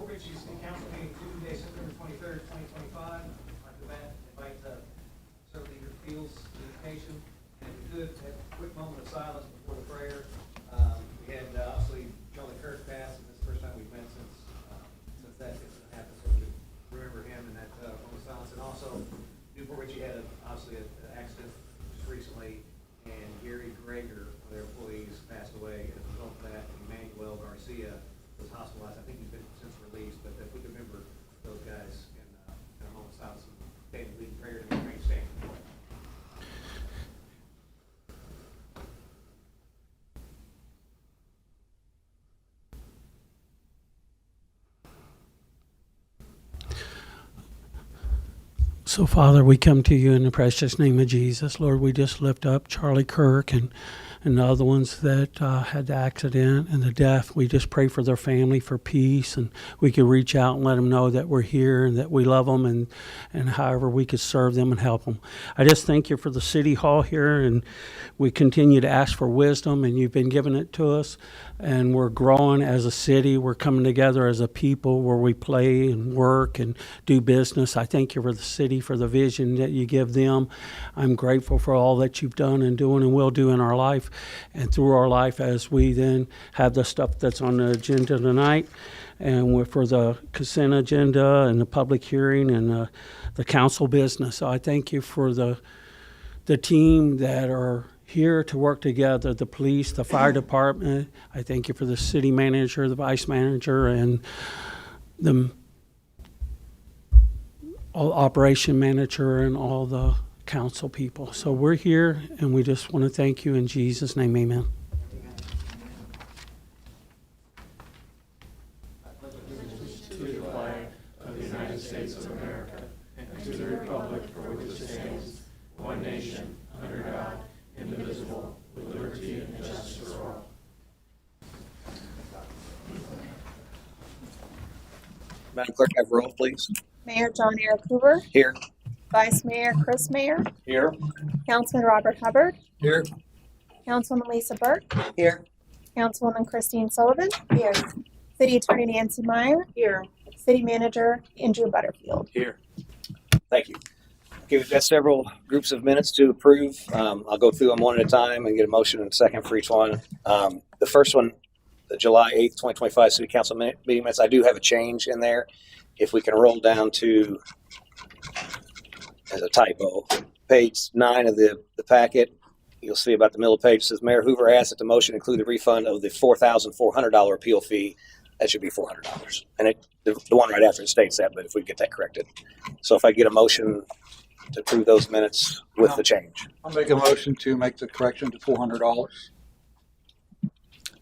Fort Ritchie City Council meeting Tuesday, September 23rd, 2025. Like the bat, invite certainly your fields, invocation, and if you could, have a quick moment of silence before the prayer. We had obviously Charlie Kirk passed, and this is the first time we've met since that incident happened, so we remember him in that moment of silence. And also, Newport Ritchie had obviously an accident just recently, and Gary Greger, one of their employees, passed away as a result of that. And Emmanuel Garcia was hospitalized. I think he's been since released, but if we could remember those guys in a moment of silence, and lead prayer and remain standing. So, Father, we come to you in the precious name of Jesus. Lord, we just lift up Charlie Kirk and the other ones that had the accident and the death. We just pray for their family, for peace, and we could reach out and let them know that we're here and that we love them, and however we could serve them and help them. I just thank you for the city hall here, and we continue to ask for wisdom, and you've been giving it to us, and we're growing as a city. We're coming together as a people where we play and work and do business. I thank you for the city, for the vision that you give them. I'm grateful for all that you've done and doing and will do in our life and through our life as we then have the stuff that's on the agenda tonight, and for the consent agenda and the public hearing and the council business. So I thank you for the team that are here to work together, the police, the fire department. I thank you for the city manager, the vice manager, and the operation manager and all the council people. So we're here, and we just want to thank you in Jesus' name. Amen. To the flag of the United States of America and to the republic for which it stands, one nation, under God, indivisible, with liberty and justice for all. Madam Clerk, have roll, please. Mayor John Eric Hoover, Here. Vice Mayor Chris Mayer, Here. Councilman Robert Hubbard, Here. Councilwoman Lisa Burke, Here. Councilwoman Christine Sullivan, here. City Attorney Nancy Meyer, here. City Manager Andrew Butterfield. Here. Thank you. Okay, we've got several groups of minutes to approve. I'll go through them one at a time and get a motion and a second for each one. The first one, the July 8th, 2025 City Council meeting minutes, I do have a change in there. If we can roll down to, as a typo, page 9 of the packet, you'll see about the middle of the page, it says Mayor Hoover asked that the motion include the refund of the $4,400 appeal fee. That should be $400. And the one right after it states that, but if we get that corrected. So if I get a motion to approve those minutes with the change. I'll make a motion to make the correction to $400.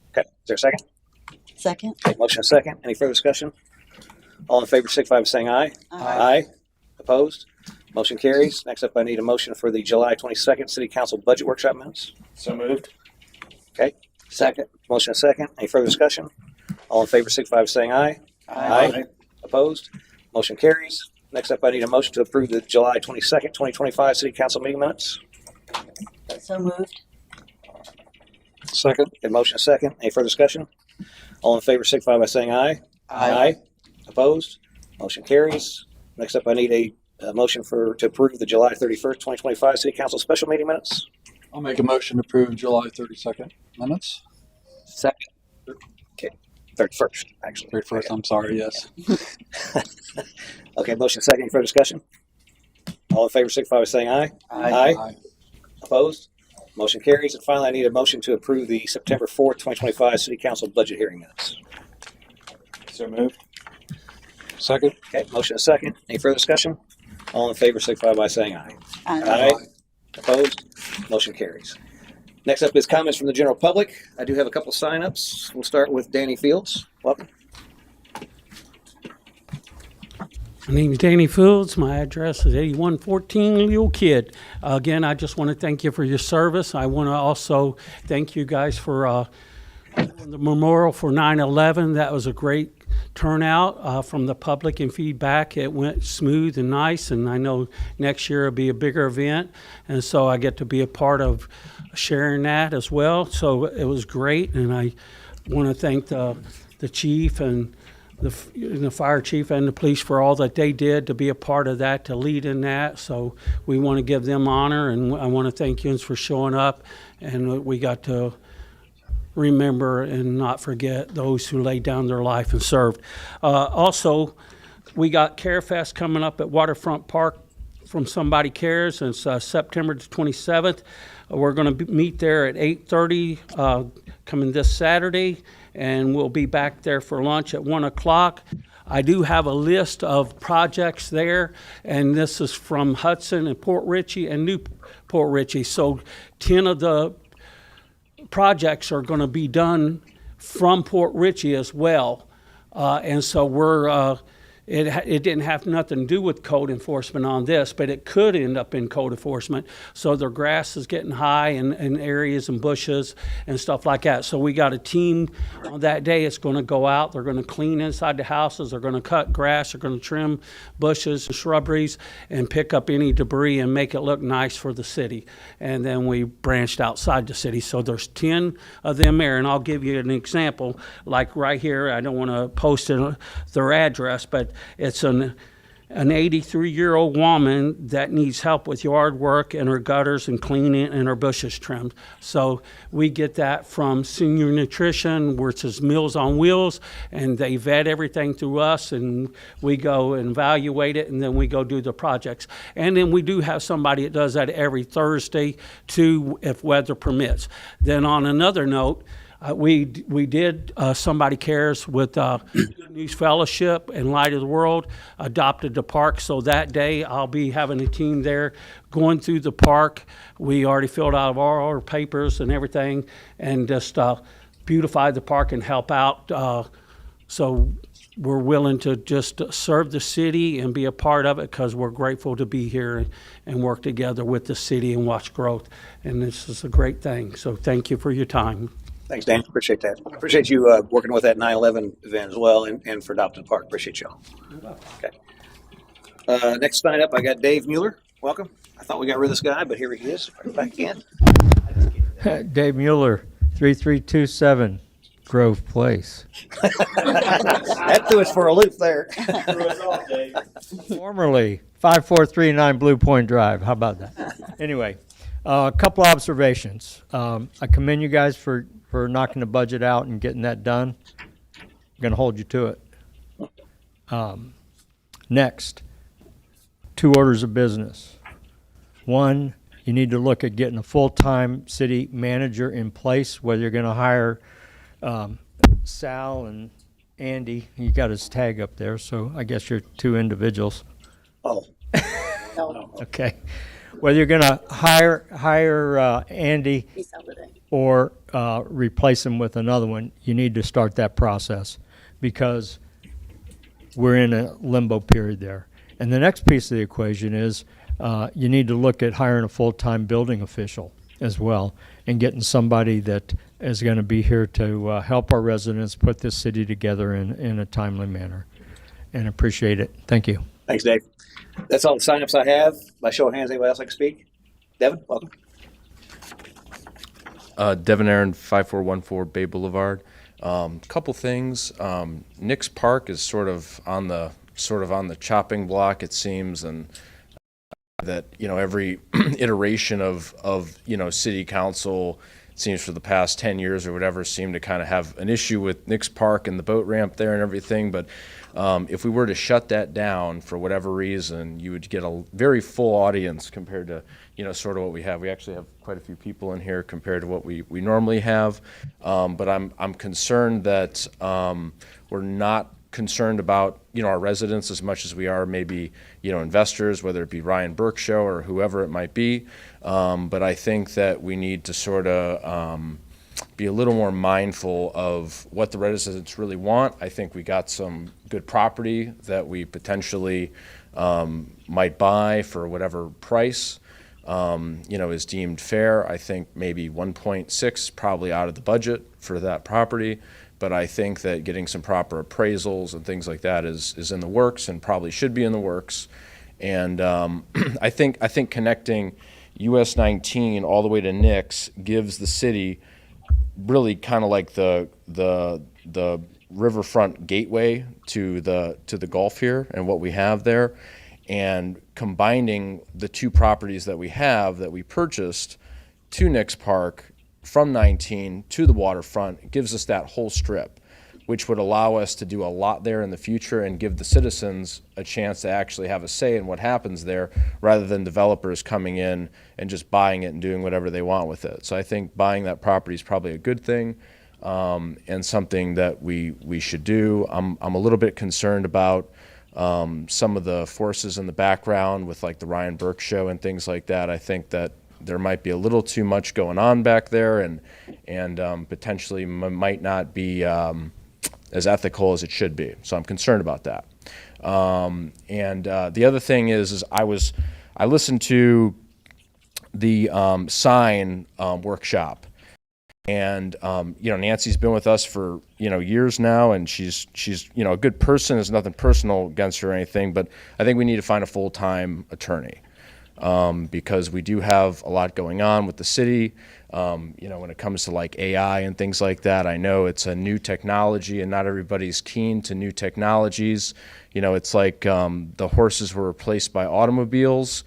Okay, is there a second? Second. Okay, motion and second. Any further discussion? All in favor, signify by saying aye. Aye. Opposed? Motion carries. Next up, I need a motion for the July 22nd City Council Budget Workshop minutes. So moved. Okay, second. Motion and second. Any further discussion? All in favor, signify by saying aye. Aye. Opposed? Motion carries. Next up, I need a motion to approve the July 22nd, 2025 City Council meeting minutes. So moved. Second. Okay, motion and second. Any further discussion? All in favor, signify by saying aye. Aye. Opposed? Motion carries. Next up, I need a motion to approve the July 31st, 2025 City Council special meeting minutes. I'll make a motion to approve July 32nd minutes. Second. Okay, 31st, actually. 31st, I'm sorry, yes. Okay, motion second. Any further discussion? All in favor, signify by saying aye. Aye. Opposed? Motion carries. And finally, I need a motion to approve the September 4th, 2025 City Council budget hearing minutes. So moved. Second. Okay, motion and second. Any further discussion? All in favor, signify by saying aye. Aye. Opposed? Motion carries. Next up is comments from the general public. I do have a couple sign-ups. We'll start with Danny Fields. Welcome. My name is Danny Fields. My address is 8114 Leo Kid. Again, I just want to thank you for your service. I want to also thank you guys for the memorial for 9/11. That was a great turnout from the public and feedback. It went smooth and nice, and I know next year will be a bigger event, and so I get to be a part of sharing that as well. So it was great, and I want to thank the chief and the fire chief and the police for all that they did to be a part of that, to lead in that. So we want to give them honor, and I want to thank you for showing up. And we got to remember and not forget those who laid down their life and served. Also, we got Care Fest coming up at Waterfront Park from Somebody Cares. It's September the 27th. We're going to meet there at 8:30 coming this Saturday, and we'll be back there for lunch at 1 o'clock. I do have a list of projects there, and this is from Hudson and Port Richey and New Port Richey. So 10 of the projects are going to be done from Port Richey as well. And so it didn't have nothing to do with code enforcement on this, but it could end up in code enforcement. So their grass is getting high in areas and bushes and stuff like that. So we got a team on that day. It's going to go out. They're going to clean inside the houses. They're going to cut grass. They're going to trim bushes and shrubberies and pick up any debris and make it look nice for the city. And then we branched outside the city. So there's 10 of them there. And I'll give you an example. Like right here, I don't want to post their address, but it's an 83-year-old woman that needs help with yard work and her gutters and cleaning and her bushes trimmed. So we get that from Senior Nutrition, which is Meals on Wheels, and they vet everything through us, and we go and evaluate it, and then we go do the projects. And then we do have somebody that does that every Thursday too, if weather permits. Then on another note, we did Somebody Cares with Good News Fellowship and Light of the World, adopted the park. So that day I'll be having a team there going through the park. We already filled out all our papers and everything, and just beautify the park and help out. So we're willing to just serve the city and be a part of it, because we're grateful to be here and work together with the city and watch growth. And this is a great thing. So thank you for your time. Thanks, Dan. Appreciate that. Appreciate you working with that 9/11 event as well, and for adopting the park. Appreciate y'all. Okay. Next sign up, I got Dave Mueller. Welcome. I thought we got rid of this guy, but here he is. Right back again. Dave Mueller, 3327 Grove Place. That threw us for a loop there. Formerly 5439 Blue Point Drive. How about that? Anyway, a couple observations. I commend you guys for knocking the budget out and getting that done. I'm going to hold you to it. Next, 2 orders of business. One, you need to look at getting a full-time city manager in place, whether you're going to hire Sal and Andy. You got his tag up there, so I guess you're 2 individuals. Oh. Okay. Whether you're going to hire Andy or replace him with another one, you need to start that process, because we're in a limbo period there. And the next piece of the equation is you need to look at hiring a full-time building official as well, and getting somebody that is going to be here to help our residents put this city together in a timely manner. And appreciate it. Thank you. Thanks, Dave. That's all the signups I have. By show of hands, anybody else like to speak? Devin, welcome. Devin Aaron, 5414 Bay Boulevard. Couple things. Nick's Park is sort of on the chopping block, it seems, and that every iteration of city council, it seems for the past 10 years or whatever, seem to kind of have an issue with Nick's Park and the boat ramp there and everything. But if we were to shut that down for whatever reason, you would get a very full audience compared to sort of what we have. We actually have quite a few people in here compared to what we normally have. But I'm concerned that we're not concerned about our residents as much as we are maybe investors, whether it be Ryan Burke Show or whoever it might be. But I think that we need to sort of be a little more mindful of what the residents really want. I think we got some good property that we potentially might buy for whatever price is deemed fair. I think maybe 1.6 probably out of the budget for that property. But I think that getting some proper appraisals and things like that is in the works, and probably should be in the works. And I think connecting US 19 all the way to Nix gives the city really kind of like the riverfront gateway to the Gulf here and what we have there, and combining the two properties that we have that we purchased to Nix Park from 19 to the waterfront, it gives us that whole strip, which would allow us to do a lot there in the future and give the citizens a chance to actually have a say in what happens there, rather than developers coming in and just buying it and doing whatever they want with it. So I think buying that property is probably a good thing, and something that we should do. I'm a little bit concerned about some of the forces in the background with like the Ryan Burke show and things like that. I think that there might be a little too much going on back there, and potentially might not be as ethical as it should be. So I'm concerned about that. The other thing is I listened to the sign workshop, and Nancy's been with us for years now, and she's a good person. There's nothing personal against her or anything, but I think we need to find a full-time attorney, because we do have a lot going on with the city. When it comes to like AI and things like that, I know it's a new technology and not everybody's keen to new technologies. It's like the horses were replaced by automobiles,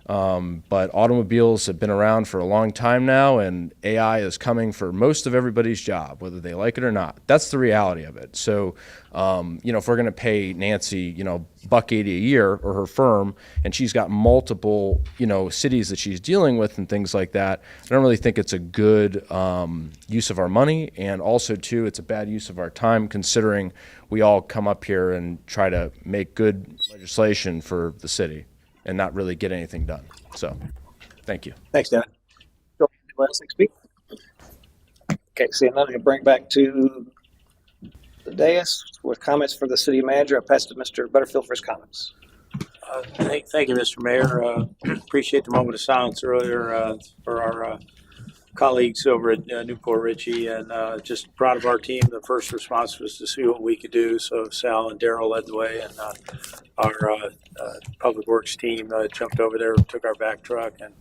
but automobiles have been around for a long time now, and AI is coming for most of everybody's job, whether they like it or not. That's the reality of it. So, if we're going to pay Nancy, $180 a year, or her firm, and she's got multiple, cities that she's dealing with and things like that, I don't really think it's a good use of our money. And also, too, it's a bad use of our time, considering we all come up here and try to make good legislation for the city and not really get anything done. So, thank you. Thanks, Devin. Anyone else like to speak? Okay, seeing none, I'm going to bring back to the dais with comments for the city manager. I'll pass to Mr. Butterfield for his comments. Thank you, Mr. Mayor. Appreciate the moment of silence earlier for our colleagues over at Newport Richie, and just proud of our team. The first response was to see what we could do, so Sal and Daryl led the way, and our public works team jumped over there, took our back truck, and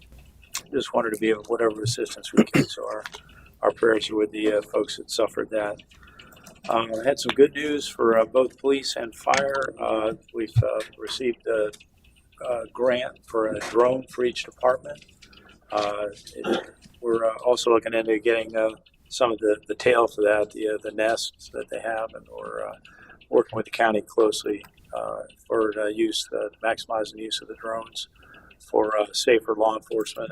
just wanted to be of whatever assistance we could. So our prayers are with the folks that suffered that. Had some good news for both police and fire. We've received a grant for a drone for each department. We're also looking into getting some of the tail for that, the nests that they have, and we're working with the county closely for use, maximizing the use of the drones for safer law enforcement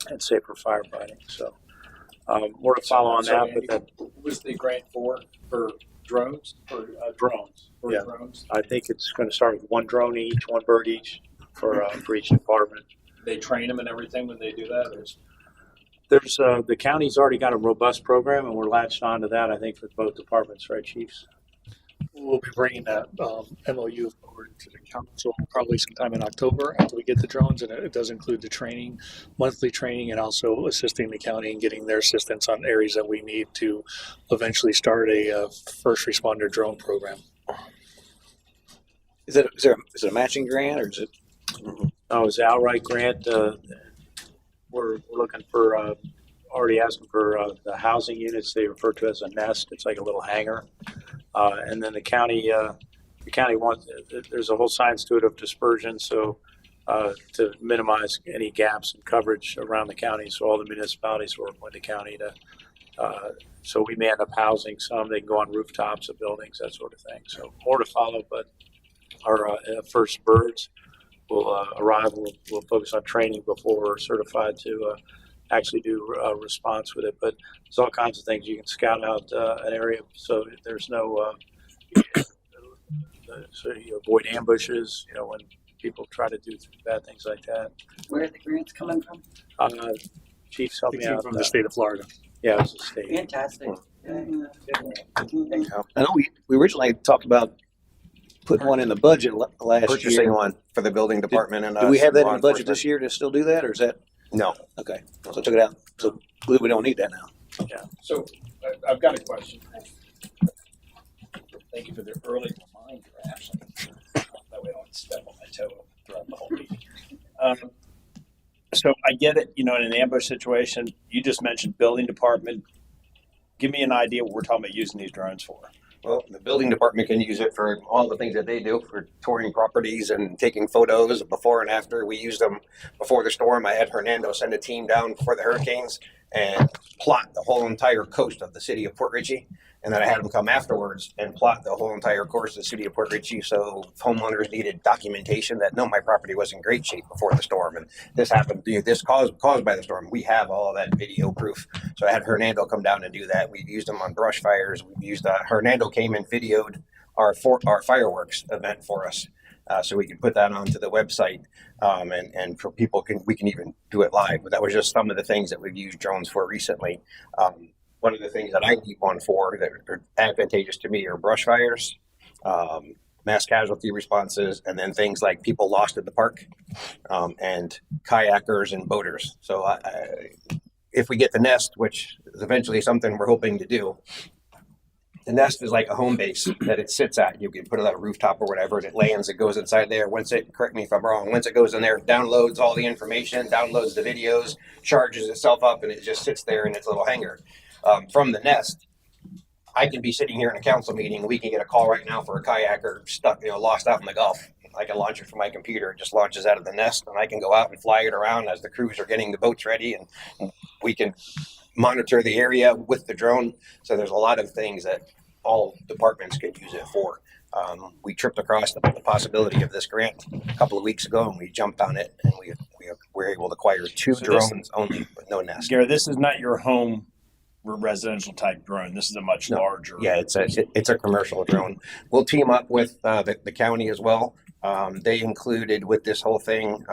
and safer firefighting. So more to follow on that. But that was the grant for drones? For drones. For Yeah. drones? I think it's going to start with one drone each, one bird each for each department. They train them and everything when they do that? Or There's the county's already got a robust program, and we're latched onto that, I think, for both departments, right, chiefs? We'll be bringing that MOU forward to the council probably sometime in October after we get the drones, and it does include the training, monthly training, and also assisting the county and getting their assistance on areas that we need to eventually start a first responder drone program. Is it a matching grant, or is it? No, it's an outright grant. We're looking for, already asking for the housing units they refer to as a nest. It's like a little hangar. And then the county wants, there's a whole science to it of dispersion. So to minimize any gaps in coverage around the county. So all the municipalities work with the county to, so we may end up housing some. They can go on rooftops of buildings, that sort of thing. So more to follow, but our first birds will arrive. We'll focus on training before we're certified to actually do a response with it. But there's all kinds of things. You can scout out an area so there's no, so you avoid ambushes, when people try to do bad things like that. Where are the grants coming from? Chiefs, help It me came out. from the state of Florida. Yeah, it was the state. Fantastic. I know we originally talked about putting one in the budget last Purchasing year. one for the building department and Do we have that in law the budget enforcement. this year to still do that, or is that? No. Okay, so took it out. So we don't need that now. So I've got a question. Thank you for the early reminder, actually. That way I don't step on my toe throughout the whole meeting. So I get it, in an ambush situation, you just mentioned building department. Give me an idea what we're talking about using these drones for. Well, the building department can use it for all the things that they do, for touring properties and taking photos before and after. We used them before the storm. I had Hernando send a team down before the hurricanes and plot the whole entire coast of the city of Port Richey. And then I had them come afterwards and plot the whole entire course of the city of Port Richey. So if homeowners needed documentation that, no, my property was in great shape before the storm, and this happened, this caused by the storm. We have all of that video proof. So I had Hernando come down and do that. We've used them on brush fires. We've used, Hernando came and videoed our fireworks event for us. So we can put that onto the website, and for people we can even do it live. But that was just some of the things that we've used drones for recently. One of the things that I keep one for that are advantageous to me are brush fires, mass casualty responses, and then things like people lost at the park, and kayakers and boaters. So if we get the Nest, which is eventually something we're hoping to do, the Nest is like a home base that it sits at. You can put it on a rooftop or whatever, and it lands, it goes inside there. Correct me if I'm wrong, once it goes in there, it downloads all the information, downloads the videos, charges itself up, and it just sits there in its little hangar. From the Nest, I can be sitting here in a council meeting. We can get a call right now for a kayaker stuck, lost out in the Gulf. I can launch it from my computer. It just launches out of the Nest, and I can go out and fly it around as the crews are getting the boats ready, and we can monitor the area with the drone. So there's a lot of things that all departments can use it for. We tripped across the possibility of this grant a couple of weeks ago, and we jumped on it, and we were able to acquire 2 drones only, with no Nest. Gary, this is not your home residential type drone. This is a much larger. Yeah, it's a commercial drone. We'll team up with the county as well. They included with this whole thing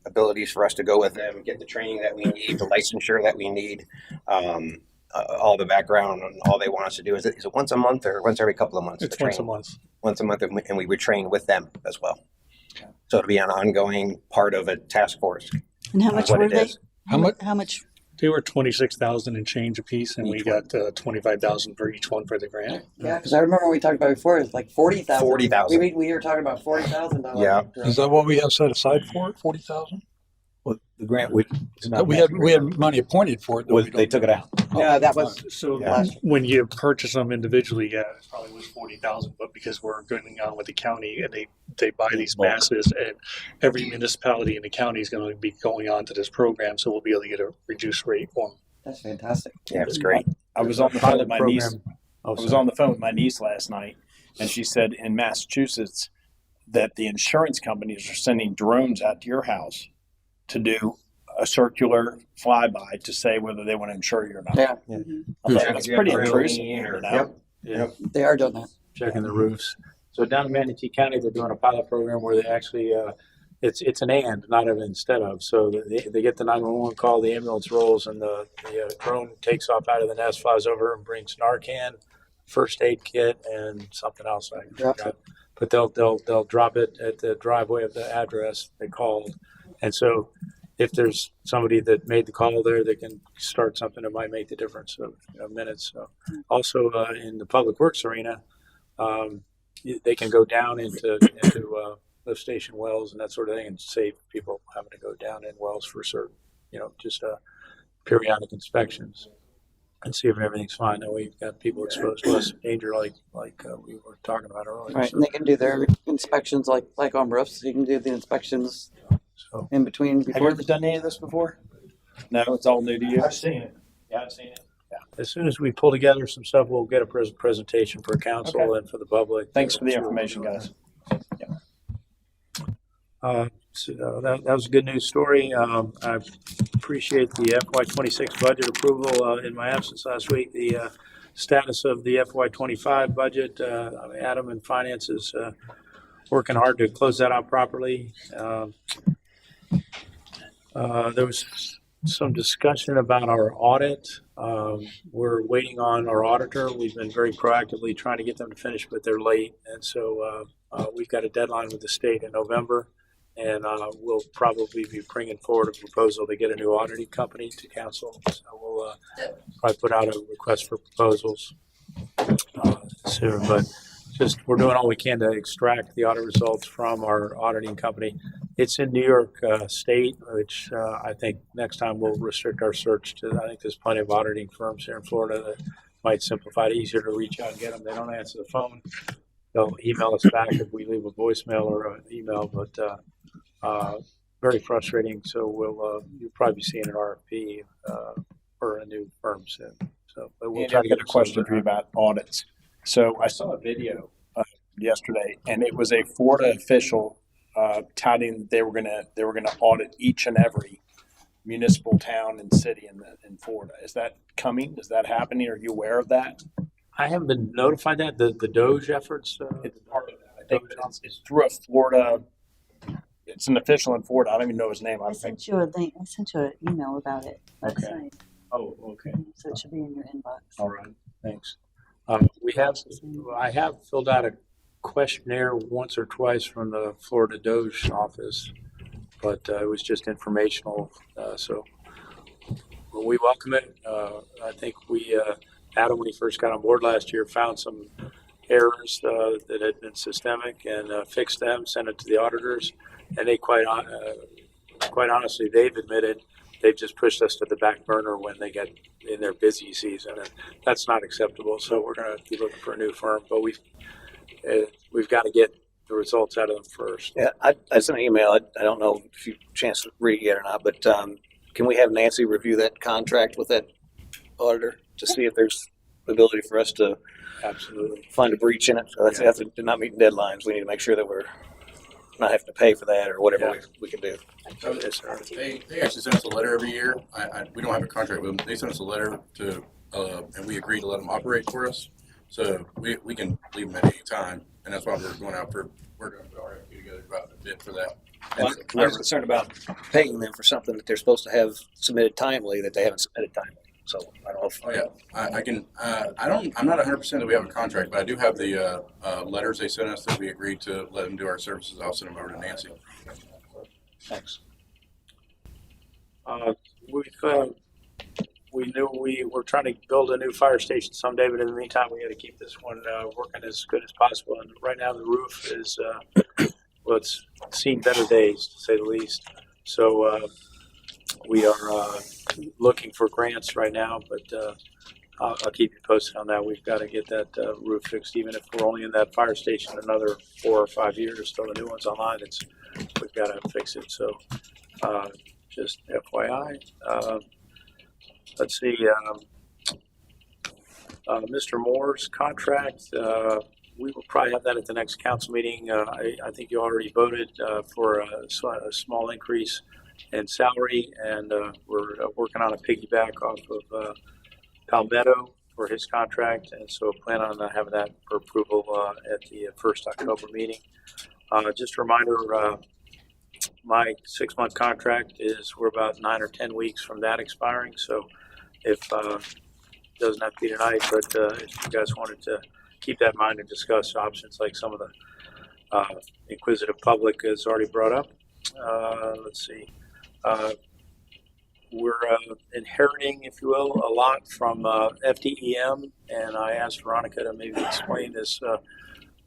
abilities for us to go with them, get the training that we need, the licensure that we need, all the background, and all they want us to do. Is it once a month or once every couple of months? It's once a month. Once a month, and we would train with them as well. So it'll be an ongoing part of a task force. And how much were they? How much? They were 26,000 and change a piece, and we got 25,000 for each one for the grant. Yeah, because I remember we talked about before. It was like 40,000. 40,000. We were talking about $40,000. Yeah. Is that what we have set aside for it? 40,000? Well, the grant we had money appointed for it. they took it out. Yeah, that was So Yeah. when you purchase them individually, yeah, it probably was 40,000. But because we're going on with the county, and they buy these masses, and every municipality in the county is going to be going on to this program, so we'll be able to get a reduced rate for them. That's fantastic. Yeah, it's great. I was on the phone with my niece. Oh, I was on the phone with my niece last night, and she said in Massachusetts that the insurance companies are sending drones out to your house to do a circular flyby to say whether they want to insure you or not. Yeah. I thought that's pretty intrusive. Yep. They are doing that. Checking the roofs. So down in Manatee County, they're doing a pilot program where they actually, it's an and, not an instead of. So they get the 911 call, the ambulance rolls, and the drone takes off out of the Nest, flies over and brings Narcan, first aid kit, and something else I forgot. But they'll drop it at the driveway of the address they called. And so if there's somebody that made the call there, they can start something that might make the difference of minutes. So also in the public works arena, they can go down into lift station wells and that sort of thing, and save people having to go down in wells for certain, just periodic inspections and see if everything's fine. That way you've got people exposed to less danger, like we were talking about earlier. Right, and they can do their inspections like on roofs. You can do the inspections in between. Have you ever done any of this before? No, it's all new to you. I've seen it. Yeah, I've seen it. Yeah. As soon as we pull together some stuff, we'll get a presentation for council and for the public. Thanks for the information, guys. So that was a good news story. I appreciate the FY26 budget approval in my absence last week. The status of the FY25 budget, Adam in finance is working hard to close that out properly. There was some discussion about our audit. We're waiting on our auditor. We've been very proactively trying to get them to finish, but they're late. And so we've got a deadline with the state in November. And we'll probably be bringing forward a proposal to get a new auditing company to council. So we'll probably put out a request for proposals soon. But just we're doing all we can to extract the audit results from our auditing company. It's in New York State, which I think next time we'll restrict our search to. I think there's plenty of auditing firms here in Florida that might simplify it, easier to reach out and get them. They don't answer the phone. They'll email us back if we leave a voicemail or an email, but very frustrating. So you'll probably be seeing an RFP for a new firm soon. So, but we'll Andy, try I've to got get a question for you about audits. So I saw a video yesterday, and it was a Florida official touting that they were gonna audit each and every municipal town and city in Florida. Is that coming? Is that happening? Are you aware of that? I haven't been notified that the Doge efforts. It's part of that. I think it's through a Florida. It's an official in Florida. I don't even know his name. I sent you a link. I sent you an email about it last Okay. night, Oh, okay. so it should be in your inbox. All right. Thanks. I have filled out a questionnaire once or twice from the Florida Doge office, but it was just informational. So we welcome it. I think Adam, when he first got on board last year, found some errors that had been systemic and fixed them, sent it to the auditors, and they quite honestly, they've admitted they've just pushed us to the back burner when they get in their busy season, and that's not acceptable. So we're going to be looking for a new firm, but we've got to get the results out of them first. Yeah, I sent an email. I don't know if you chance to read it yet or not, but can we have Nancy review that contract with that auditor to see if there's the ability for us to Absolutely find a breach in it? So that's after not meeting deadlines. We need to make sure that we're not having to pay for that or whatever we can do. So they actually send us a letter every year. We don't have a contract with them. They send us a letter to, and we agree to let them operate for us. So we can leave them at any time, and that's why we're going to put RFP together about a bid for that. Well, I'm just concerned about paying them for something that they're supposed to have submitted timely that they haven't submitted timely. So I don't know if. Oh yeah, I'm not 100% that we have a contract, but I do have the letters they sent us that we agreed to let them do our services. I'll send them over to Nancy. Thanks. We knew we were trying to build a new fire station someday, but in the meantime, we got to keep this one working as good as possible. And right now, the roof is it's seen better days, to say the least. So we are looking for grants right now, but I'll keep you posted on that. We've got to get that roof fixed, even if we're only in that fire station another 4 or 5 years till the new one's online. We've got to fix it. So just FYI. Let's see. Mr. Moore's contract. We will probably have that at the next council meeting. I think you already voted for a small increase in salary, and we're working on a piggyback off of Palmetto for his contract, and so plan on having that for approval at the first October meeting. Just a reminder, my 6-month contract we're about 9 or 10 weeks from that expiring, so if doesn't have to be tonight, but if you guys wanted to keep that in mind and discuss options like some of the inquisitive public has already brought up. Let's see. We're inheriting, if you will, a lot from FDEM, and I asked Veronica to maybe explain this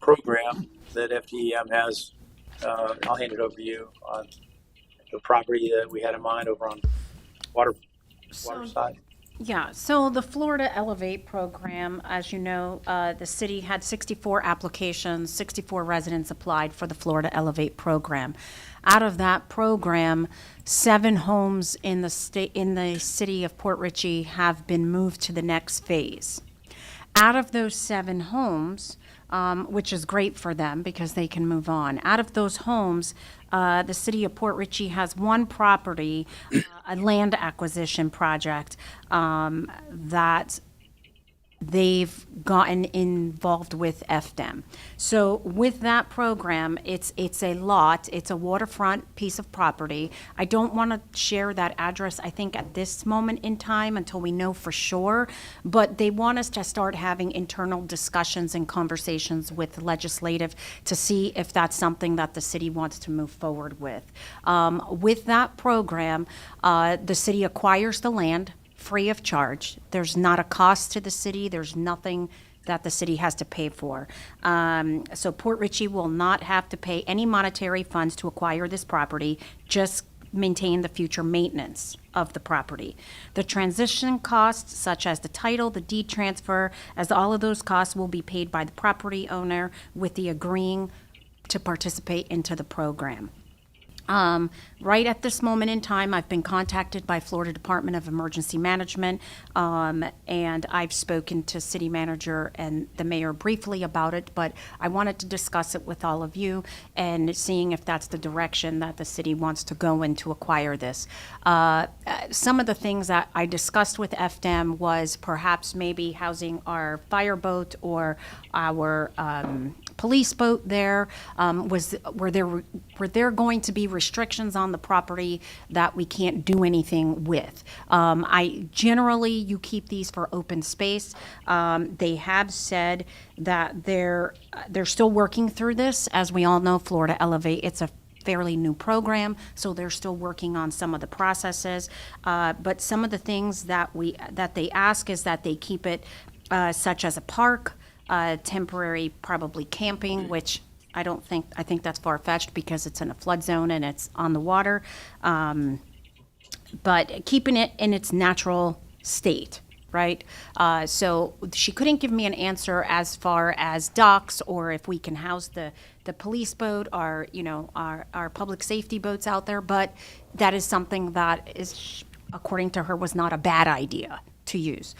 program that FDEM has. I'll hand it over to you on the property that we had in mind over on water side. Yeah, so the Florida Elevate program, as you know, the city had 64 applications, 64 residents applied for the Florida Elevate program. Out of that program, 7 homes in the city of Port Richey have been moved to the next phase. Out of those 7 homes, which is great for them because they can move on. Out of those homes, the city of Port Richey has one property, a land acquisition project that they've gotten involved with FDEM. So with that program, it's a lot, it's a waterfront piece of property. I don't want to share that address, I think, at this moment in time until we know for sure, but they want us to start having internal discussions and conversations with legislative to see if that's something that the city wants to move forward with. With that program, the city acquires the land free of charge. There's not a cost to the city. There's nothing that the city has to pay for. So Port Richey will not have to pay any monetary funds to acquire this property, just maintain the future maintenance of the property. The transition costs, such as the title, the deed transfer, as all of those costs will be paid by the property owner with the agreeing to participate into the program. Right at this moment in time, I've been contacted by Florida Department of Emergency Management, and I've spoken to city manager and the mayor briefly about it, but I wanted to discuss it with all of you and seeing if that's the direction that the city wants to go in to acquire this. Some of the things that I discussed with FDEM was perhaps maybe housing our fireboat or our police boat there. Were there going to be restrictions on the property that we can't do anything with? Generally, you keep these for open space. They have said that they're still working through this. As we all know, Florida Elevate, it's a fairly new program, so they're still working on some of the processes. But some of the things that they ask is that they keep it such as a park, temporary probably camping, which I think that's far-fetched because it's in a flood zone and it's on the water. But keeping it in its natural state, right? So she couldn't give me an answer as far as docks or if we can house the police boat or, our public safety boats out there, but that is something that is, according to her, was not a bad idea to use.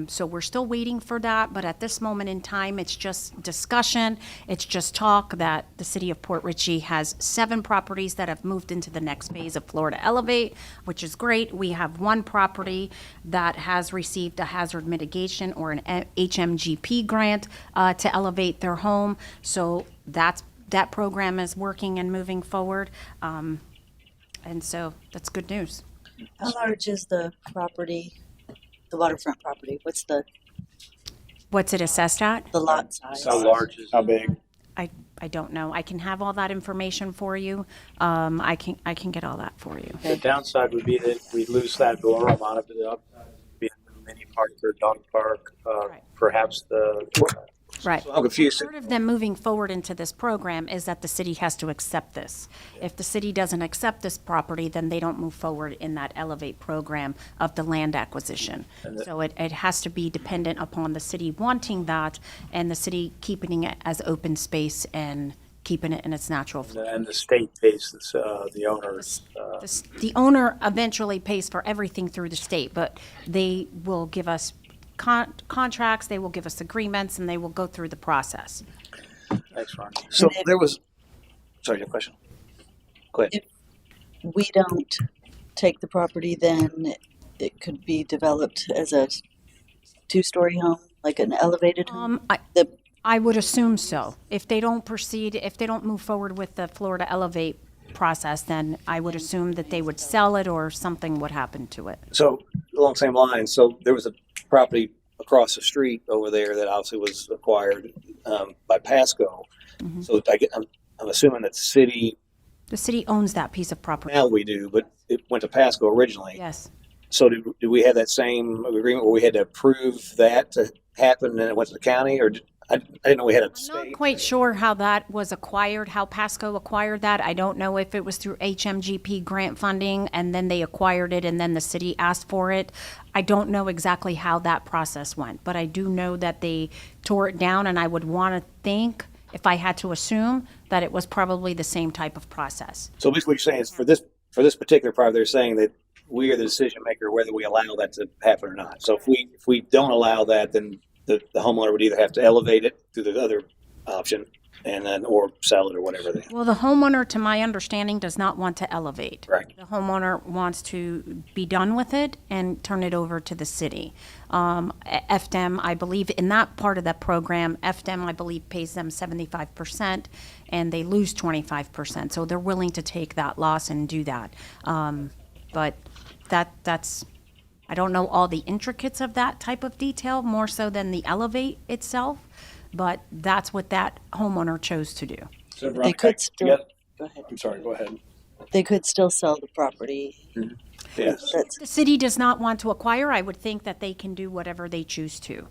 So we're still waiting for that, but at this moment in time, it's just discussion. It's just talk that the city of Port Richey has 7 properties that have moved into the next phase of Florida Elevate, which is great. We have 1 property that has received a hazard mitigation or an HMGP grant to elevate their home. So that program is working and moving forward. And so that's good news. How large is the property, the waterfront property? What's it assessed at? The lot size? How large is? How big? I don't know. I can have all that information for you. I can get all that for you. The downside would be that we lose that ballroom out of it up, be a mini park or dog park, perhaps the. Right. So I'm confused. Part of them moving forward into this program is that the city has to accept this. If the city doesn't accept this property, then they don't move forward in that Elevate program of the land acquisition. So it has to be dependent upon the city wanting that and the city keeping it as open space and keeping it in its natural flow. And the state pays the owners. The owner eventually pays for everything through the state, but they will give us contracts, they will give us agreements, and they will go through the process. Thanks, Ron. So there was, sorry, your question. Go ahead. If we don't take the property, then it could be developed as a 2-story home, like an elevated home? I would assume so. If they don't proceed, if they don't move forward with the Florida Elevate process, then I would assume that they would sell it or something would happen to it. So along the same lines, so there was a property across the street over there that obviously was acquired by Pasco. Mm-hmm. So I'm assuming that the city owns that piece of property. now we do, but it went to Pasco originally. Yes. So do we have that same agreement where we had to approve that to happen and then it went to the county, or I didn't know we had a state? I'm not quite sure how that was acquired, how Pasco acquired that. I don't know if it was through HMGP grant funding and then they acquired it and then the city asked for it. I don't know exactly how that process went, but I do know that they tore it down, and I would want to think, if I had to assume, that it was probably the same type of process. So basically what you're saying is for this particular property, they're saying that we are the decision maker whether we allow that to happen or not. So if we don't allow that, then the homeowner would either have to elevate it through the other option and then or sell it or whatever. Well, the homeowner, to my understanding, does not want to elevate. Right. The homeowner wants to be done with it and turn it over to the city. FDEM, I believe, in that part of that program, FDEM, I believe, pays them 75% and they lose 25%. So they're willing to take that loss and do that. But that's, I don't know all the intricacies of that type of detail, more so than the Elevate itself, but that's what that homeowner chose to do. So They could still, go ahead. I'm sorry, go ahead. They could still sell the property. Mm-hmm. Yes. If the city does not want to acquire, I would think that they can do whatever they choose to.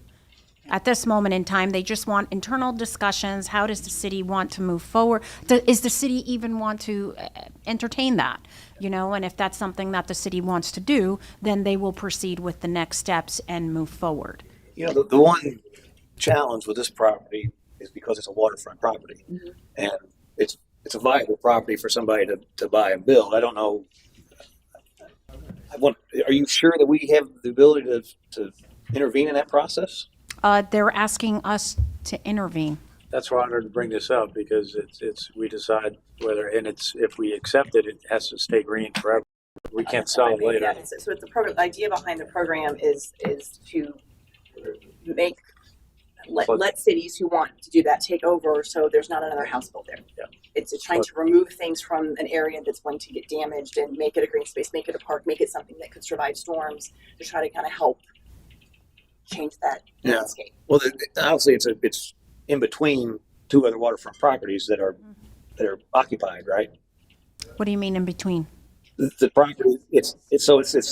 At this moment in time, they just want internal discussions. How does the city want to move forward? Is the city even want to entertain that? You know, and if that's something that the city wants to do, then they will proceed with the next steps and move forward. You know, the one challenge with this property is because it's a waterfront property, and it's a viable property for somebody to buy and build. I don't know. Are you sure that we have the ability to intervene in that process? They're asking us to intervene. That's why I wanted to bring this up, because we decide whether, and if we accept it, it has to stay green forever. We can't sell it later. Yeah, so the program, the idea behind the program is to make let cities who want to do that take over, so there's not another house built there. Yeah. It's trying to remove things from an area that's going to get damaged and make it a green space, make it a park, make it something that could survive storms, to try to kind of help change that landscape. Well, honestly, it's in between two other waterfront properties that are occupied, right? What do you mean in between? The property, it's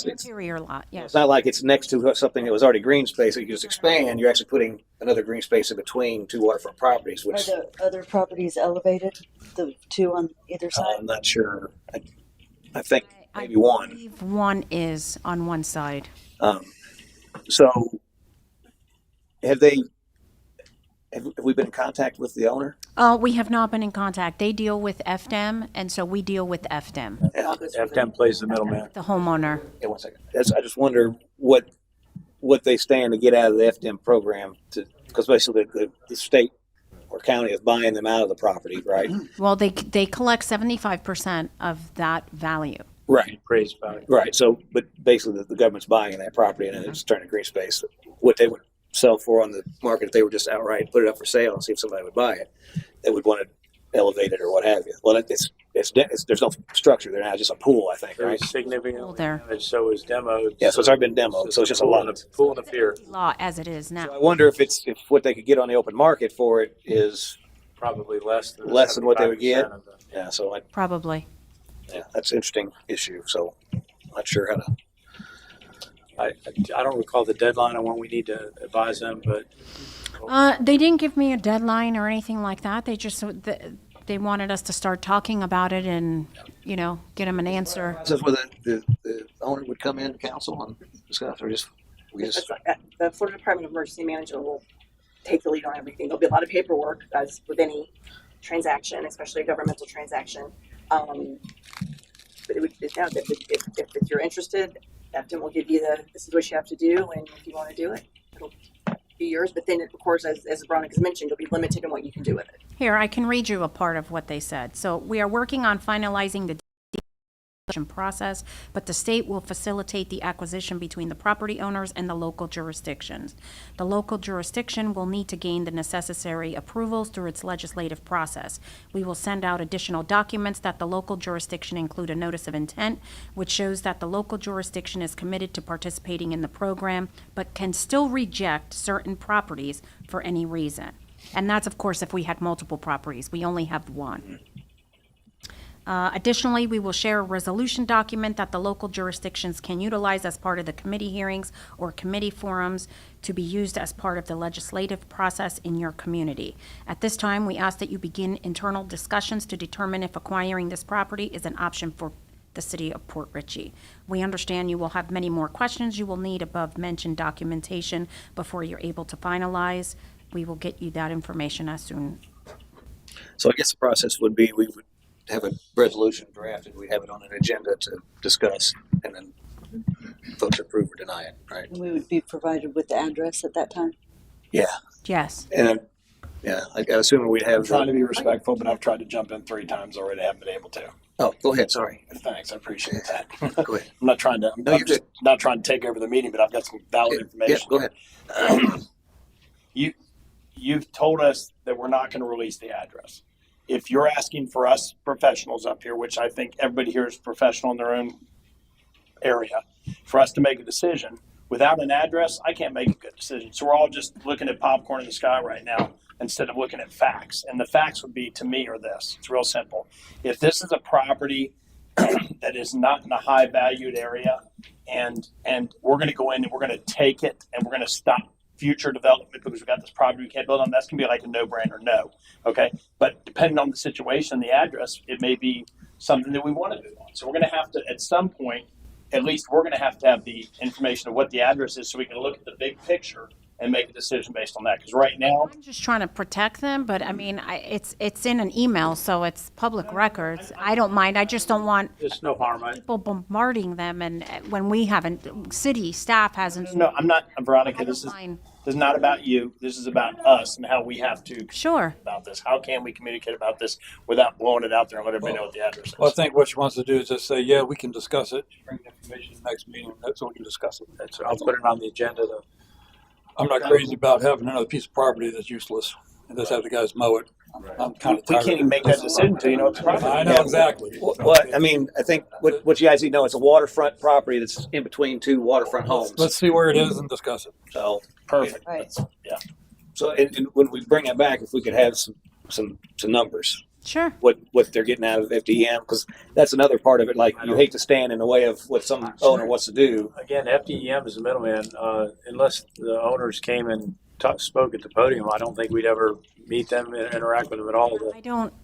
Interior lot, yes. It's not like it's next to something that was already green space that you just expand. You're actually putting another green space in between two waterfront properties, Are which the other properties elevated? The two on either side? I'm not sure. I think maybe I one. believe one is on one side. So have we been in contact with the owner? We have not been in contact. They deal with FDEM, and so we deal with FDEM, FDEM plays the middleman. the homeowner. Yeah, 1 second. I just wonder what they stand to get out of the FDM program, because basically the state or county is buying them out of the property, right? Well, they collect 75% of that value. Right. Praise value. Right. So, but basically the government's buying that property and then it's turning green space. What they would sell for on the market if they were just outright put it up for sale and see if somebody would buy it, they would want to elevate it or what have you. Well, it's there's no structure there now, just a pool, I think, right? Very significantly There. damaged, so is demoed. Yeah, so it's already been demoed, so it's just a lot. Pool in the pier. Law as it is now. I wonder if what they could get on the open market for it is Probably less than what they would get. 75% of the- Yeah, so Probably. that's an interesting issue. So I'm not sure how to. I don't recall the deadline on when we need to advise them, but They didn't give me a deadline or anything like that. They just they wanted us to start talking about it and get them an answer. This is where the owner would come in to council and discuss, or just The Florida Department of Emergency Management will take the lead on everything. There'll be a lot of paperwork, as with any transaction, especially a governmental transaction. But if you're interested, FDM will give you this is what you have to do, and if you want to do it, it'll be yours. But then, of course, as Veronica has mentioned, you'll be limited in what you can do with it. Here, I can read you a part of what they said. So we are working on finalizing the process, but the state will facilitate the acquisition between the property owners and the local jurisdictions. The local jurisdiction will need to gain the necessary approvals through its legislative process. We will send out additional documents that the local jurisdiction include a notice of intent, which shows that the local jurisdiction is committed to participating in the program, but can still reject certain properties for any reason. And that's, of course, if we had multiple properties. We only have one. Additionally, we will share a resolution document that the local jurisdictions can utilize as part of the committee hearings or committee forums to be used as part of the legislative process in your community. At this time, we ask that you begin internal discussions to determine if acquiring this property is an option for the city of Port Richey. We understand you will have many more questions. You will need above-mentioned documentation before you're able to finalize. We will get you that information as soon. So I guess the process would be we would have a resolution drafted, we'd have it on an agenda to discuss, and then folks approve or deny it, right? And we would be provided with the address at that time? Yeah. Yes. And I assume we'd have. I'm trying to be respectful, but I've tried to jump in 3 times already. I haven't been able to. Oh, go ahead. Sorry. Thanks. I appreciate that. Go ahead. I'm not trying to. I'm just not trying to take over the meeting, but I've got some valid information. Yeah, go ahead. You've told us that we're not going to release the address. If you're asking for us professionals up here, which I think everybody here is professional in their own area, for us to make a decision without an address, I can't make a good decision. So we're all just looking at popcorn in the sky right now instead of looking at facts. And the facts would be, to me, are this. It's real simple. If this is a property that is not in a high valued area and we're going to go in and we're going to take it and we're going to stop future development because we got this property we can't build on, that's gonna be like a no-brainer, no. Okay, but depending on the situation, the address, it may be something that we want to move on. So we're gonna have to, at some point, at least we're gonna have to have the information of what the address is so we can look at the big picture and make a decision based on that. Because right now, I'm just trying to protect them, but I mean, it's in an email, so it's public records. I don't mind. I just don't want there's no harm. people bombarding them, and when we haven't, city staff hasn't. No, I'm not, Veronica. This Fine. is not about you. This is about us and how we have to Sure. about this. How can we communicate about this without blowing it out there and let everybody know what the address is? Well, I think what she wants to do is just say, yeah, we can discuss it. Bring the information to the next meeting. That's what we can discuss it. That's, I'll put it on the agenda to. I'm not crazy about having another piece of property that's useless and just have the guys mow it. I'm kind of We tired. can't even make that decision until you know what the property. I know exactly. Well, I mean, I think what you guys need to know, it's a waterfront property that's in between two waterfront homes. Let's see where it is and discuss it. So perfect. Right. Yeah. So and when we bring it back, if we could have some numbers, Sure. what they're getting out of FDM, because that's another part of it. Like, you hate to stand in the way of what some owner wants to do. Again, FDEM is the middleman. Unless the owners came and spoke at the podium, I don't think we'd ever meet them and interact with them at all.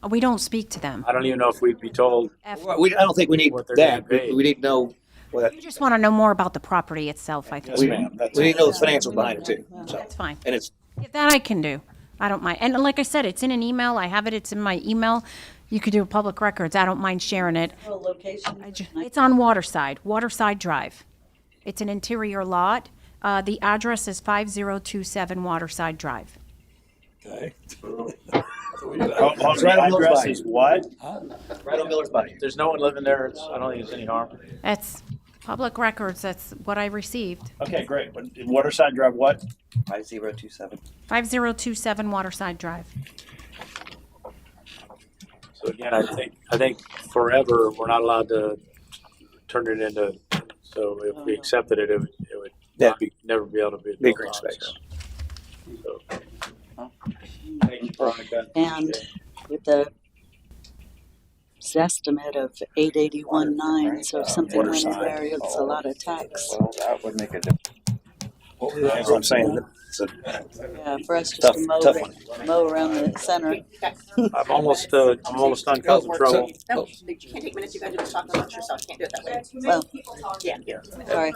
We don't speak to them. I don't even know if we'd be told. I don't think we need what they're that. getting paid. We need to know what. You just want to know more about the property itself, I think. We need to know the financials behind it too. So, That's fine. and it's Yeah, that I can do. I don't mind. And like I said, it's in an email. I have it. It's in my email. You could do public records. I don't mind sharing it. Location. It's on Waterside Drive. It's an interior lot. The address is 5027 Waterside Drive. Okay. right on Miller's Address Bayou. is what? Right on Miller's Bayou. There's no one living there. I don't think there's any harm. That's public records. That's what I received. Okay, great. But Waterside Drive, what? 5027. 5027 Waterside Drive. So again, I think forever we're not allowed to turn it into. So if we accepted it, it would That'd be never be able to be big green space. So, thank you, Veronica. And with the estimate of 881.9, so if something went in there, it's a lot of tax. Well, that would make a difference. That's what I'm saying. It's a Yeah, for us just tough to one. mow around the center. I'm almost done causing trouble. No, you can't take minutes. You got to just talk amongst yourself. You can't do it that way. Well, Yeah, yeah. sorry.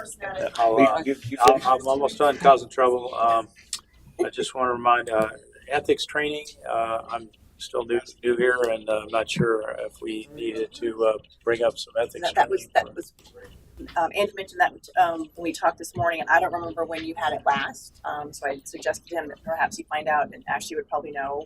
I'm almost done causing trouble. I just want to remind ethics training. I'm still new here, and I'm not sure if we needed to bring up some ethics. That was Andy mentioned that when we talked this morning, and I don't remember when you had it last. So I suggested to him that perhaps he find out, and Ashley would probably know.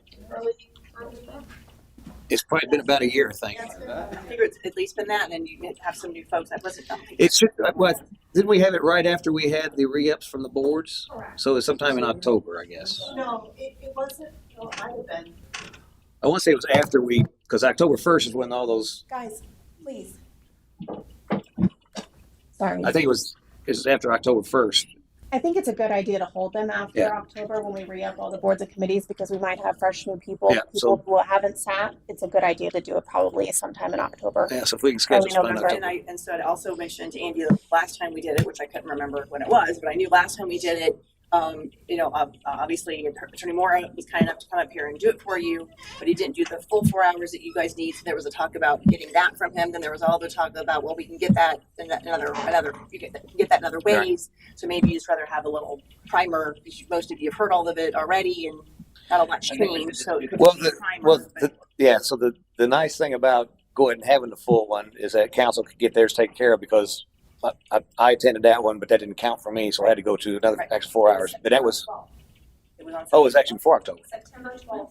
It's probably been about a year, I think. I figure it's at least been that, and then you have some new folks. I wasn't. It should. Well, didn't we have it right after we had the re-ups from the boards? So it's sometime in October, I guess. No, it wasn't. No, it might have been. I want to say it was after because October 1st is when all those. Guys, please. Sorry. I think it was after October 1st. I think it's a good idea to hold them after Yeah. October when we re-up all the boards and committees because we might have fresh new people, Yeah, so- people who haven't sat. It's a good idea to do it probably sometime in October. Yeah, so if we can Early schedule something in November. October. And so I also mentioned to Andy the last time we did it, which I couldn't remember when it was, but I knew last time we did it. Obviously, Attorney Mora was kind enough to come up here and do it for you, but he didn't do the full 4 hours that you guys need. So there was a talk about getting that from him. Then there was all the talk about, well, we can get that in another. You can get that in other ways. So maybe you just rather have a little primer. Because most of you have heard all of it already, and not a lot changed. So it could be a primer. So the nice thing about going and having the full one is that council could get theirs taken care of because I attended that one, but that didn't count for me, so I had to go to another extra 4 hours. But that was. It was on Oh, it was actually before October. September 12th.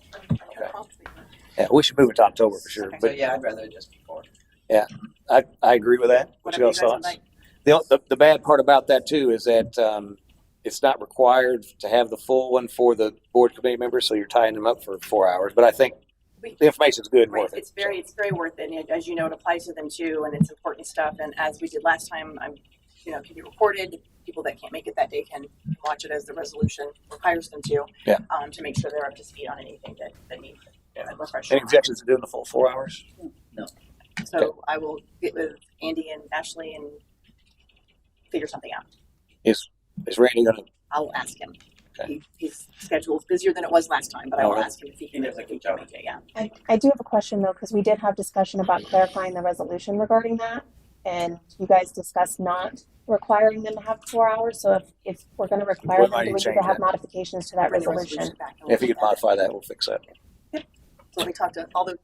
Yeah, we should move it to October for sure. But yeah, I'd rather just before. yeah, I agree with that. What you guys thoughts? The bad part about that too is that it's not required to have the full one for the board committee members, so you're tying them up for 4 hours. But I think the information is good and Right. worth it. It's very worth it. And as you know, it applies to them too, and it's important stuff. And as we did last time, it can be recorded. People that can't make it that day can watch it as the resolution requires them to. Yeah. To make sure they're up to speed on anything that needs a refresher. Any objections to doing the full 4 hours? No. So I will get with Andy and Ashley and figure something out. Is Randy gonna? I'll ask him. His schedule is busier than it was last time, but I All will right. ask him if he can make it. Yeah. I do have a question though, because we did have discussion about clarifying the resolution regarding that. And you guys discussed not requiring them to have 4 hours. So if we're going to require them, might do we need change to have that. modifications to that Bring the resolution? back and If you we'll could modify that, we'll fix that. So we talked to all the.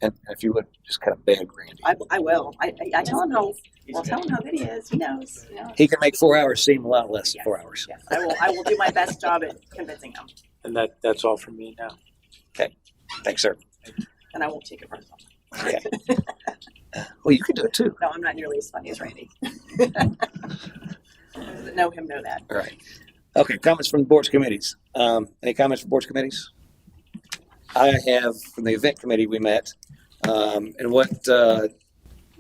And if you would just kind of beg Randy. I will. I tell him tell him how good he is. He knows. You know. He can make 4 hours seem a lot less than 4 hours. Yes, I will do my best job at convincing him, And that's all from me now. Okay. Thanks, sir. and I won't take it personal. Okay. Well, you can do it too. No, I'm not nearly as funny as Randy. Those that know him know that. All right. Okay. Comments from the boards committees. Any comments from boards committees? I have from the event committee we met, and what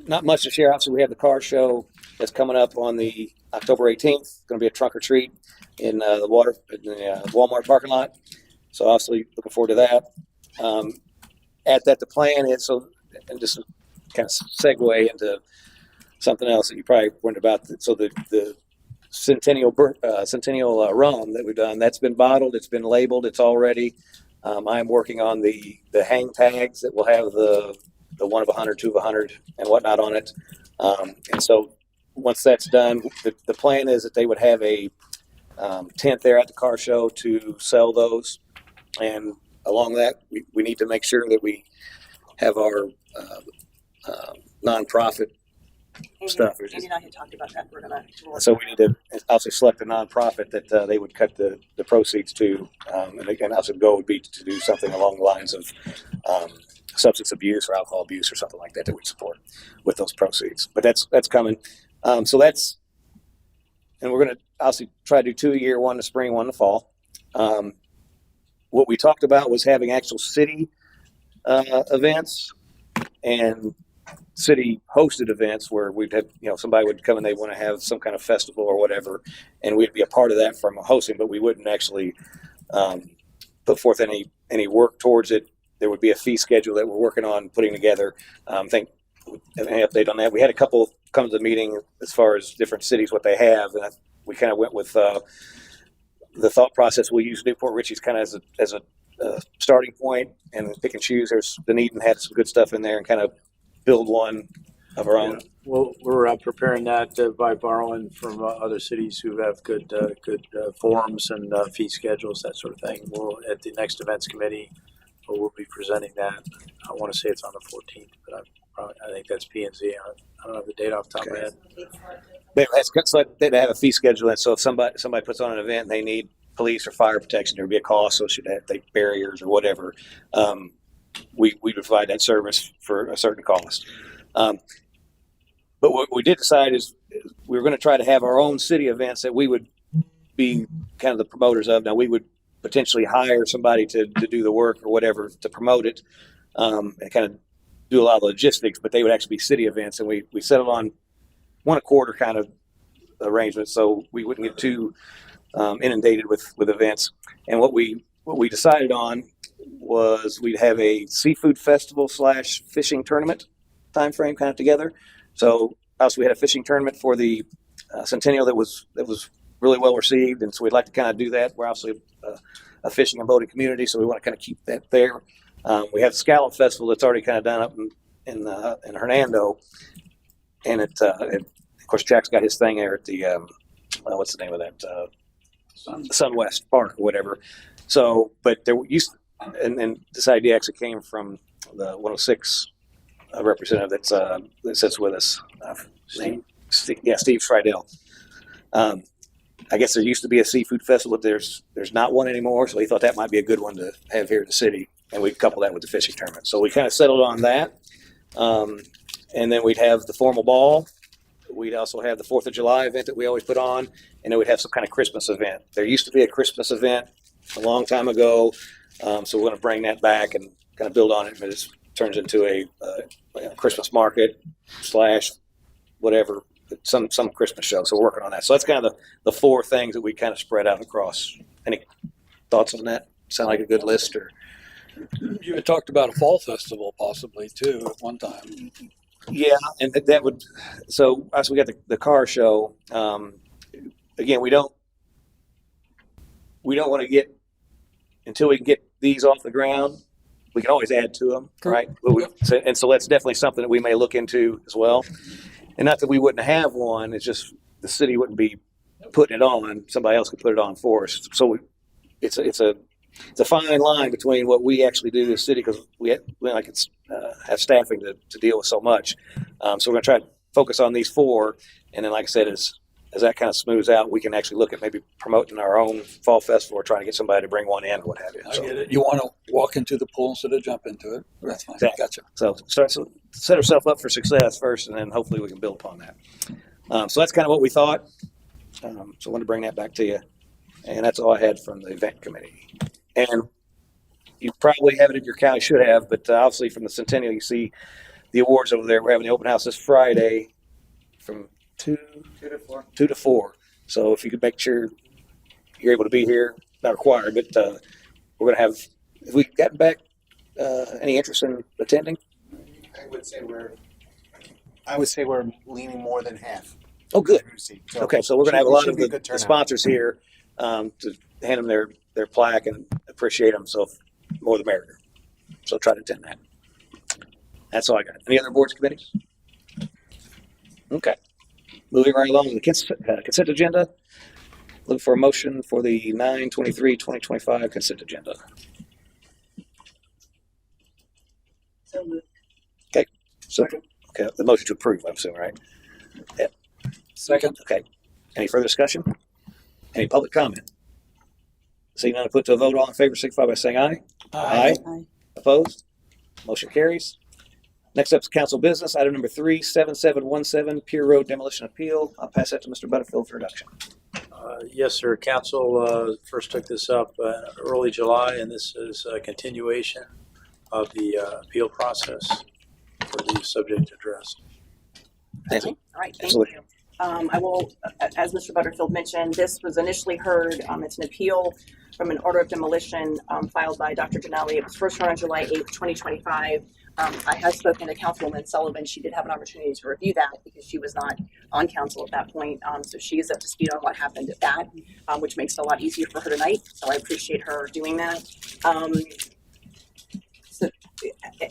not much to share. Obviously, we have the car show that's coming up on the October 18th. It's going to be a trunk or treat in the Walmart parking lot. So obviously, looking forward to that. At that, the plan is so, and just kind of segue into something else that you probably weren't about. So the Centennial rum that we've done, that's been bottled, it's been labeled, it's all ready. I'm working on the hang tags that will have the 1 of 100, 2 of 100, and whatnot on it. And so once that's done, the plan is that they would have a tent there at the car show to sell those. And along that, we need to make sure that we have our nonprofit stuff. Andy and I had talked about that. So we need to also select a nonprofit that they would cut the proceeds to, and again, also the goal would be to do something along the lines of substance abuse or alcohol abuse or something like that that we'd support with those proceeds. But that's coming. So that's, and we're going to obviously try to do 2 a year, one in the spring, one in the fall. What we talked about was having actual city events and city hosted events where we'd have, somebody would come and they want to have some kind of festival or whatever, and we'd be a part of that from hosting, but we wouldn't actually put forth any work towards it. There would be a fee schedule that we're working on putting together. I think any update on that. We had a couple come to the meeting as far as different cities, what they have, and we kind of went with the thought process. We'll use Newport Richie's kind of as a starting point and pick and choose. There's Dunedin had some good stuff in there and kind of build one of our own. Well, we're preparing that by borrowing from other cities who have good forums and fee schedules, that sort of thing. We'll at the next events committee, we'll be presenting that. I want to say it's on the 14th, but I think that's P&Z. I don't have the date off the top of my head. But it's like they have a fee schedule, and so if somebody puts on an event and they need police or fire protection, there would be a cost associated with that, barriers or whatever. We provide that service for a certain cost. But what we did decide is we were going to try to have our own city events that we would be kind of the promoters of. Now, we would potentially hire somebody to do the work or whatever to promote it and kind of do a lot of logistics, but they would actually be city events. And we settled on 1 a quarter kind of arrangement so we wouldn't get too inundated with events. And what we decided on was we'd have a seafood festival / fishing tournament time frame kind of together. So also we had a fishing tournament for the Centennial that was really well received, and so we'd like to kind of do that. We're obviously a fishing and boating community, so we want to kind of keep that there. We have the Scallop Festival that's already kind of done up in Hernando, and of course Jack's got his thing there at the what's the name of that Sunwest Park or whatever. So, but there used and this idea actually came from the 106 representative that sits with us. Steve Friedel. I guess there used to be a seafood festival. There's not one anymore, so he thought that might be a good one to have here in the city, and we'd couple that with the fishing tournament. So we kind of settled on that, and then we'd have the formal ball. We'd also have the 4th of July event that we always put on, and then we'd have some kind of Christmas event. There used to be a Christmas event a long time ago, so we're going to bring that back and kind of build on it. But it turns into a Christmas market / whatever, some Christmas show. So we're working on that. So that's kind of the 4 things that we kind of spread out across. Any thoughts on that? Sound like a good list? Or you had talked about a fall festival possibly too at one time. Yeah, and that would. So as we got the car show, again, we don't. we don't want to get, until we can get these off the ground, we can always add to them, right? So that's definitely something that we may look into as well. And not that we wouldn't have one, it's just the city wouldn't be putting it on. Somebody else could put it on for us. So it's a fine line between what we actually do as city, because we have staffing to deal with so much. So we're going to try to focus on these 4. And then, like I said, as that kind of smooths out, we can actually look at maybe promoting our own fall festival or trying to get somebody to bring one in or what have you. I get it. You want to walk into the pool instead of jump into it. That's fine. Exactly. Gotcha. So set ourselves up for success first, and then hopefully we can build upon that. So that's kind of what we thought. So I want to bring that back to you. And that's all I had from the event committee. And you probably have it in your county, should have, but obviously from the Centennial, you see the awards over there. We're having the open house this Friday from 2 to 4. So if you could make sure you're able to be here, not required, but we're going to have, have we gotten back any interest in attending? I would say we're leaning more than half. Oh, good. So Okay, so we're going to have a lot of the turnout. sponsors here to hand them their plaque and appreciate them. So more the merrier. So try to attend that. That's all I got. Any other boards, committees? Okay. Moving right along to the consent agenda. Look for a motion for the 9/23/2025 consent agenda. So moved. Okay. So, okay, the motion to approve, I'm assuming, right? Yeah. Second. Okay. Any further discussion? Any public comment? Seeing none, put to a vote. All in favor, signify by saying aye. Aye. Aye. Opposed? Motion carries. Next up is council business. Item number 3, 7717 Pier Road Demolition Appeal. I'll pass that to Mr. Butterfield for introduction. Yes, sir. Council first took this up early July, and this is a continuation of the appeal process for the subject address. Thank you. All right, thank Absolutely. you. I will, as Mr. Butterfield mentioned, this was initially heard, it's an appeal from an order of demolition filed by Dr. Janelli. It was first heard on July 8th, 2025. I have spoken to Councilwoman Sullivan. She did have an opportunity to review that because she was not on council at that point. So she is up to speed on what happened at that, which makes it a lot easier for her tonight. So I appreciate her doing that. So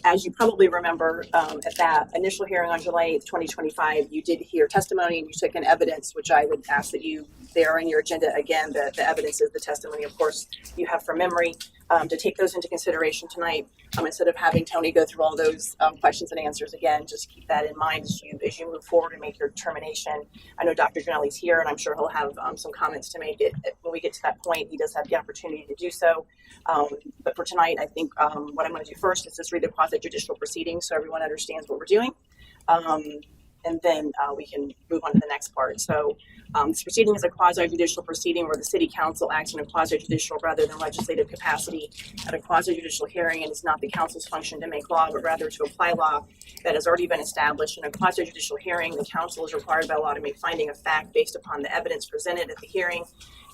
as you probably remember, at that initial hearing on July 8th, 2025, you did hear testimony and you took in evidence, which I would ask that you, there in your agenda, again, the evidence is the testimony, of course, you have from memory, to take those into consideration tonight. Instead of having Tony go through all those questions and answers again, just keep that in mind as you move forward and make your determination. I know Dr. Janelli's here, and I'm sure he'll have some comments to make. When we get to that point, he does have the opportunity to do so. But for tonight, I think what I'm going to do first is just read the quasi-judicial proceedings so everyone understands what we're doing. And then we can move on to the next part. So this proceeding is a quasi-judicial proceeding where the city council acts in a quasi-judicial rather than legislative capacity at a quasi-judicial hearing, and it's not the council's function to make law, but rather to apply law that has already been established. In a quasi-judicial hearing, the council is required by law to make finding of fact based upon the evidence presented at the hearing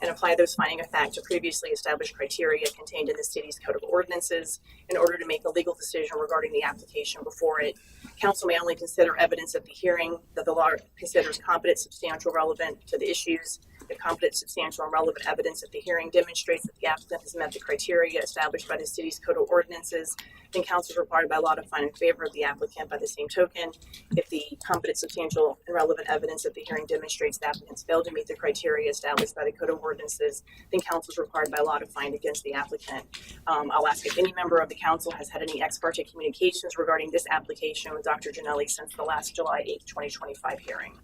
and apply those finding of fact to previously established criteria contained in the city's code of ordinances in order to make a legal decision regarding the application before it. Council may only consider evidence at the hearing that the law considers competent, substantial, relevant to the issues. The competent, substantial, and relevant evidence at the hearing demonstrates that the applicant has met the criteria established by the city's code of ordinances. Then council is required by law to find in favor of the applicant. By the same token, if the competent, substantial, and relevant evidence at the hearing demonstrates the applicant's failed to meet the criteria established by the code of ordinances, then council is required by law to find against the applicant. I'll ask if any member of the council has had any ex parte communications regarding this application with Dr. Janelli since the last July 8th, 2025 hearing.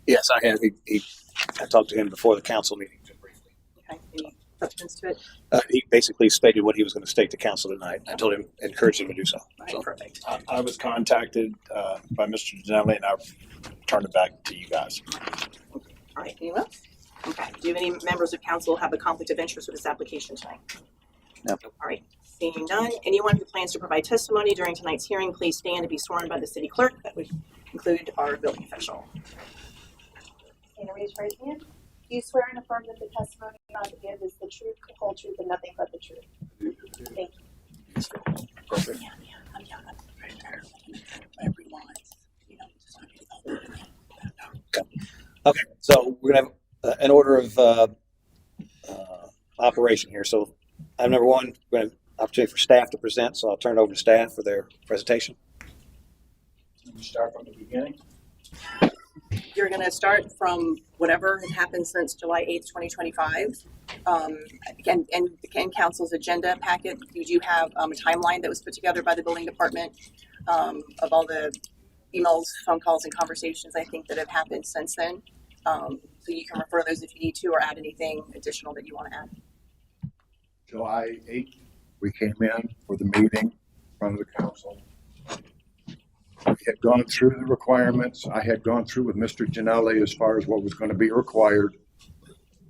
Yes, I have. I talked to him before the council meeting. Okay, any substance to it? He basically stated what he was going to state to council tonight. I told him, encouraged him to do so. Right, perfect. I was contacted by Mr. Janelli, and I turned it back to you guys. All right, anyone else? Okay, do any members of council have a conflict of interest with this application tonight? No. All right, seeing none, anyone who plans to provide testimony during tonight's hearing, please stand to be sworn by the city clerk. That would include our building official. Can you raise your right hand? Do you swear and affirm that the testimony you're about to give is the truth, the whole truth, and nothing but the truth? Thank you. Perfect. Okay, so we're going to have an order of operation here. So item number one, we're going to opportunity for staff to present. So I'll turn it over to staff for their presentation. Let me start from the beginning. You're going to start from whatever has happened since July 8th, 2025. And the council's agenda packet, you do have a timeline that was put together by the building department of all the emails, phone calls, and conversations I think that have happened since then. So you can refer those if you need to or add anything additional that you want to add. July 8th, we came in for the meeting in front of the council. We had gone through the requirements. I had gone through with Mr. Gianelli as far as what was going to be required.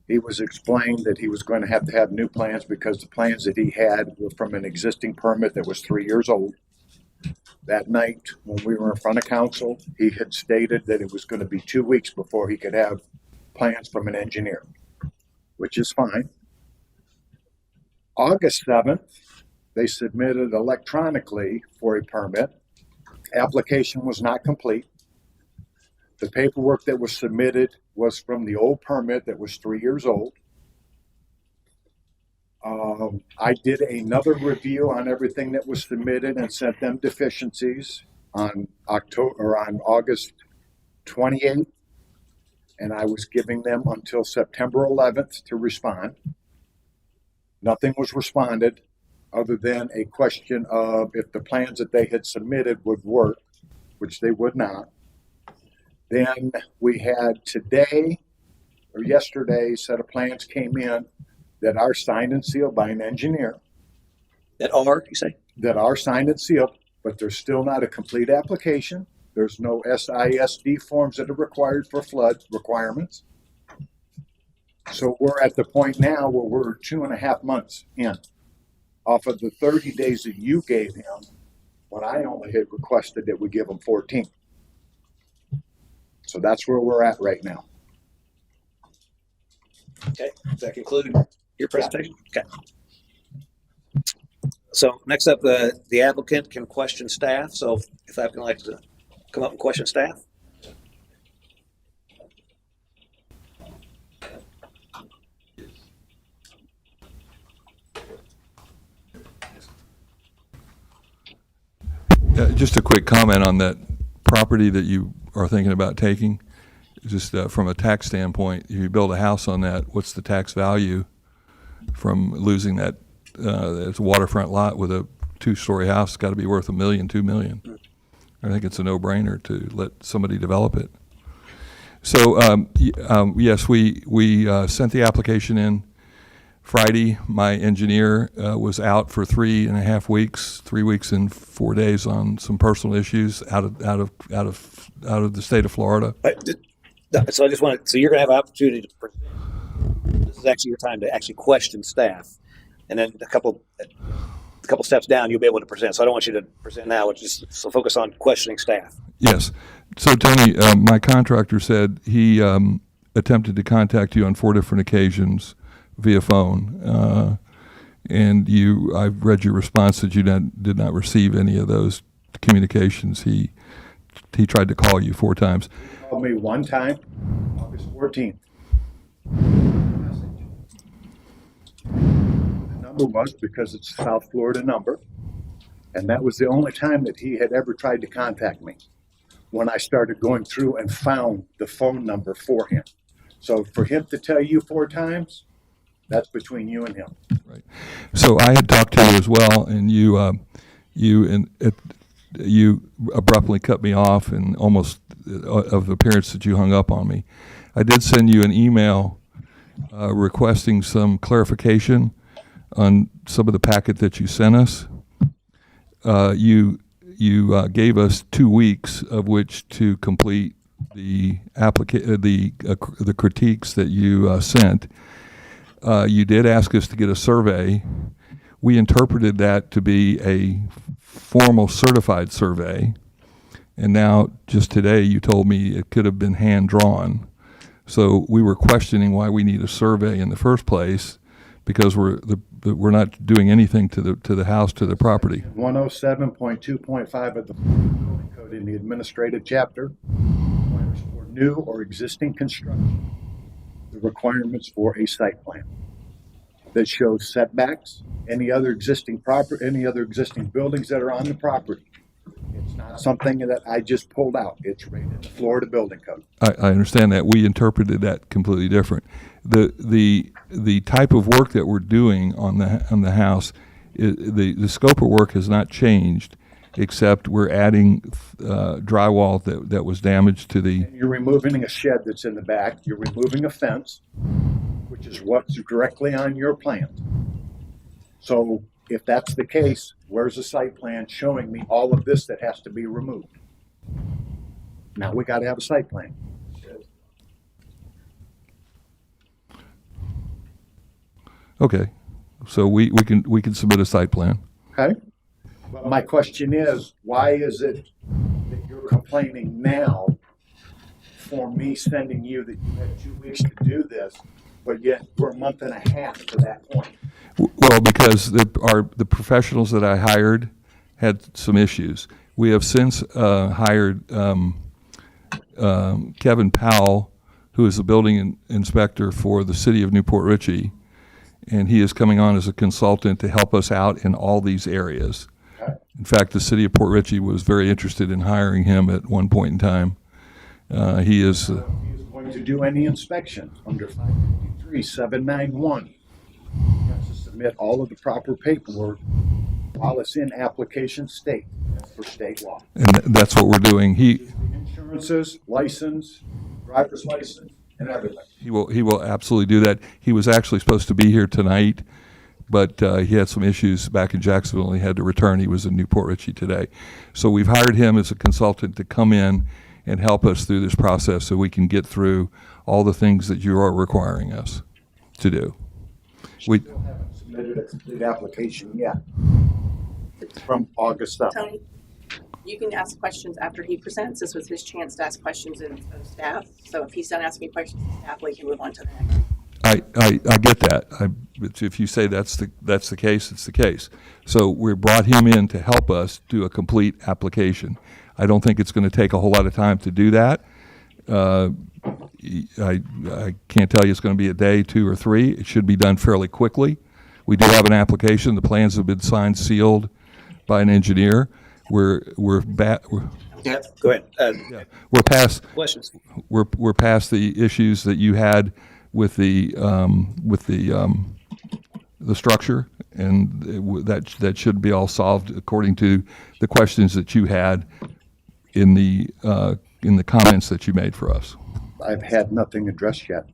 He was explained that he was going to have new plans because the plans that he had were from an existing permit that was 3 years old. That night, when we were in front of council, he had stated that it was going to be 2 weeks before he could have plans from an engineer, which is fine. August 7th, they submitted electronically for a permit. Application was not complete. The paperwork that was submitted was from the old permit that was 3 years old. I did another review on everything that was submitted and sent them deficiencies on August 28th, and I was giving them until September 11th to respond. Nothing was responded other than a question of if the plans that they had submitted would work, which they would not. Then we had yesterday, set of plans came in that are signed and sealed by an engineer. That are, you say? That are signed and sealed, but there's still not a complete application. There's no SISD forms that are required for flood requirements. So we're at the point now where we're 2.5 months in. Off of the 30 days that you gave him, when I only had requested that we give him 14. So that's where we're at right now. Okay, does that conclude your presentation? Okay. So next up, the applicant can question staff. So if the applicant would like to come up and question staff. Just a quick comment on that property that you are thinking about taking. Just from a tax standpoint, if you build a house on that, what's the tax value from losing that? It's a waterfront lot with a 2-story house. It's got to be worth $1 million, $2 million. I think it's a no-brainer to let somebody develop it. So yes, we sent the application in Friday. My engineer was out for 3.5 weeks, 3 weeks and 4 days on some personal issues out of the state of Florida. So I just want to. So you're going to have an opportunity to present. This is actually your time to actually question staff, and then a couple steps down, you'll be able to present. So I don't want you to present now. So focus on questioning staff. Yes. So Tony, my contractor said he attempted to contact you on 4 different occasions via phone, and I've read your response that you did not receive any of those communications. He tried to call you 4 times. He called me one time, August 14th. The number was because it's a South Florida number, and that was the only time that he had ever tried to contact me. When I started going through and found the phone number for him. So for him to tell you 4 times, that's between you and him. Right. So I had talked to you as well, and you abruptly cut me off, and almost of appearance that you hung up on me. I did send you an email requesting some clarification on some of the packet that you sent us. You gave us 2 weeks of which to complete the critiques that you sent. You did ask us to get a survey. We interpreted that to be a formal certified survey, and now just today you told me it could have been hand drawn. So we were questioning why we need a survey in the first place, because we're not doing anything to the house, to the property. 107.2.5 of the building code in the administrative chapter requires for new or existing construction the requirements for a site plan. that shows setbacks, any other existing property, any other existing buildings that are on the property. It's not something that I just pulled out. It's right in the Florida Building Code. I understand that. We interpreted that completely different. The type of work that we're doing on the house, the scope of work has not changed, except we're adding drywall that was damaged to the. And you're removing a shed that's in the back. You're removing a fence, which is what's directly on your plan. So if that's the case, where's the site plan showing me all of this that has to be removed? Now we got to have a site plan. Okay, so we can submit a site plan. Okay. But my question is, why is it that you're complaining now for me sending you that you had 2 weeks to do this, but yet we're a month and a half to that point? Well, because the professionals that I hired had some issues. We have since hired Kevin Powell, who is the building inspector for the city of Newport Richey, and he is coming on as a consultant to help us out in all these areas. Okay. In fact, the city of Port Richey was very interested in hiring him at one point in time. He is Going to do any inspections under 553-791. You have to submit all of the proper paperwork while it's in application state. That's for state law. and that's what we're doing. Insurances, license, driver's license, and everything. He will absolutely do that. He was actually supposed to be here tonight, but he had some issues back in Jacksonville and he had to return. He was in Newport Richey today. So we've hired him as a consultant to come in and help us through this process so we can get through all the things that you are requiring us to do. We still haven't submitted a complete application yet. It's from August up. Tony, you can ask questions after he presents. This was his chance to ask questions of staff. So if he's done asking questions of staff, we can move on to the next. I get that. If you say that's the case, it's the case. So we brought him in to help us do a complete application. I don't think it's going to take a whole lot of time to do that. I can't tell you it's going to be a day, 2 or 3. It should be done fairly quickly. We do have an application. The plans have been signed, sealed by an engineer. We're Yeah, go ahead. Yeah. We're past Questions? we're past the issues that you had with the structure, and that should be all solved according to the questions that you had in the comments that you made for us. I've had nothing addressed yet.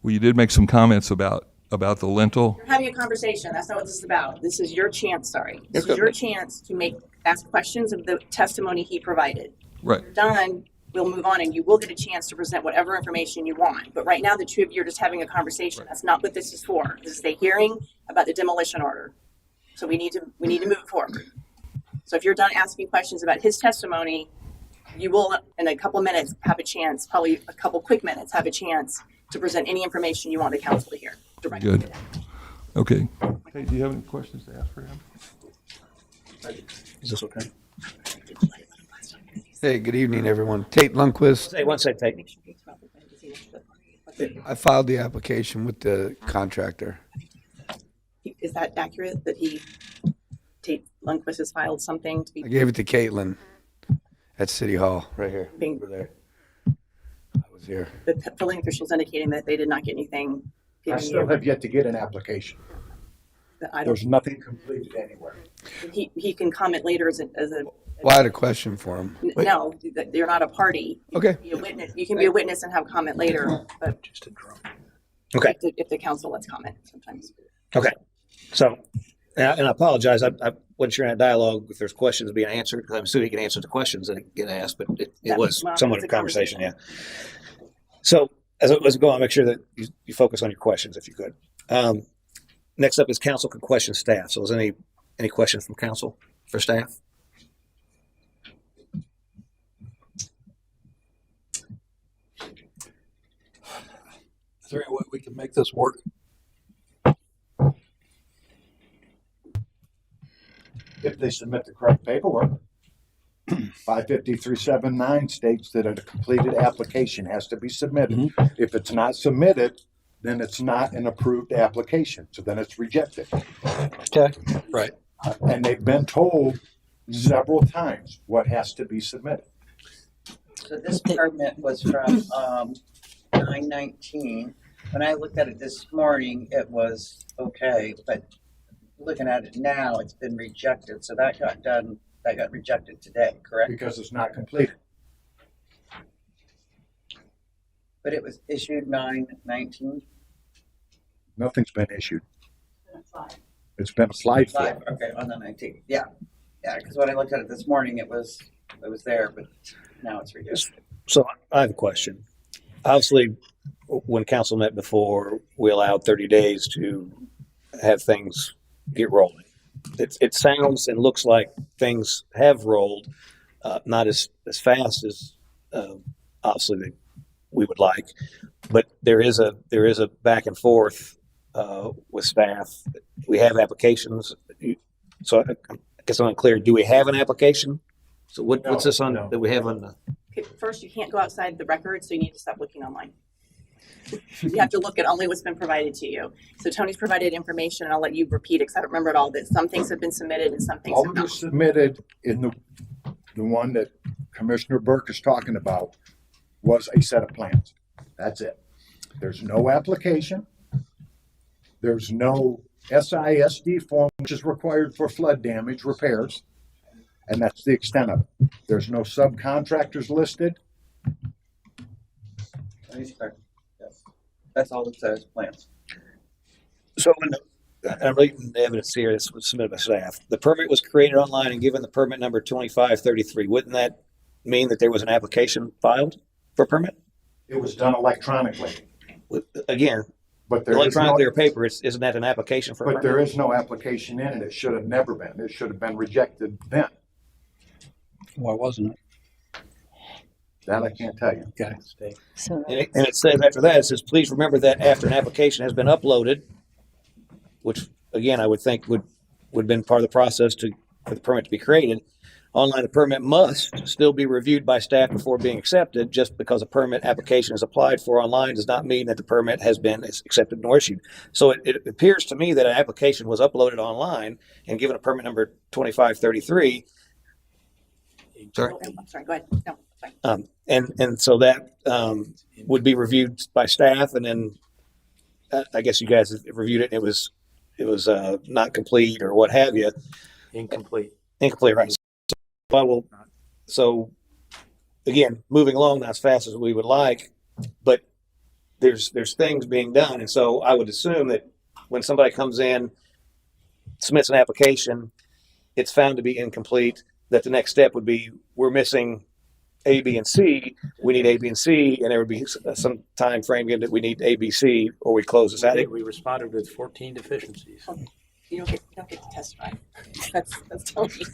Well, you did make some comments about the lintel. You're having a conversation. That's not what this is about. This is your chance, This is your chance to ask questions of the testimony he provided. Right. When you're done, we'll move on and you will get a chance to present whatever information you want. But right now, the two of you are just having a conversation. That's not what this is for. This is a hearing about the demolition order. So we need to move forward. So if you're done asking questions about his testimony, you will, in a couple minutes, have a chance, probably a couple quick minutes, have a chance to present any information you want the council to hear. Directly. Good. Okay. Hey, do you have any questions to ask for him? Is this okay? Hey, good evening, everyone. Tate Lundquist. Say one second, Tate. I filed the application with the contractor. Is that accurate that Tate Lundquist has filed something to be? I gave it to Caitlin at City Hall, right here. Over there. I was here. The building officials indicating that they did not get anything. I still have yet to get an application. There's nothing completed anywhere. He can comment later as a. Well, I had a question for him. No, you're not a party. Okay. You can be a witness. You can be a witness and have comment later, but just a drone. Okay. If the council lets comment sometimes. Okay. So, and I apologize. I wasn't sure in that dialogue if there's questions being answered, because I'm assuming he can answer the questions that get asked, but it was somewhat of a conversation. Yeah. So as it was going, I'll make sure that you focus on your questions if you could. Next up is council can question staff. So is any questions from council for staff? Is there any way we can make this work? If they submit the correct paperwork. 553-79 states that a completed application has to be submitted. If it's not submitted, then it's not an approved application. So then it's rejected. Okay. Right. And they've been told several times what has to be submitted. So this permit was from 9/19. When I looked at it this morning, it was okay, but looking at it now, it's been rejected. So that got rejected today, correct? Because it's not completed. But it was issued 9/19. Nothing's been issued. It's been applied for. Okay, on the 19th. Yeah, because when I looked at it this morning, it was there, but now it's rejected. So I have a question. Obviously, when council met before, we allowed 30 days to have things get rolling. It sounds and looks like things have rolled, not as fast as obviously we would like, but there is a back and forth with staff. We have applications. So I guess I'm unclear. Do we have an application? So what's this on that we have on the? Okay, first, you can't go outside the record, so you need to stop looking online. You have to look at only what's been provided to you. So Tony's provided information, and I'll let you repeat because I don't remember it all. That some things have been submitted and some things All have that not. was submitted in the one that Commissioner Burke is talking about was a set of plans. That's it. There's no application. There's no SISD form, which is required for flood damage repairs. And that's the extent of it. There's no subcontractors listed. Yes. That's all it says, plans. So I'm reading the evidence here. This was submitted by staff. The permit was created online and given the permit number 2533. Wouldn't that mean that there was an application filed for a permit? It was done electronically. Again, but there electronically is or paper, isn't that an application for a But permit? there is no application in it. It should have never been. It should have been rejected then. Why wasn't it? That I can't tell you. Okay. And it says after that, it says, please remember that after an application has been uploaded, which again, I would think would have been part of the process for the permit to be created. Online, the permit must still be reviewed by staff before being accepted. Just because a permit application is applied for online does not mean that the permit has been accepted nor issued. So it appears to me that an application was uploaded online and given a permit number 2533. Sorry. I'm sorry, go ahead. No, fine. And so that would be reviewed by staff, and then I guess you guys have reviewed it. And it was not complete or what have you. Incomplete, right? So again, moving along not as fast as we would like, but there's things being done, and so I would assume that when somebody comes in, submits an application, it's found to be incomplete, that the next step would be, we're missing A, B, and C. We need A, B, and C, and there would be some time frame given that we need A, B, C, or we close this out. we responded with 14 deficiencies. You don't get to testify. That's Tony.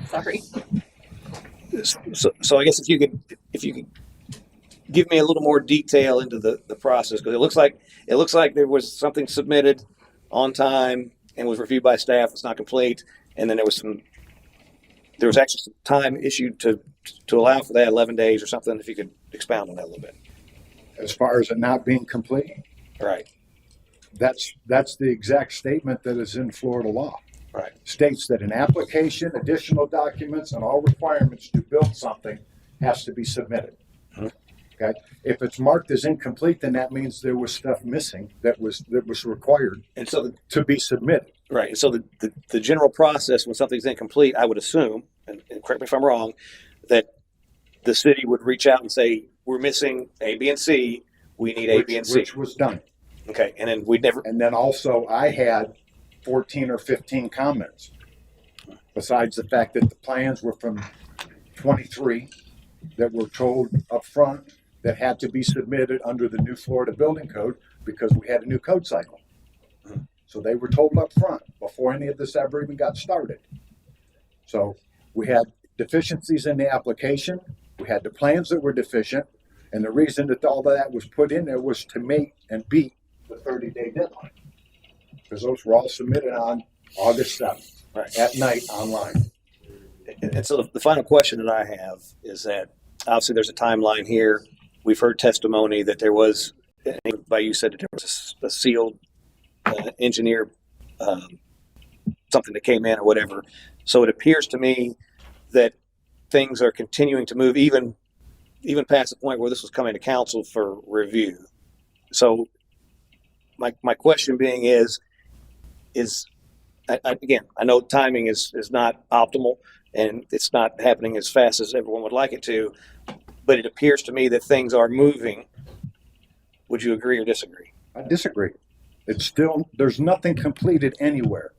Sorry. So I guess if you could give me a little more detail into the process, because it looks like there was something submitted on time and was reviewed by staff. It's not complete, and then there was actually some time issued to allow for that 11 days or something. If you could expound on that a little bit. As far as it not being complete, right? That's the exact statement that is in Florida law. Right. States that an application, additional documents, and all requirements to build something has to be submitted. Mm-hmm. Okay. If it's marked as incomplete, then that means there was stuff missing that was required and so to be submitted. Right. And so the general process when something's incomplete, I would assume, and correct me if I'm wrong, that the city would reach out and say, we're missing A, B, and C. We need A, B, and C. Which was done. Okay. And then we'd never. And then also I had 14 or 15 comments, besides the fact that the plans were from 23 that were told up front that had to be submitted under the new Florida building code because we had a new code cycle. So they were told up front before any of this ever even got started. So we had deficiencies in the application. We had the plans that were deficient. And the reason that all of that was put in there was to make and beat the 30-day deadline. Because those were all submitted on August 7th, right, at night online. And so the final question that I have is that obviously there's a timeline here. We've heard testimony that there was by you said that there was a sealed engineer, something that came in or whatever. So it appears to me that things are continuing to move, even past the point where this was coming to council for review. So my question being is again, I know timing is not optimal and it's not happening as fast as everyone would like it to, but it appears to me that things are moving. Would you agree or disagree? I disagree. It's still, there's nothing completed anywhere.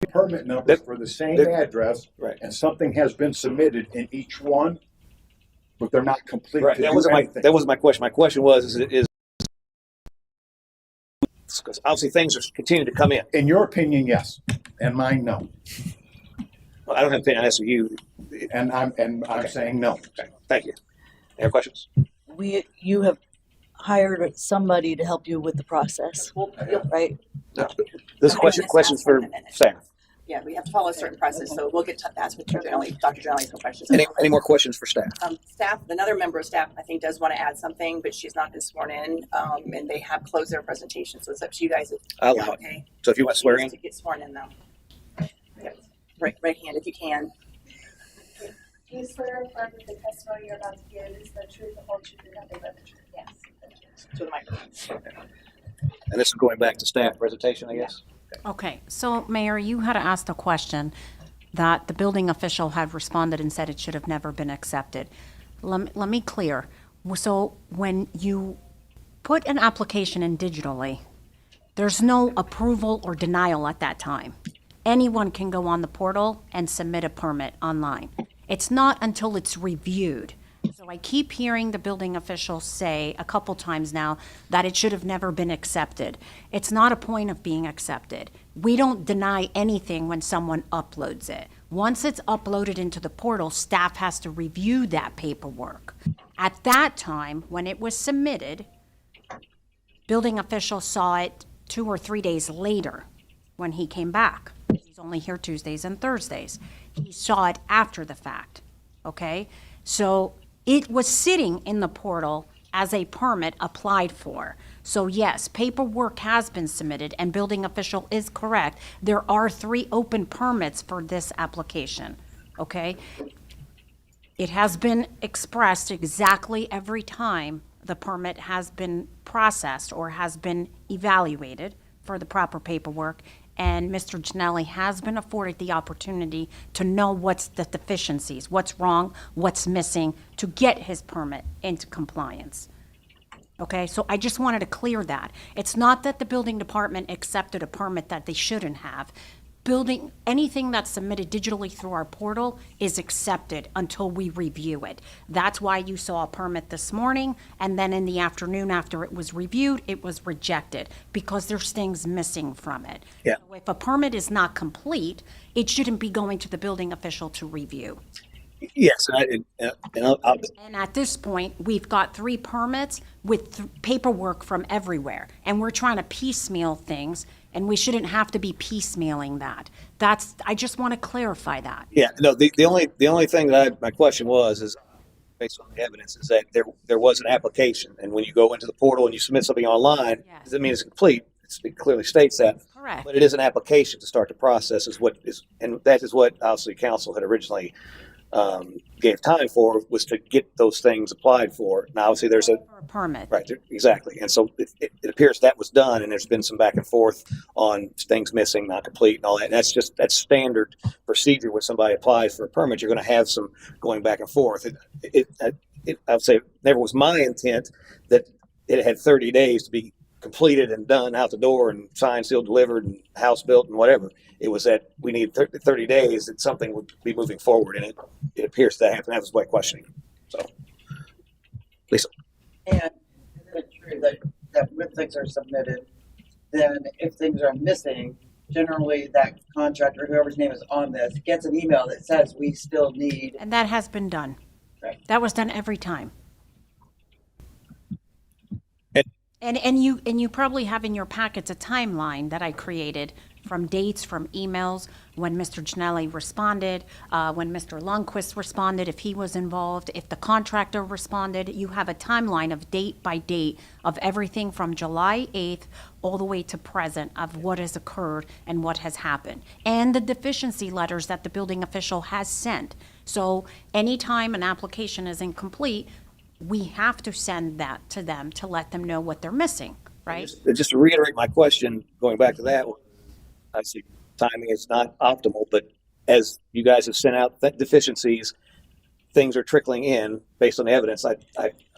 Permit numbers for the same address, right, and something has been submitted in each one, but they're not complete. Right. That wasn't my question. My question was obviously things are continuing to come in. In your opinion, yes, and mine, no. Well, I don't have an opinion. I asked you. And I'm saying no. Okay. Thank you. Any other questions? You have hired somebody to help you with the process, right? No. This question's for staff. Yeah, we have to follow a certain process, so we'll get to that with Dr. Generali's questions. Any more questions for staff? Staff, another member of staff, I think, does want to add something, but she's not been sworn in, and they have closed their presentation, so it's up to you guys. I'll allow it. Okay. So if you want to swear in? To get sworn in, though. Yep. Right hand if you can. Do you swear or affirm that the testimony you're about to give is the truth, the whole truth, and nothing but the truth? Yes. To the microphone. And this is going back to staff presentation, I guess? Okay, so Mayor, you had asked a question that the building official had responded and said it should have never been accepted. Let me clear. So when you put an application in digitally, there's no approval or denial at that time. Anyone can go on the portal and submit a permit online. It's not until it's reviewed. So I keep hearing the building officials say a couple times now that it should have never been accepted. It's not a point of being accepted. We don't deny anything when someone uploads it. Once it's uploaded into the portal, staff has to review that paperwork. At that time, when it was submitted, building officials saw it 2 or 3 days later when he came back. He's only here Tuesdays and Thursdays. He saw it after the fact, okay? So it was sitting in the portal as a permit applied for. So yes, paperwork has been submitted and building official is correct. There are 3 open permits for this application, okay? It has been expressed exactly every time the permit has been processed or has been evaluated for the proper paperwork. And Mr. Ginelli has been afforded the opportunity to know what's the deficiencies, what's wrong, what's missing, to get his permit into compliance. Okay, so I just wanted to clear that. It's not that the building department accepted a permit that they shouldn't have. Anything that's submitted digitally through our portal is accepted until we review it. That's why you saw a permit this morning, and then in the afternoon after it was reviewed, it was rejected because there's things missing from it. Yeah. So if a permit is not complete, it shouldn't be going to the building official to review. Yes, and And at this point, we've got 3 permits with paperwork from everywhere, and we're trying to piecemeal things, and we shouldn't have to be piecemealing that. I just want to clarify that. yeah, no. The only thing that my question is based on the evidence is that there was an application, and when you go into the portal and you submit something online, does it mean it's complete? It clearly states that. Correct. But it is an application to start the process, and that is what obviously council had originally gave time for, was to get those things applied for. Now, obviously, there's a permit. Right, exactly. And so it appears that was done, and there's been some back and forth on things missing, not complete, and all that. And that's standard procedure when somebody applies for a permit. You're going to have some going back and forth. I would say it never was my intent that it had 30 days to be completed and done out the door and signed, sealed, delivered, and house built and whatever. It was that we need 30 days that something would be moving forward, and it appears to happen. That was my questioning. So, Lisa. And it's true that when things are submitted, then if things are missing, generally that contractor, whoever's name is on this, gets an email that says we still need. And that has been done. Right. That was done every time. And you probably have in your packets a timeline that I created from dates, from emails, when Mr. Ginelli responded, when Mr. Lundquist responded, if he was involved, if the contractor responded. You have a timeline of date by date of everything from July 8th all the way to present of what has occurred and what has happened. And the deficiency letters that the building official has sent. So anytime an application is incomplete, we have to send that to them to let them know what they're missing, right? Just to reiterate my question, going back to that, I see timing is not optimal, but as you guys have sent out deficiencies, things are trickling in based on the evidence.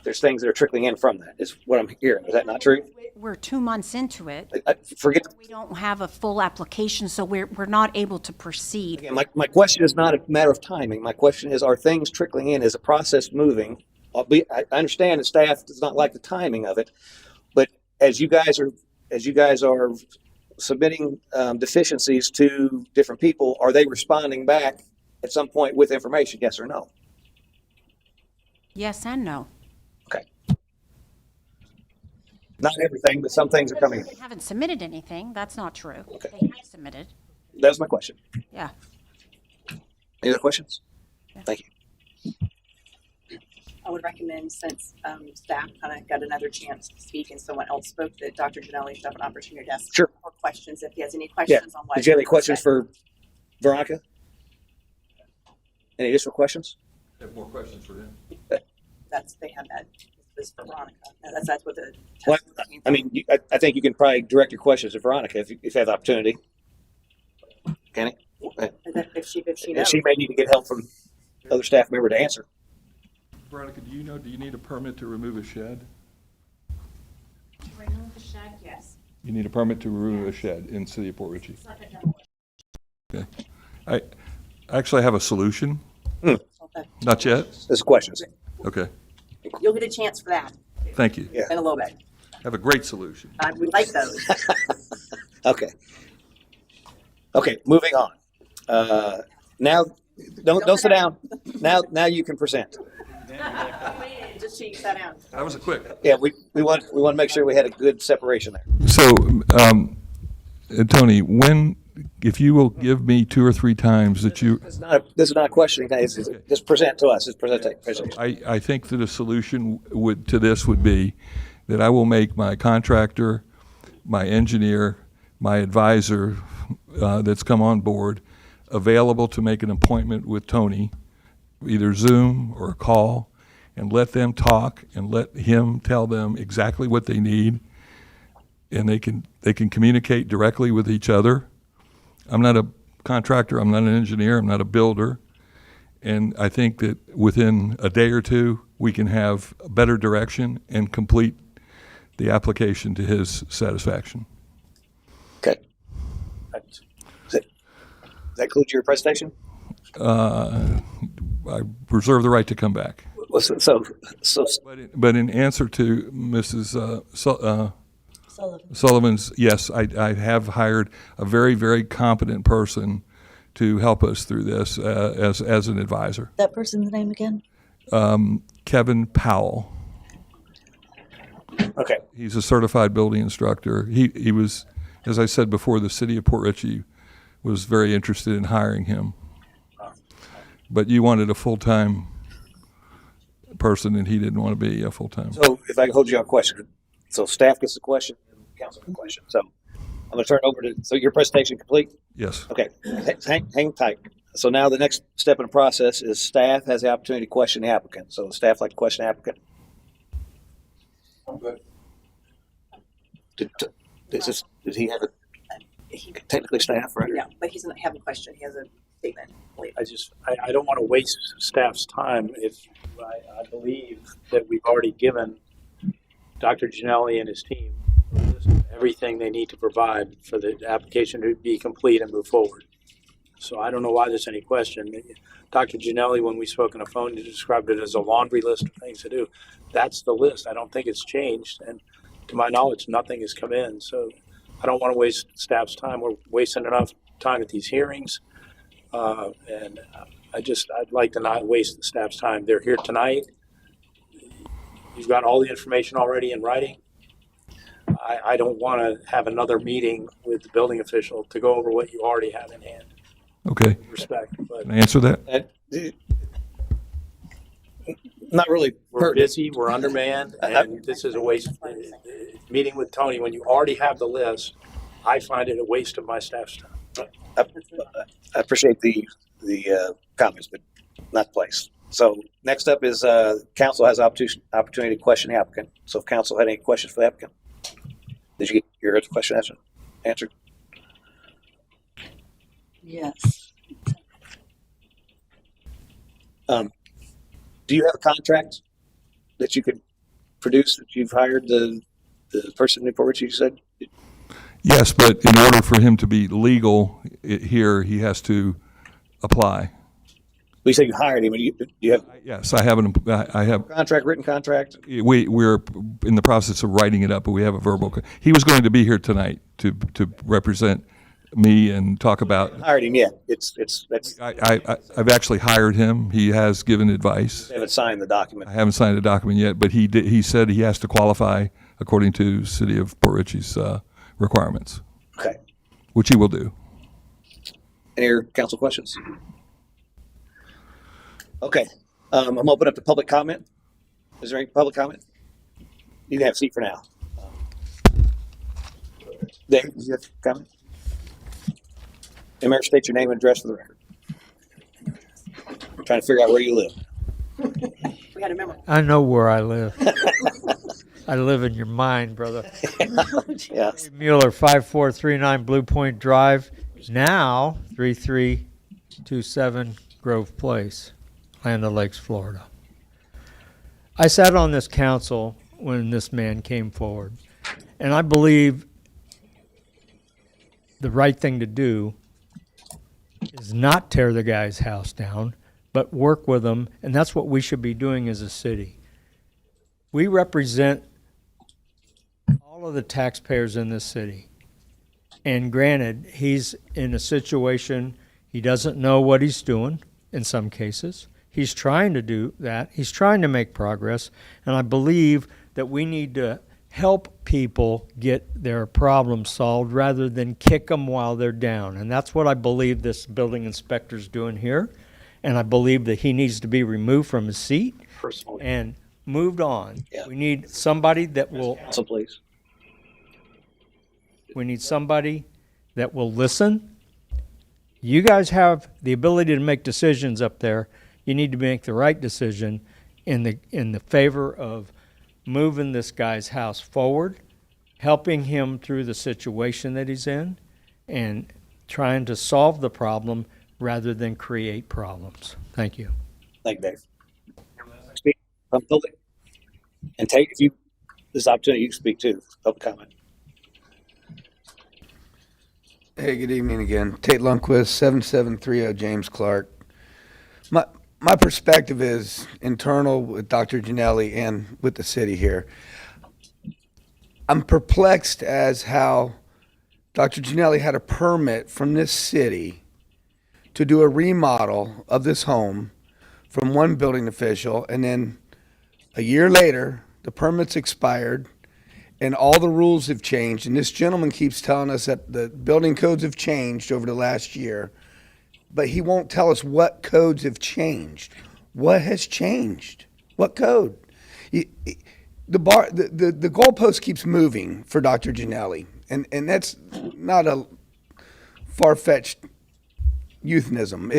There's things that are trickling in from that, is what I'm hearing. Is that not true? We're 2 months into it. Forget. We don't have a full application, so we're not able to proceed. Again, my question is not a matter of timing. My question is, are things trickling in? Is the process moving? I understand the staff does not like the timing of it, but as you guys are submitting deficiencies to different people, are they responding back at some point with information? Yes or no? Yes and no. Okay. Not everything, but some things are coming in. They haven't submitted anything. That's not true. Okay. They have submitted. That's my question. Yeah. Any other questions? Thank you. I would recommend, since staff kind of got another chance to speak and someone else spoke, that Dr. Ginelli should have an opportunity to ask Sure. more questions if he has any questions on what. Did you have any questions for Veronica? Any additional questions? I have more questions for him. They have that. This is for Veronica. That's what the. Well, I mean, I think you can probably direct your questions to Veronica if you have the opportunity. Can it? If she And knows. she may need to get help from other staff member to answer. Veronica, do you need a permit to remove a shed? To remove the shed, yes. You need a permit to remove a shed in City of Port Richey. It's like a demolition. Okay. I actually have a solution. Okay. Not yet? There's questions. Okay. You'll get a chance for that Thank you. in a little bit. Have a great solution. We like those. Okay. Okay, moving on. Now, don't sit down. Now you can present. Just so you sat down. That was a quick. Yeah, we want to make sure we had a good separation there. So, Tony, if you will give me 2 or 3 times that you. This is not a question. Just present to us. It's presentation. I think that a solution to this would be that I will make my contractor, my engineer, my advisor that's come on board available to make an appointment with Tony, either Zoom or a call, and let them talk and let him tell them exactly what they need, and they can communicate directly with each other. I'm not a contractor, I'm not an engineer, I'm not a builder, and I think that within a day or two we can have a better direction and complete the application to his satisfaction. Okay. Does that include your presentation? I reserve the right to come back. But in answer to Mrs. Sullivan's, yes, I have hired a very, very competent person to help us through this as an advisor. That person's name again? Kevin Powell. Okay. He's a certified building instructor. He was, as I said before, the city of Port Richey was very interested in hiring him. But you wanted a full-time person, and he didn't want to be a full-time. So if I can hold you on a question. So staff gets the question, and council gets the question. So I'm going to turn it over to, so your presentation complete? Yes. Okay, hang tight. So now the next step in the process is staff has the opportunity to question the applicant. So the staff like to question the applicant. I'm good. Did he have a, technically staff, right? No, but he doesn't have a question. He has a statement. I don't want to waste staff's time if I believe that we've already given Dr. Ginelli and his team everything they need to provide for the application to be complete and move forward. So I don't know why there's any question. Dr. Ginelli, when we spoke on the phone, he described it as a laundry list of things to do. That's the list. I don't think it's changed. And to my knowledge, nothing has come in. So I don't want to waste staff's time. We're wasting enough time at these hearings. And I'd like to not waste the staff's time. They're here tonight. You've got all the information already in writing. I don't want to have another meeting with the building official to go over what you already have in hand. Okay. Respect, but Can I answer that? Not really. we're busy, we're undermanned, and this is a waste. Meeting with Tony, when you already have the list, I find it a waste of my staff's time. I appreciate the comments, but not the place. So next up is council has opportunity to question the applicant. So if council had any questions for the applicant, did you get your question answered? Yes. Do you have a contract that you could produce that you've hired the person in Newport Richey, you said? Yes, but in order for him to be legal here, he has to apply. Well, you said you hired him. Do you have? Yes, I have Written contract. We're in the process of writing it up, but we have a verbal. He was going to be here tonight to represent me and talk about. Hired him yet? I've actually hired him. He has given advice. You haven't signed the document. I haven't signed the document yet, but he said he has to qualify according to City of Port Richey's requirements. Okay. Which he will do. Any other council questions? Okay. I'm open up to public comment. Is there any public comment? You can have a seat for now. Dave, do you have a comment? And Mayor, state your name and address for the record. I'm trying to figure out where you live. We got to remember. I know where I live. I live in your mind, brother. Yes. Mueller, 5439 Blue Point Drive, now 3327 Grove Place, Land O'Lakes, Florida. I sat on this council when this man came forward, and I believe the right thing to do is not tear the guy's house down, but work with him, and that's what we should be doing as a city. We represent all of the taxpayers in this city. And granted, he's in a situation, he doesn't know what he's doing in some cases. He's trying to do that. He's trying to make progress. And I believe that we need to help people get their problems solved rather than kick them while they're down. And that's what I believe this building inspector's doing here. And I believe that he needs to be removed from his seat Personally. and moved on. Yeah. We need somebody that will. Council, please. We need somebody that will listen. You guys have the ability to make decisions up there. You need to make the right decision in the favor of moving this guy's house forward, helping him through the situation that he's in, and trying to solve the problem rather than create problems. Thank you. Thank you, Dave. Speak from public. And Tate, if you this opportunity, you can speak too. Public comment. Hey, good evening again. Tate Lundquist, 7730 James Clark. My perspective is internal with Dr. Gianelli and with the city here. I'm perplexed as how Dr. Gianelli had a permit from this city to do a remodel of this home from one building official, and then a year later, the permit's expired, and all the rules have changed, and this gentleman keeps telling us that the building codes have changed over the last year, but he won't tell us what codes have changed. What has changed? What code? The goalpost keeps moving for Dr. Gianelli, and that's not a far-fetched euphemism.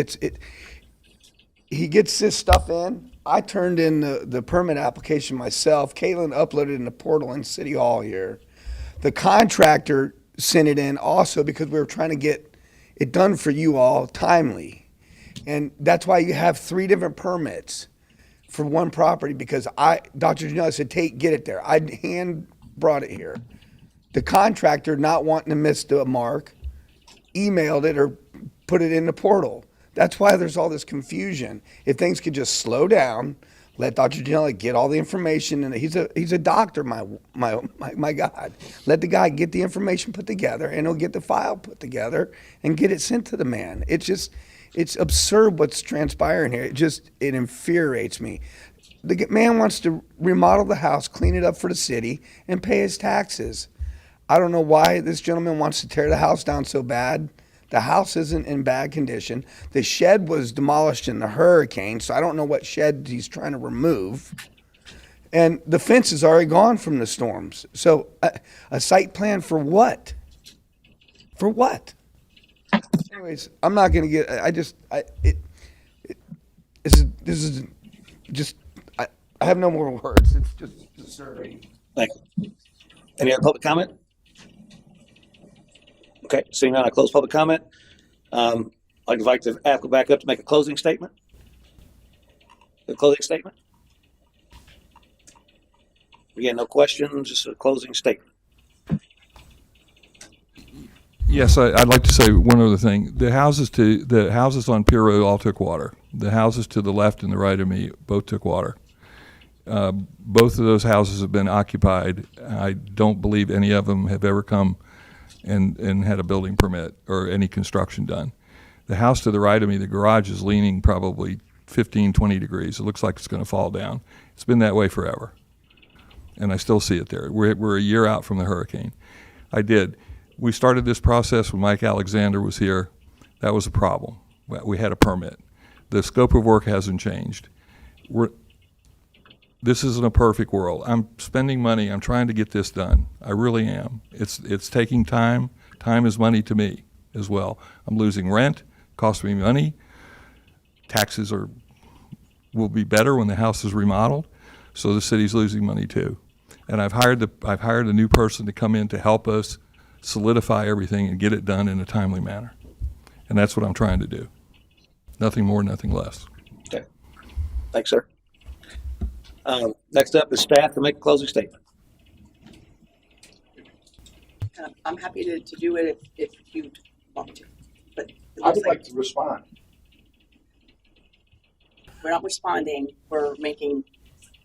He gets this stuff in. I turned in the permit application myself. Caitlin uploaded it in the portal in City Hall here. The contractor sent it in also because we were trying to get it done for you all timely. And that's why you have 3 different permits for one property, because Dr. Gianelli said, Tate, get it there. I hand brought it here. The contractor, not wanting to miss the mark, emailed it or put it in the portal. That's why there's all this confusion. If things could just slow down, let Dr. Gianelli get all the information, and he's a doctor, my God. Let the guy get the information put together, and he'll get the file put together and get it sent to the man. It's absurd what's transpiring here. It infuriates me. The man wants to remodel the house, clean it up for the city, and pay his taxes. I don't know why this gentleman wants to tear the house down so bad. The house isn't in bad condition. The shed was demolished in the hurricane, so I don't know what shed he's trying to remove. And the fence is already gone from the storms. So a site plan for what? For what? Anyways, I'm not going to get, this is just, I have no more words. It's just disturbing. Thank you. Any other public comment? Okay, seeing none, I close public comment. I'd like to go back up to make a closing statement. A closing statement? Again, no questions, just a closing statement. Yes, I'd like to say one other thing. The houses on Pier Road all took water. The houses to the left and the right of me both took water. Both of those houses have been occupied. I don't believe any of them have ever come and had a building permit or any construction done. The house to the right of me, the garage is leaning probably 15, 20 degrees. It looks like it's going to fall down. It's been that way forever. And I still see it there. We're a year out from the hurricane. We started this process when Mike Alexander was here. That was a problem. We had a permit. The scope of work hasn't changed. This isn't a perfect world. I'm spending money. I'm trying to get this done. I really am. It's taking time. Time is money to me as well. I'm losing rent. Costs me money. Taxes will be better when the house is remodeled. So the city's losing money too. And I've hired a new person to come in to help us solidify everything and get it done in a timely manner. And that's what I'm trying to do. Nothing more, nothing less. Okay. Thanks, sir. Next up is staff to make a closing statement. I'm happy to do it if you want me to. But I would like to respond. We're not responding. We're making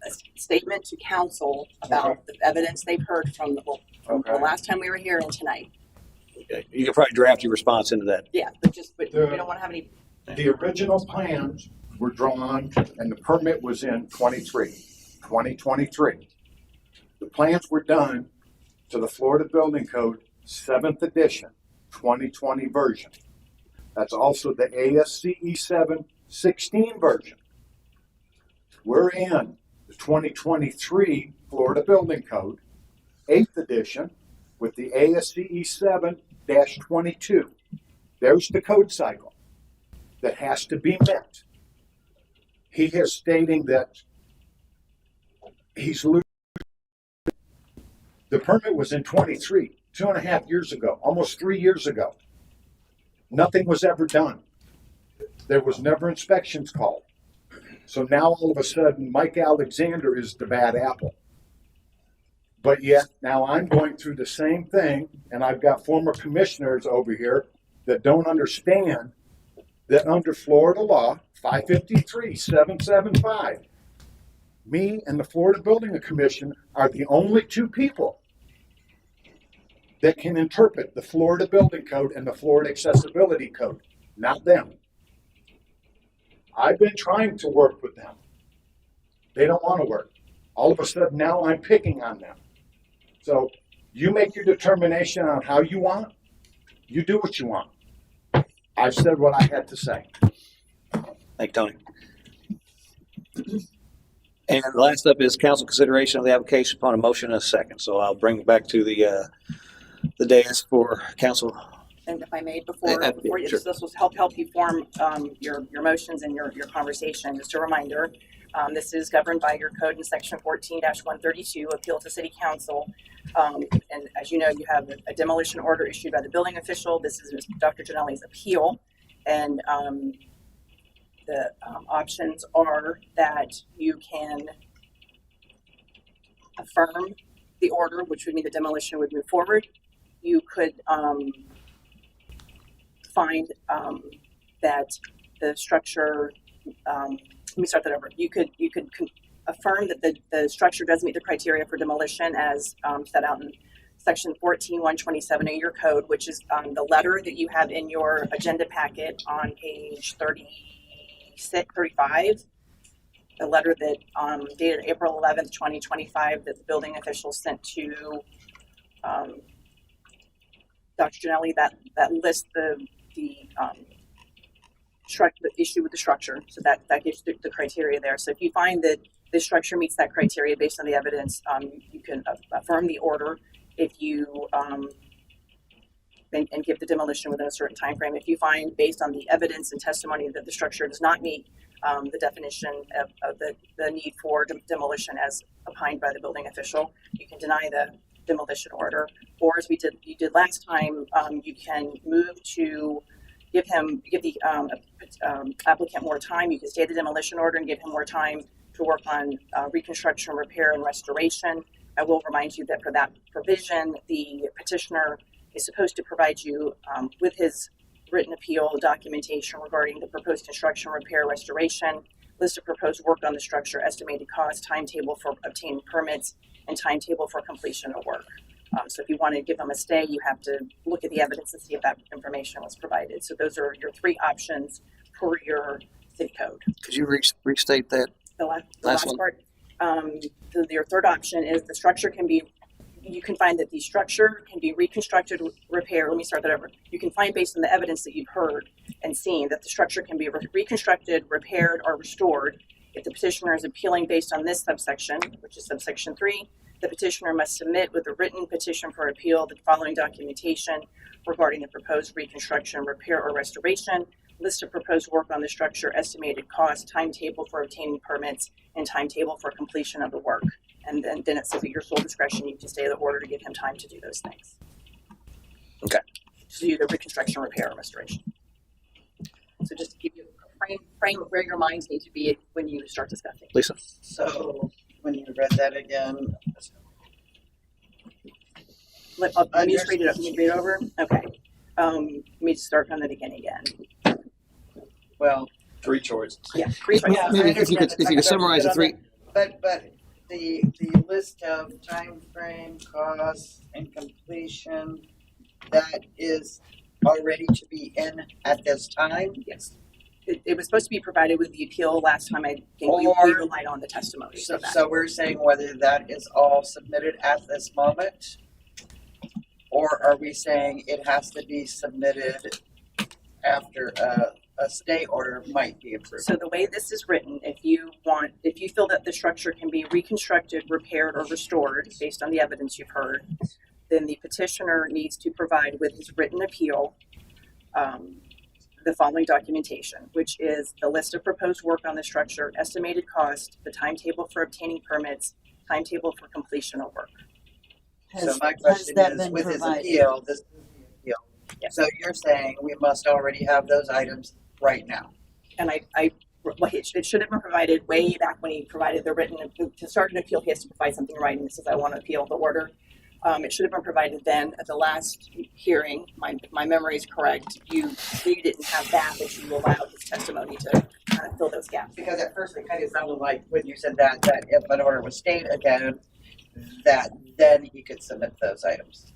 a statement to council about the evidence they've heard from the last time we were here and tonight. Okay. You can probably draft your response into that. Yeah, but we don't want to have any. The original plans were drawn and the permit was in 2023. The plans were done to the Florida Building Code 7th edition, 2020 version. That's also the ASCE 716 version. We're in the 2023 Florida Building Code, 8th edition, with the ASCE 7-22. There's the code cycle that has to be met. He is stating that he's losing. The permit was in 23, 2.5 years ago, almost 3 years ago. Nothing was ever done. There was never inspections called. So now all of a sudden, Mike Alexander is the bad apple. But yet now I'm going through the same thing, and I've got former commissioners over here that don't understand that under Florida law 553-775, me and the Florida Building Commission are the only two people that can interpret the Florida Building Code and the Florida Accessibility Code, not them. I've been trying to work with them. They don't want to work. All of a sudden now I'm picking on them. So you make your determination on how you want. You do what you want. I've said what I had to say. Thank you, Tony. And last up is council consideration of the application upon a motion and a second. So I'll bring it back to the dais for council. And if I may, before you, sure. this will help you form your motions and your conversation. Just a reminder, this is governed by your code in section 14-132, appeal to city council. And as you know, you have a demolition order issued by the building official. This is Dr. Gianelli's appeal. And the options are that you can affirm the order, which would mean the demolition would move forward. You could find that the structure, let me start that over. You could affirm that the structure does meet the criteria for demolition as set out in section 14-127 of your code, which is the letter that you have in your agenda packet on page 35. The letter that dated April 11th, 2025 that the building official sent to Dr. Janelli, that lists the issue with the structure. So that gives the criteria there. So if you find that the structure meets that criteria based on the evidence, you can affirm the order. If you and give the demolition within a certain time frame. If you find, based on the evidence and testimony, that the structure does not meet the definition of the need for demolition as opined by the building official, you can deny the demolition order. Or as you did last time, you can move to give the applicant more time. You can stay the demolition order and give him more time to work on reconstruction, repair, and restoration. I will remind you that for that provision, the petitioner is supposed to provide you with his written appeal documentation regarding the proposed construction, repair, restoration, list of proposed work on the structure, estimated cost, timetable for obtaining permits, and timetable for completion of work. So if you want to give them a stay, you have to look at the evidence and see if that information was provided. So those are your three options per your city code. Could you restate that? The last one? part. Your third option is the structure can be, you can find that the structure can be reconstructed, repaired. Let me start that over. You can find, based on the evidence that you've heard and seen, that the structure can be reconstructed, repaired, or restored. If the petitioner is appealing based on this subsection, which is subsection 3, the petitioner must submit with a written petition for appeal the following documentation regarding the proposed reconstruction, repair, or restoration, list of proposed work on the structure, estimated cost, timetable for obtaining permits, and timetable for completion of the work. And then it says at your sole discretion, you can stay the order to give him time to do those things. Okay. To do the reconstruction, repair, or restoration. So just to give you a frame of where your minds need to be when you start discussing. Lisa? So when you read that again, Let me just read it up. Can you read it over? Okay. Let me just start from the beginning again. Well, 3 choices. Yeah, 3 choices. Yeah, Maybe if you could summarize the three. But the list of time frame, costs, and completion, that is already to be in at this time? Yes. It was supposed to be provided with the appeal last time. I think we relied on the testimony. So we're saying whether that is all submitted at this moment? Or are we saying it has to be submitted after a stay order might be approved? So the way this is written, if you feel that the structure can be reconstructed, repaired, or restored based on the evidence you've heard, then the petitioner needs to provide with his written appeal the following documentation, which is the list of proposed work on the structure, estimated cost, the timetable for obtaining permits, timetable for completion of work. So my question is, with his appeal, this is the appeal. Yes. So you're saying we must already have those items right now? And it should have been provided way back when he provided the written, to start an appeal, he has to provide something in writing that says, I want to appeal the order. It should have been provided then at the last hearing. My memory is correct. You didn't have that, but you allowed his testimony to kind of fill those gaps. Because at first it kind of sounded like when you said that if an order was stayed again, that then he could submit those items.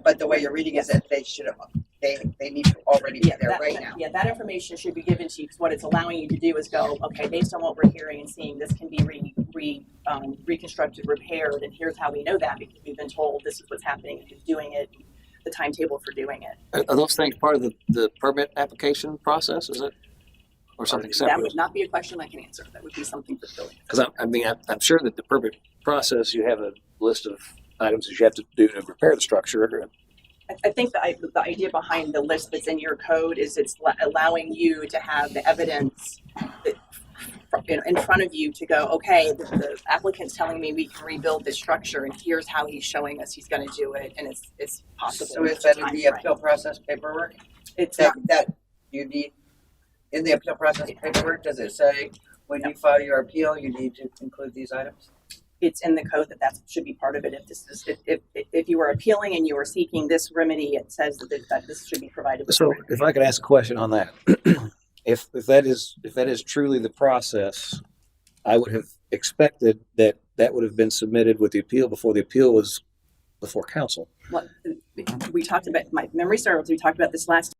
But the way you're reading is that they should have, they need to already be there right now. Yeah, that information should be given to you, because what it's allowing you to do is go, okay, based on what we're hearing and seeing, this can be reconstructed, repaired, and here's how we know that, because we've been told this is what's happening, who's doing it, the timetable for doing it. Are those things part of the permit application process, is it? Or something separate? That would not be a question I can answer. That would be something for the building. Because I'm sure that the permit process, you have a list of items that you have to do to repair the structure. I think the idea behind the list that's in your code is it's allowing you to have the evidence that, in front of you to go, okay, the applicant's telling me we can rebuild this structure, and here's how he's showing us he's going to do it, and it's possible. So is that in the appeal process paperwork? It's that you need in the appeal process paperwork. Does it say when you file your appeal you need to include these items? It's in the code that should be part of it. If you were appealing and you were seeking this remedy, it says that this should be provided. So if I could ask a question on that, if that is truly the process, I would have expected that would have been submitted with the appeal before the appeal was before council. Well, we talked about, my memory serves, we talked about this last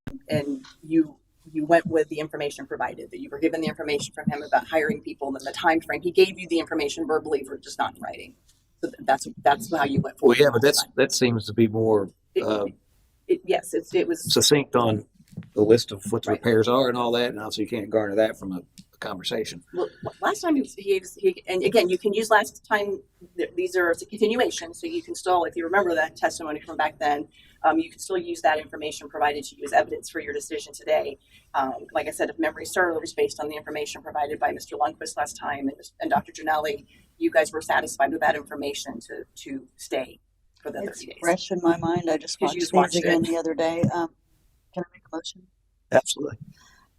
time, and you went with the information provided, that you were given the information from him about hiring people and the time frame. He gave you the information verbally, for just not in writing. So that's how you went Well, forward. yeah, but that seems to be more Yes, it was. succinct on the list of what the repairs are and all that, and also you can't garner that from a conversation. Well, last time he and again, you can use last time. These are a continuation, so you can still, if you remember that testimony from back then, you can still use that information provided to you as evidence for your decision today. Like I said, if memory serves, based on the information provided by Mr. Lundquist last time and Dr. Gianelli, you guys were satisfied with that information to stay for the 30 days. Fresh in my mind. I just watched these again the other day. Can I make a motion? Absolutely.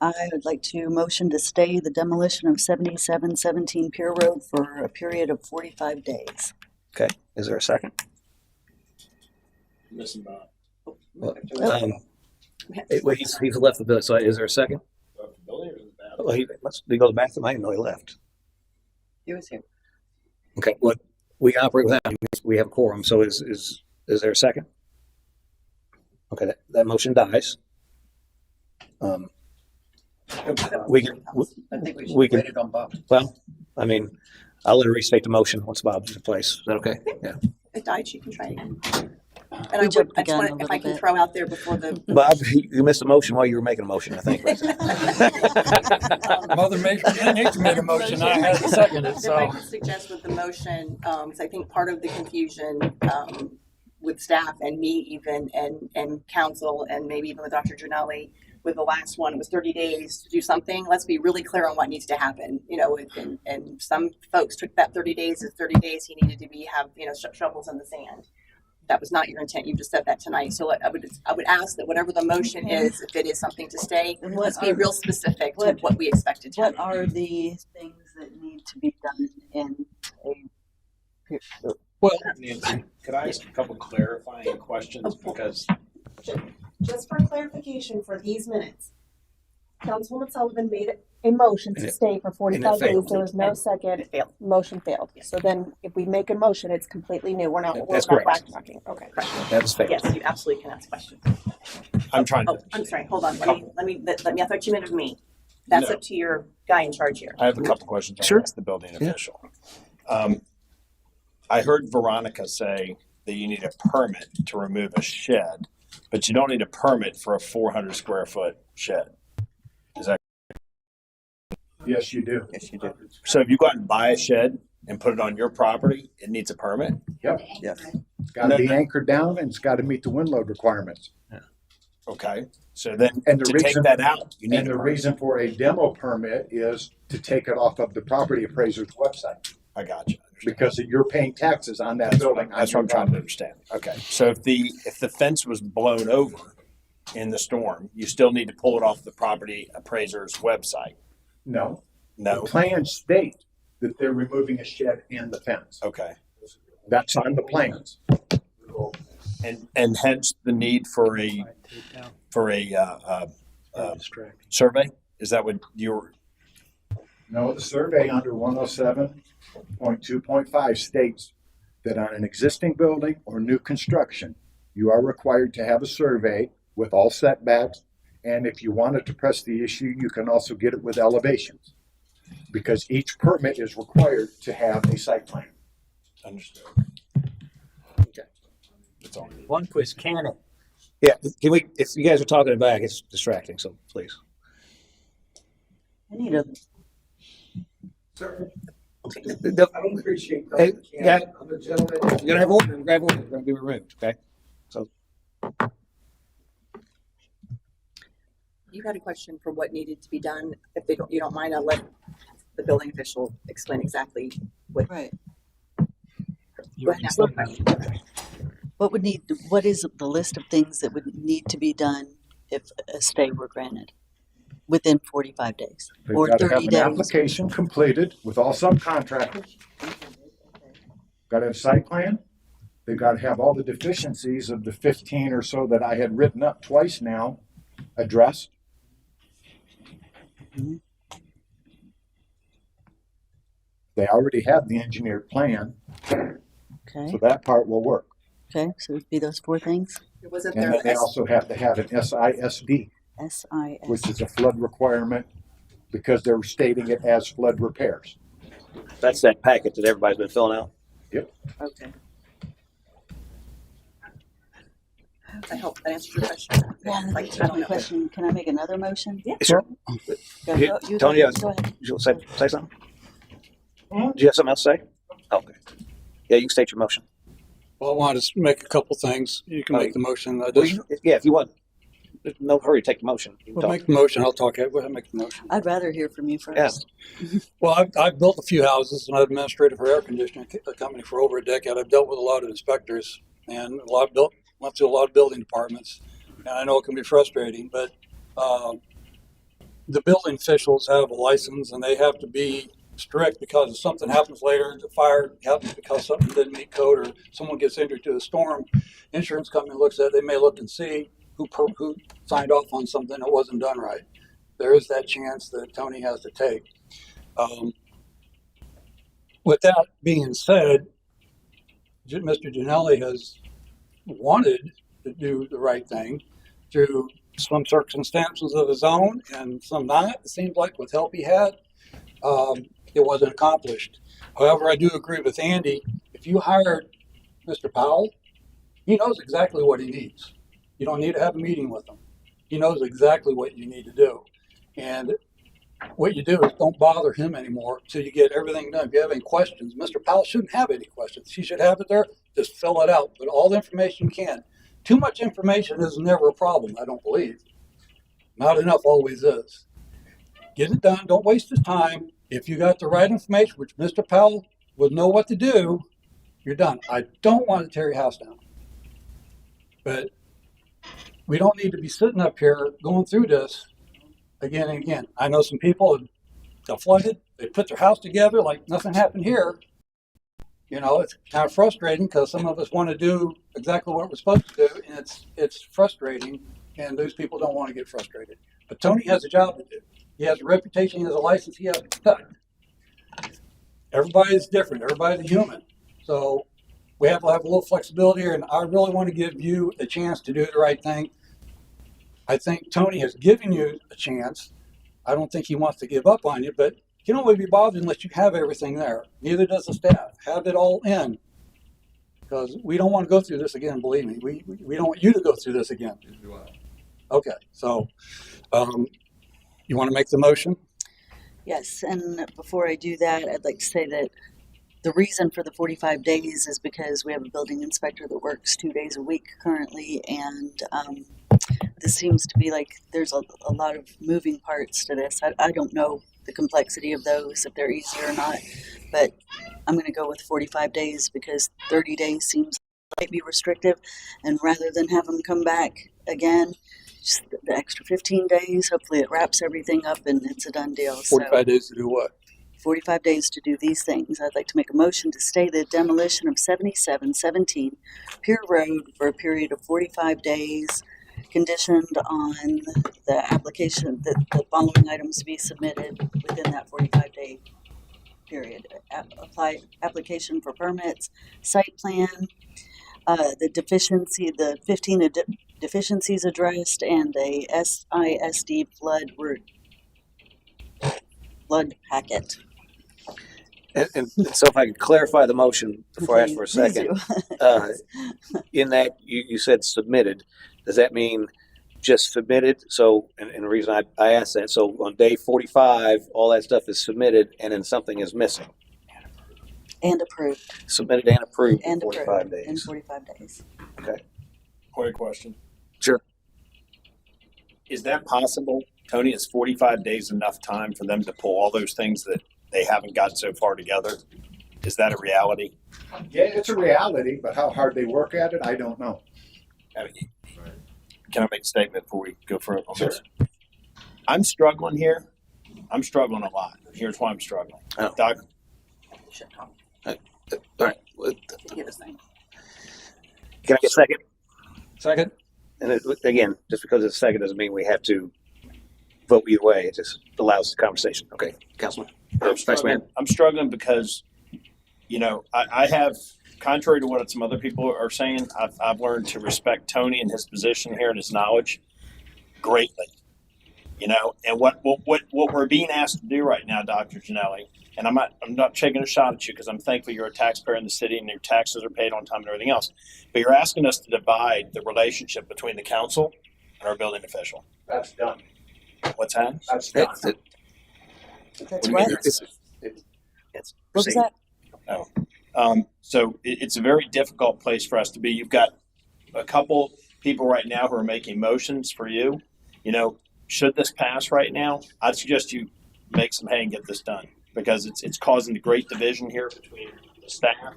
I would like to motion to stay the demolition of 7717 Pier Road for a period of 45 days. Okay. Is there a second? Missing Bob. Well, he's left the building. So is there a second? Well, let's go to the bathroom. I didn't know he left. He was here. Okay. Well, we can operate without him. We have a quorum. So is there a second? Okay. That motion dies. We can. I think we should We can. wait it on Bob. Well, I mean, I'll let her restate the motion once Bob's in place. Is that okay? Yeah. It died. She can try again. And I just want, if I can throw out there before the Bob, you missed a motion while you were making a motion, I think. Mother Nature made a motion. I had to second it. If So I could suggest with the motion, because I think part of the confusion with staff and me even and council and maybe even with Dr. Gianelli, with the last one, it was 30 days to do something. Let's be really clear on what needs to happen. You know, and some folks took that 30 days as 30 days. He needed to have shovels in the sand. That was not your intent. You just said that tonight. So I would ask that whatever the motion is, if it is something to stay, let's be real specific to what we expected to happen. What are the things that need to be done in a Well, Nancy, could I ask a couple clarifying questions? Because Just for clarification for these minutes, Councilwoman Sullivan made a motion to stay for 45 days. There was no second. Motion failed. So then if we make a motion, it's completely new. We're not backtracking. Okay. That's fair. Yes, you absolutely can ask questions. I'm trying to. Oh, I'm sorry. Hold on. Let me. I thought you meant of me. That's up to your guy in charge here. I have a couple questions. Sure. Ask the building official. I heard Veronica say that you need a permit to remove a shed, but you don't need a permit for a 400 square foot shed. Is that? Yes, you do. Yes, you do. So if you go out and buy a shed and put it on your property, it needs a permit? Yep. Yes. It's got to be anchored down and it's got to meet the wind load requirements. Okay. So then And the to reason take that out, you need And a the permit. reason for a demo permit is to take it off of the property appraiser's website. I got you. Because you're paying taxes on that building. That's what I'm trying to understand. Okay. So if the fence was blown over in the storm, you still need to pull it off the property appraiser's website. No. No. The plans state that they're removing a shed and the fence. Okay. That's on the plans. And hence the need for a survey? Is that what you're? No, the survey under 107.2.5 states that on an existing building or new construction, you are required to have a survey with all setbacks. And if you wanted to press the issue, you can also get it with elevations. Because each permit is required to have a site plan. Understood. Okay. That's all. One quiz, can it? Yeah, can we, if you guys are talking back, it's distracting, so please. I need a Sir. I don't appreciate Hey, that. yeah. I'm a gentleman. You're gonna have order, grab order, you're gonna be removed, okay? So, You had a question for what needed to be done. If you don't mind, I'll let the building official explain exactly what. Right. Go ahead and ask the question. What is the list of things that would need to be done if a stay were granted within 45 days They've or got to 30 have an days? application completed with all subcontractors. Got to have site plan. They've got to have all the deficiencies of the 15 or so that I had written up twice now addressed. Mhm. They already have the engineered plan, Okay. so that part will work. Okay. So it'd be those four things. Wasn't And there? then they also have to have an SISD, SIS. which is a flood requirement because they're stating it as flood repairs. that's that packet that everybody's been filling out. Yep. Okay. Does that help? That answers your question? Yeah, that Like, answers I don't my know. question. Can I make another motion? Yeah. Sure. Tony, Go ahead. you say something? Do you have something else to say? Okay. Yeah, you can state your motion. Well, I wanted to make a couple things. You can make the motion. Well, yeah, if you want. There's no hurry to take the motion. You can Well, talk. make the motion. I'll talk. Go ahead and make the motion. I'd rather hear from you first. Well, I've built a few houses and I'm administrator for air conditioning company for over a decade. I've dealt with a lot of inspectors and went through a lot of building departments. And I know it can be frustrating, but the building officials have a license and they have to be strict because if something happens later, the fire happens because something didn't meet code or someone gets injured to a storm, insurance company looks at it, they may look and see who signed off on something that wasn't done right. There is that chance that Tony has to take. With that being said, Mr. Gianelli has wanted to do the right thing through some circumstances of his own and some not. It seems like with help he had, it wasn't accomplished. However, I do agree with Andy. If you hired Mr. Powell, he knows exactly what he needs. You don't need to have a meeting with him. He knows exactly what you need to do. And what you do is don't bother him anymore until you get everything done. If you have any questions, Mr. Powell shouldn't have any questions. He should have it there. Just fill it out. Put all the information you can. Too much information is never a problem, I don't believe. Not enough always is. Get it done. Don't waste his time. If you got the right information, which Mr. Powell would know what to do, you're done. I don't want to tear your house down. But we don't need to be sitting up here going through this again and again. I know some people got flooded. They put their house together like nothing happened here. You know, it's kind of frustrating because some of us want to do exactly what we're supposed to do, and it's frustrating, and those people don't want to get frustrated. But Tony has a job to do. He has a reputation, he has a license, he has to protect. Everybody's different. Everybody's a human. So we have to have a little flexibility here, and I really want to give you a chance to do the right thing. I think Tony has given you a chance. I don't think he wants to give up on you, but you don't want to be bothered unless you have everything there. Neither does the staff. Have it all in. Because we don't want to go through this again, believe me. We don't want you to go through this again. Okay, so you want to make the motion? Yes, and before I do that, I'd like to say that the reason for the 45 days is because we have a building inspector that works 2 days a week currently, and this seems to be like there's a lot of moving parts to this. I don't know the complexity of those, if they're easy or not, but I'm going to go with 45 days because 30 days seems might be restrictive, and rather than have them come back again, just the extra 15 days, hopefully it wraps everything up and it's a done deal. 45 days to do what? 45 days to do these things. I'd like to make a motion to stay the demolition of 7717 Pier Road for a period of 45 days, conditioned on the application that the following items be submitted within that 45-day period. Application for permits, site plan, the 15 deficiencies addressed, and a SISD flood packet. And so if I could clarify the motion before I ask for a second. In that you said submitted, does that mean just submitted? So, and the reason I asked that, so on day 45, all that stuff is submitted and then something is missing. And approved. Submitted and approved And in 45 approved days. in 45 days. Okay. Quick question. Sure. Is that possible, Tony? Is 45 days enough time for them to pull all those things that they haven't got so far together? Is that a reality? Yeah, it's a reality, but how hard they work at it, I don't know. Can I make a statement before we go further on this? I'm struggling here. I'm struggling a lot. Here's why I'm struggling. Oh. Doc, All right. Give us thing. Can I get a second? Second. And again, just because it's a second doesn't mean we have to vote either way. It just allows the conversation. Okay, Councilman. I'm struggling because, you know, I have, contrary to what some other people are saying, I've learned to respect Tony and his position here and his knowledge greatly. You know, and what we're being asked to do right now, Dr. Gianelli, And I'm not taking a shot at you because I'm thankful you're a taxpayer in the city and your taxes are paid on time and everything else. But you're asking us to divide the relationship between the council and our building official. That's done. What's that? That's done. That's right. It's What was that? Oh. So it's a very difficult place for us to be. You've got a couple people right now who are making motions for you. You know, should this pass right now, I'd suggest you make some hay and get this done because it's causing the great division here between the staff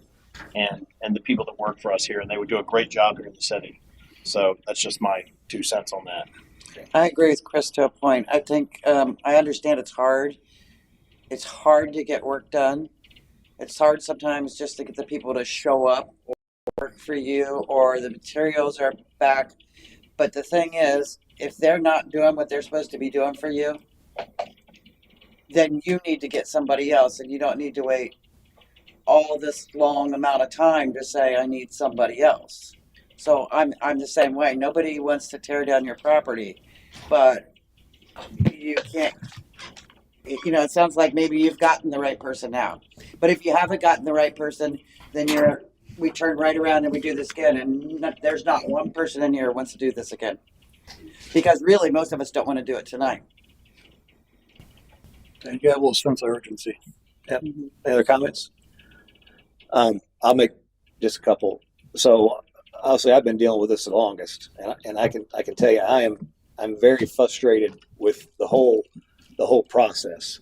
and the people that work for us here, and they would do a great job here in the city. So that's just my 2 cents on that. I agree with Chris to a point. I think I understand it's hard. It's hard to get work done. It's hard sometimes just to get the people to show up or work for you or the materials are back. But the thing is, if they're not doing what they're supposed to be doing for you, then you need to get somebody else and you don't need to wait all this long amount of time to say, I need somebody else. So I'm the same way. Nobody wants to tear down your property, but you can't, you know, it sounds like maybe you've gotten the right person now. But if you haven't gotten the right person, then we turn right around and we do this again. And there's not one person in here who wants to do this again. Because really, most of us don't want to do it tonight. And you have a little sense of urgency. Yep. Any other comments? I'll make just a couple. So obviously I've been dealing with this the longest, and I can tell you I'm very frustrated with the whole process.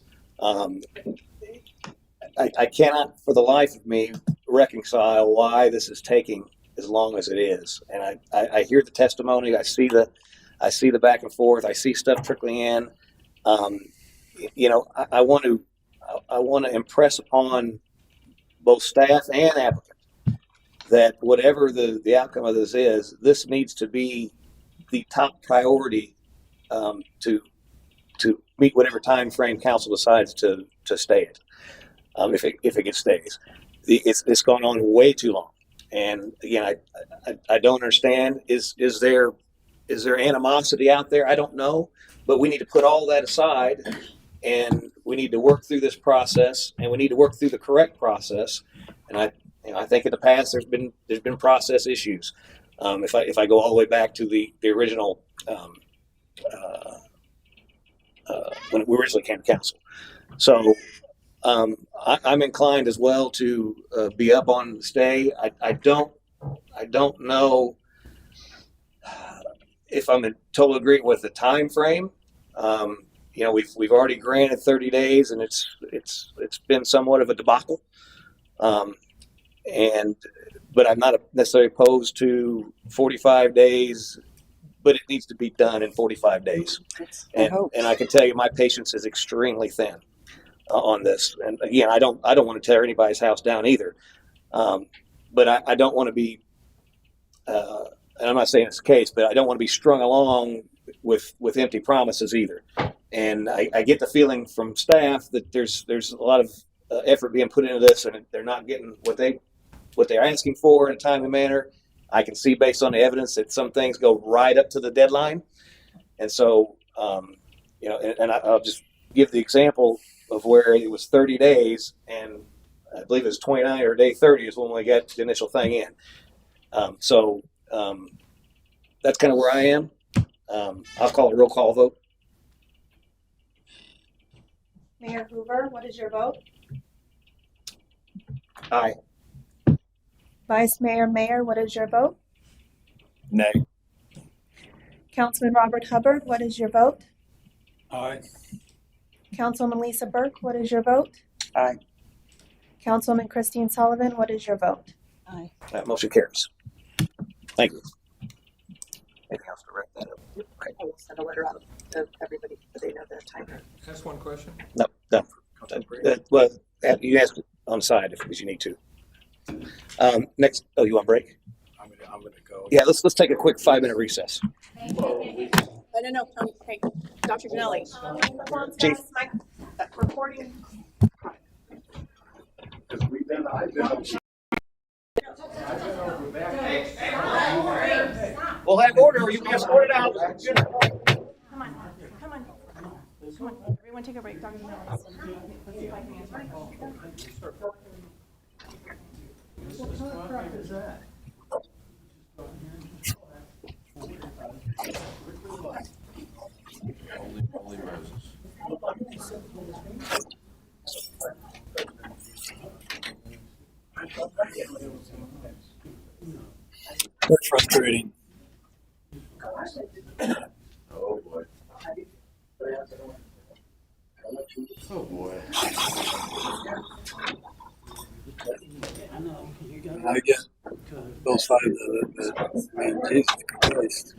I cannot for the life of me reconcile why this is taking as long as it is. And I hear the testimony, I see the back and forth, I see stuff trickling in. You know, I want to impress upon both staff and applicant that whatever the outcome of this is, this needs to be the top priority to meet whatever time frame council decides to stay it. If it gets stays, it's gone on way too long. And again, I don't understand. Is there animosity out there? I don't know, but we need to put all that aside, and we need to work through this process, and we need to work through the correct process. And I think in the past there's been process issues. If I go all the way back to the original when we originally came to council, so I'm inclined as well to be up on the stay. I don't know if I'm in total agreement with the time frame. You know, we've already granted 30 days, and it's been somewhat of a debacle. But I'm not necessarily opposed to 45 days, but it needs to be done in 45 days. And I can tell you, my patience is extremely thin on this. And again, I don't want to tear anybody's house down either. But I don't want to be, and I'm not saying it's the case, but I don't want to be strung along with empty promises either. And I get the feeling from staff that there's a lot of effort being put into this, and they're not getting what they're asking for in a timely manner. I can see based on the evidence that some things go right up to the deadline. And so, you know, and I'll just give the example of where it was 30 days, and I believe it was 29 or day 30 is when we got the initial thing in. So that's kind of where I am. I'll call a roll call vote. Mayor Hoover, what is your vote? Aye. Vice Mayor Mayer, what is your vote? Nay. Councilman Robert Hubbard, what is your vote? Aye. Councilwoman Lisa Burke, what is your vote? Aye. Councilwoman Christine Sullivan, what is your vote? Aye. That motion carries. Thank you. Anything else to wrap that up? Okay. I will send a letter out to everybody so they know the time. Just one question. No. Well, you asked on the side if you need to. Next, you want a break? I'm gonna go. Yeah, let's take a quick 5-minute recess. No, hey, Dr. Janelli. Chief. Recording. We'll have order, or you can escort it out. Come on. Come on, everyone take a break. Dr. Miller, let's see if I can answer your call. What kind of crap is that? Holy Moses. That's frustrating. Oh, boy. Oh, boy. I get both sides of it, but I mean, Jesus Christ,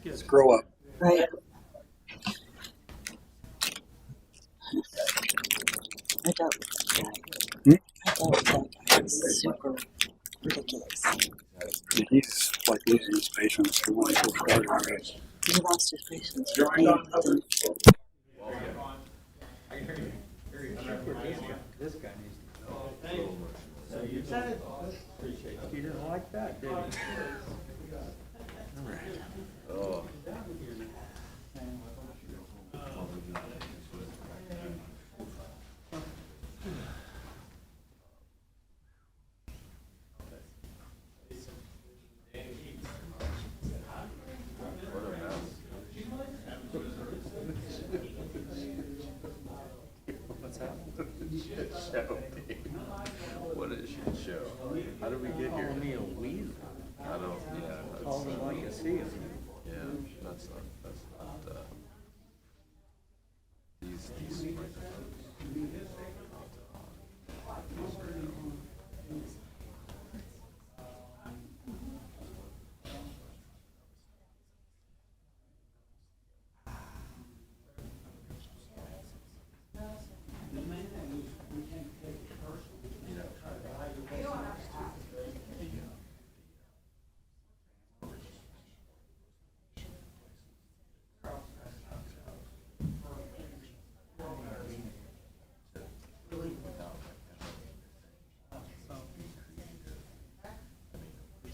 just grow up. Right. I dealt with that guy. I dealt with that guy. It's super ridiculous. He's like losing his patience for one who started already. He lost his patience for me. This guy needs to. So you said it. Appreciate it. You didn't like that, did you? Oh. What's happening? What a shit show. How did we get here? Call me a weasel. I don't, yeah. That's, Call them like you see them. yeah, that's not, these microphones.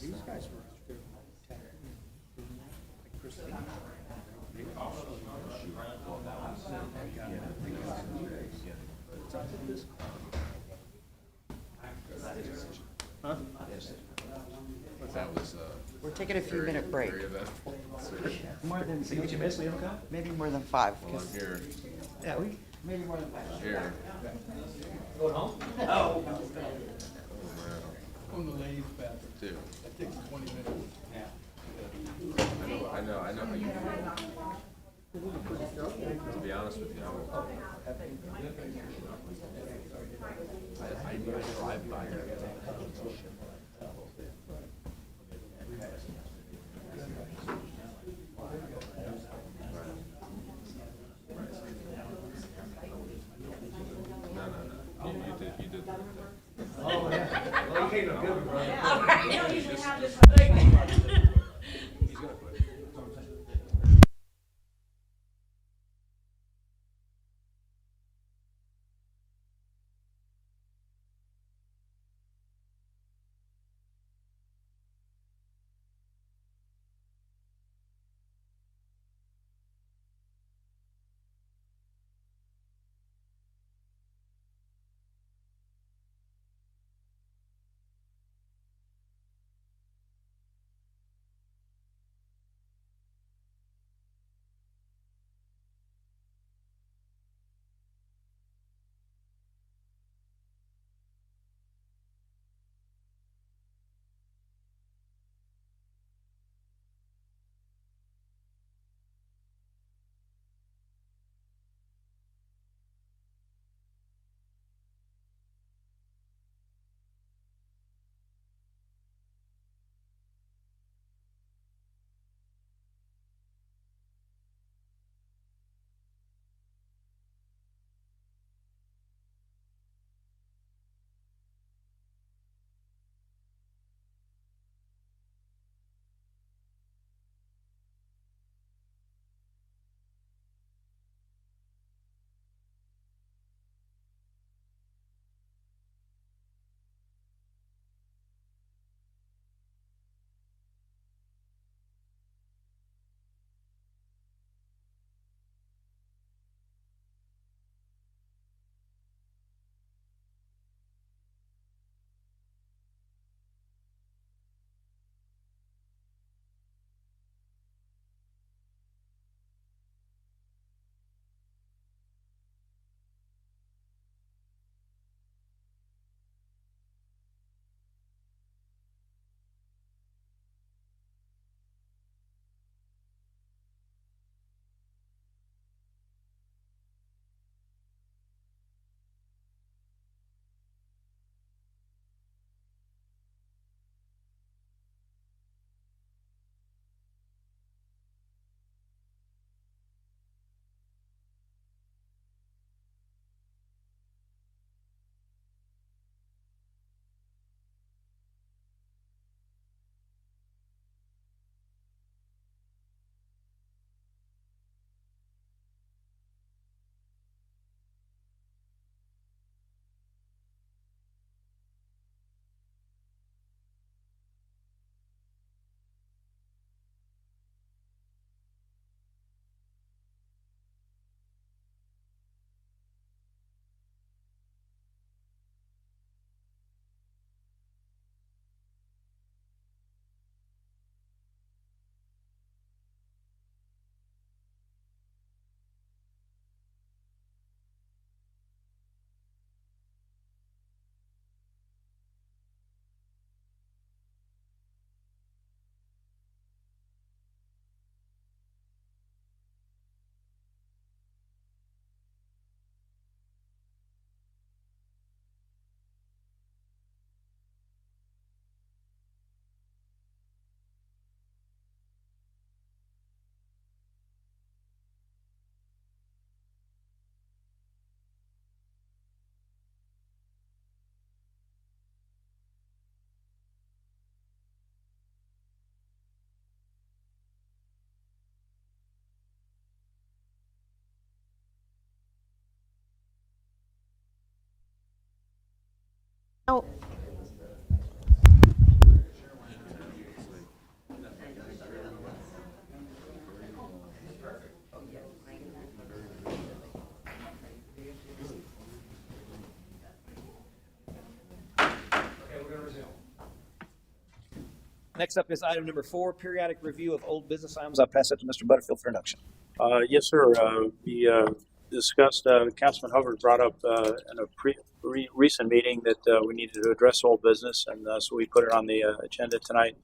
These guys were. Huh? That was, We're taking a few minute break. More than, maybe more than 5. Well, I'm here. Yeah, maybe more than 5. Here. Going home? Oh. On the ladies' bathroom. Dude. That takes 20 minutes. I know. To be honest with you, I drive by here. No. You did. Oh, yeah. Well, you came to a good one, brother. Yeah, all right. You don't usually have this thing. Next up is item number 4, periodic review of old business items. I'll pass that to Mr. Butterfield for introduction. Yes, sir. We discussed, Councilman Hubbard brought up in a recent meeting that we needed to address old business, and so we put it on the agenda tonight.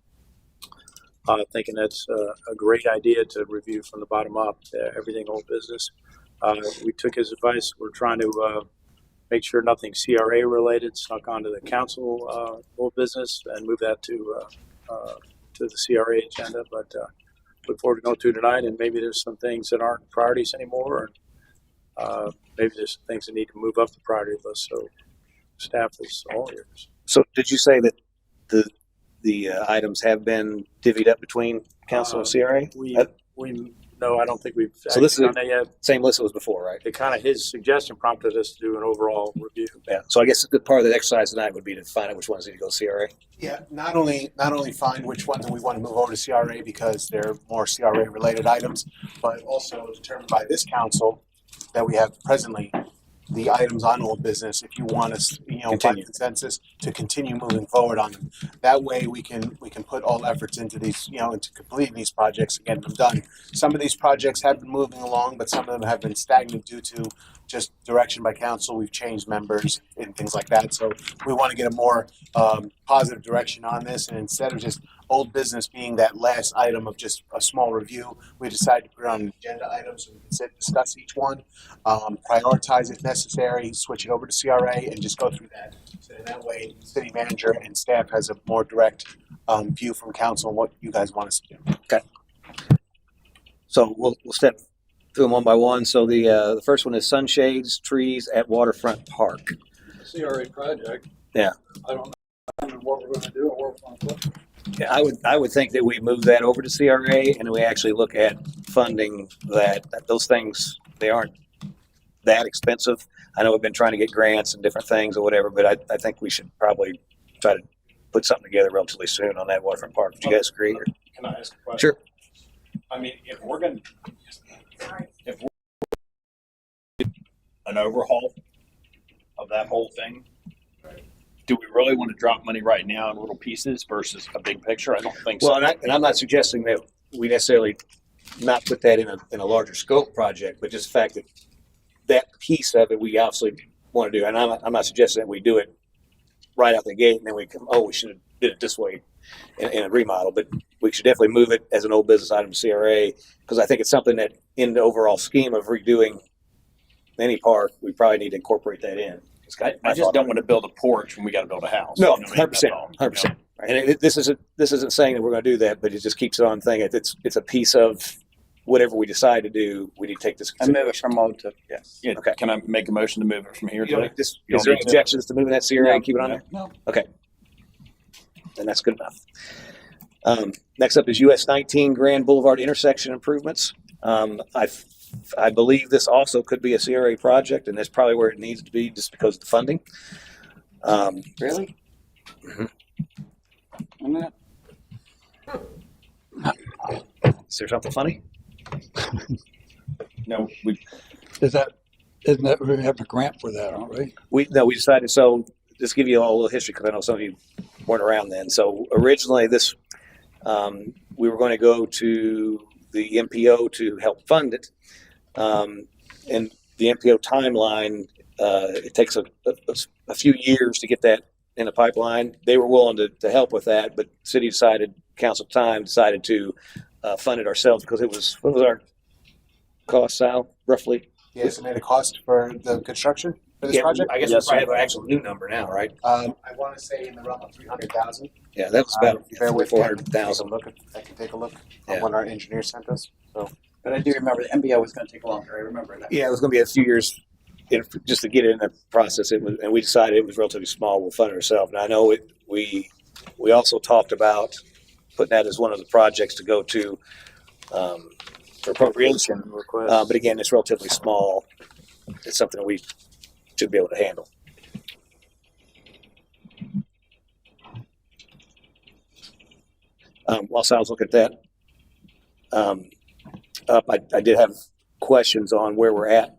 Thinking that's a great idea to review from the bottom up, everything old business. We took his advice. We're trying to make sure nothing CRA related snuck onto the council old business and move that to the CRA agenda. But look forward to going through tonight, and maybe there's some things that aren't priorities anymore, or maybe there's some things that need to move up the priority list. So staff is all ears. So did you say that the items have been divvied up between council and CRA? No, I don't think we've. So this is done that yet. Same list as before, right? It kind of his suggestion prompted us to do an overall review. Yeah. So I guess the part of the exercise tonight would be to find out which ones need to go to CRA. Yeah, not only find which ones we want to move over to CRA because they're more CRA related items, but also determine by this council that we have presently the items on old business, if you want us, by consensus, to continue moving forward on them. That way we can put all efforts into these, into completing these projects and getting them done. Some of these projects have been moving along, but some of them have been stagnant due to just direction by council. We've changed members and things like that. So we want to get a more positive direction on this. And instead of just old business being that last item of just a small review, we decided to put it on an agenda item so we can sit and discuss each one, prioritize if necessary, switch it over to CRA, and just go through that. So in that way, city manager and staff has a more direct view from council on what you guys want us to do. Okay. So we'll step through them one by one. So the first one is sunshades, trees at Waterfront Park. CRA project. Yeah. I don't know what we're going to do or what we're going to put. Yeah, I would think that we move that over to CRA and we actually look at funding that those things. They aren't that expensive. I know we've been trying to get grants and different things or whatever, but I think we should probably try to put something together relatively soon on that Waterfront Park. Do you guys agree? Or? Can I ask a question? Sure. I mean, if we're an overhaul of that whole thing, do we really want to drop money right now in little pieces versus a big picture? I don't think so. Well, and I'm not suggesting that we necessarily not put that in a larger scope project, but just the fact that piece of it we obviously want to do. And I'm not suggesting that we do it right out the gate and then we come, we should have did it this way in a remodel, but we should definitely move it as an old business item to CRA because I think it's something that in the overall scheme of redoing any park, we probably need to incorporate that in. I just don't want to build a porch when we got to build a house. No, You know what I mean? 100%. And this isn't saying that we're going to do that, but it just keeps it on thing. It's a piece of whatever we decide to do. We need to take this. I move it from old to yes. Yeah. Okay. Can I make a motion to move it from here to? Is there any objections to moving that CRA and keep it on there? No. Okay. Then that's good enough. Next up is US 19 Grand Boulevard intersection improvements. I believe this also could be a CRA project, and that's probably where it needs to be just because of the funding. Really? Mm-hmm. Is there something funny? No, Isn't that we have a grant for that, aren't we? We decided. So just give you all a little history because I know some of you weren't around then. So originally, this we were going to go to the MPO to help fund it, and the MPO timeline it takes a few years to get that in the pipeline. They were willing to help with that, but the city council decided to fund it ourselves because what was our cost, Sal, roughly? The estimated cost for the construction for this project? I guess we probably have an actual new number now, right? I want to say in the realm of 300,000. Yeah, that was about Bear with me. 400,000. I can take a look on what our engineer sent us. So, but I do remember the MBO was going to take longer. I remember that. Yeah, it was going to be a few years just to get it in the process. And we decided it was relatively small. We'll fund it ourselves. And I know we also talked about putting that as one of the projects to go to for appropriation. But again, it's relatively small. It's something that we should be able to handle. While Sal's looking at that, I did have questions on where we're at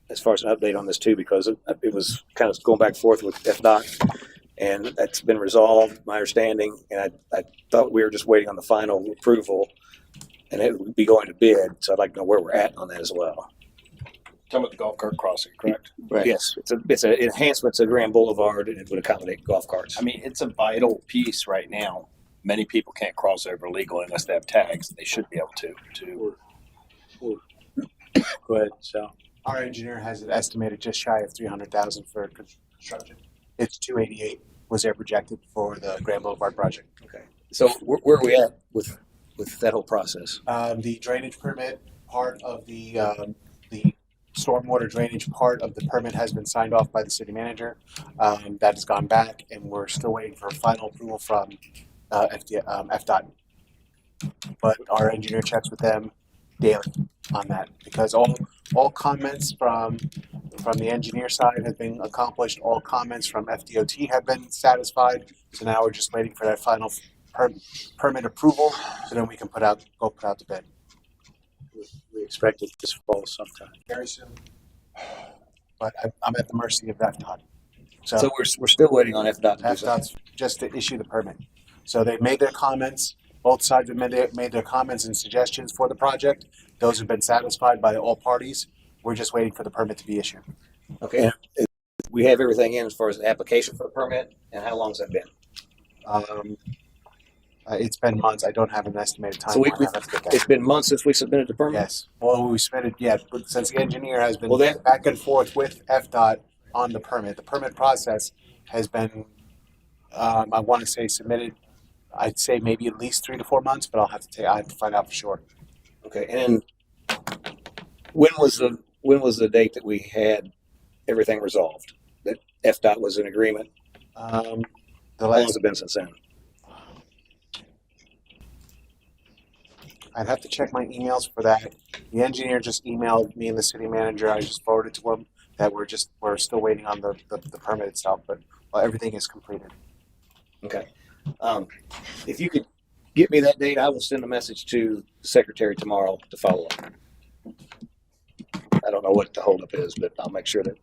as far as an update on this too, because it was kind of going back and forth with FDOT and that's been resolved, my understanding, and I thought we were just waiting on the final approval, and it would be going to bid, so I'd like to know where we're at on that as well. Talking about the golf cart crossing, correct? Right. Yes, it's an enhancement to Grand Boulevard, and it would accommodate golf carts. I mean, it's a vital piece right now. Many people can't cross over legally unless they have tags. They should be able to. Go ahead, Sal. Our engineer has it estimated just shy of 300,000 for construction. It's 288 was their projected for the Grand Boulevard project. Okay. So where are we at with that whole process? The drainage permit part of the stormwater drainage part of the permit has been signed off by the city manager. That has gone back, and we're still waiting for final approval from FDOT. But our engineer checks with them daily on that, because all comments from the engineer side have been accomplished. All comments from FDOT have been satisfied. So now we're just waiting for that final permit approval, so then we can go put out the bid. We expect it this fall sometime. Very soon. But I'm at the mercy of FDOT. So we're still waiting on FDOT to do something. FDOT's just to issue the permit. So they made their comments. Both sides have made their comments and suggestions for the project. Those have been satisfied by all parties. We're just waiting for the permit to be issued. Okay. We have everything in as far as the application for the permit, and how long has that been? It's been months. I don't have an estimated time. So it's been months since we submitted the permit? Yes. Well, we submitted, but since the engineer has been Well, back and forth with FDOT on the permit process has been, I want to say submitted, I'd say maybe at least 3 to 4 months, but I have to find out for sure. Okay. And when was the date that we had everything resolved? That FDOT was in agreement? How long has it been since then? I'd have to check my emails for that. The engineer just emailed me and the city manager. I just forwarded to him that we're still waiting on the permit itself, but everything is completed. Okay. If you could get me that date, I will send a message to the secretary tomorrow to follow up. I don't know what the holdup is, but I'll make sure that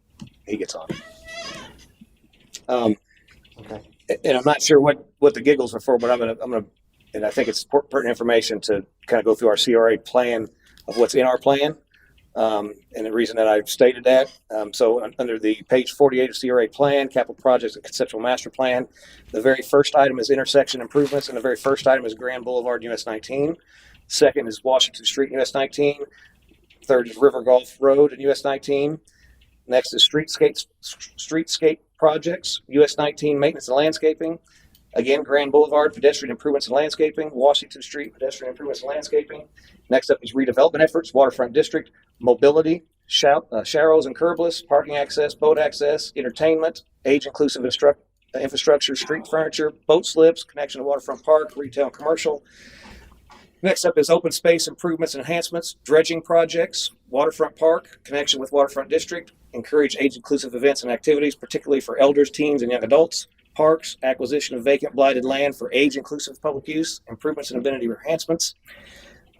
he gets on it. Okay. And I'm not sure what the giggles are for, but I'm gonna, and I think it's pertinent information to kind of go through our CRA plan of what's in our plan. And the reason that I've stated that, so under the page 48 of CRA plan, capital projects and conceptual master plan, the very first item is intersection improvements, and the very first item is Grand Boulevard US 19. Second is Washington Street US 19. Third is River Golf Road in US 19. Next is streetscape projects, US 19 maintenance and landscaping. Again, Grand Boulevard, pedestrian improvements and landscaping. Washington Street, pedestrian improvements and landscaping. Next up is redevelopment efforts, waterfront district, mobility, sharrows and curbless, parking access, boat access, entertainment, age-inclusive infrastructure, street furniture, boat slips, connection to waterfront park, retail and commercial. Next up is open space improvements and enhancements, dredging projects, waterfront park, connection with waterfront district, encourage age-inclusive events and activities, particularly for elders, teens, and young adults. Parks, acquisition of vacant blighted land for age-inclusive public use, improvements and amenity enhancements.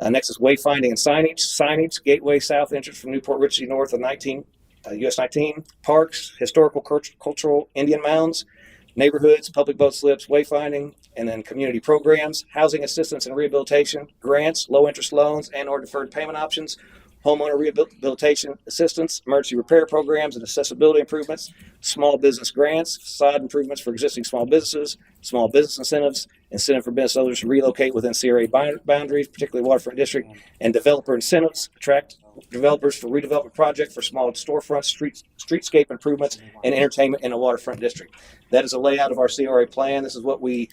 Next is wayfinding and signage, gateway south entrance from Newport Richie north of US 19. Parks, historical, cultural Indian mounds, neighborhoods, public boat slips, wayfinding, and then community programs, housing assistance and rehabilitation, grants, low interest loans and or deferred payment options, homeowner rehabilitation assistance, emergency repair programs and accessibility improvements, small business grants, facade improvements for existing small businesses, small business incentives, incentive for business owners to relocate within CRA boundaries, particularly waterfront district, and developer incentives, attract developers for redevelopment project for small storefronts, streetscape improvements, and entertainment in a waterfront district. That is a layout of our CRA plan. This is what we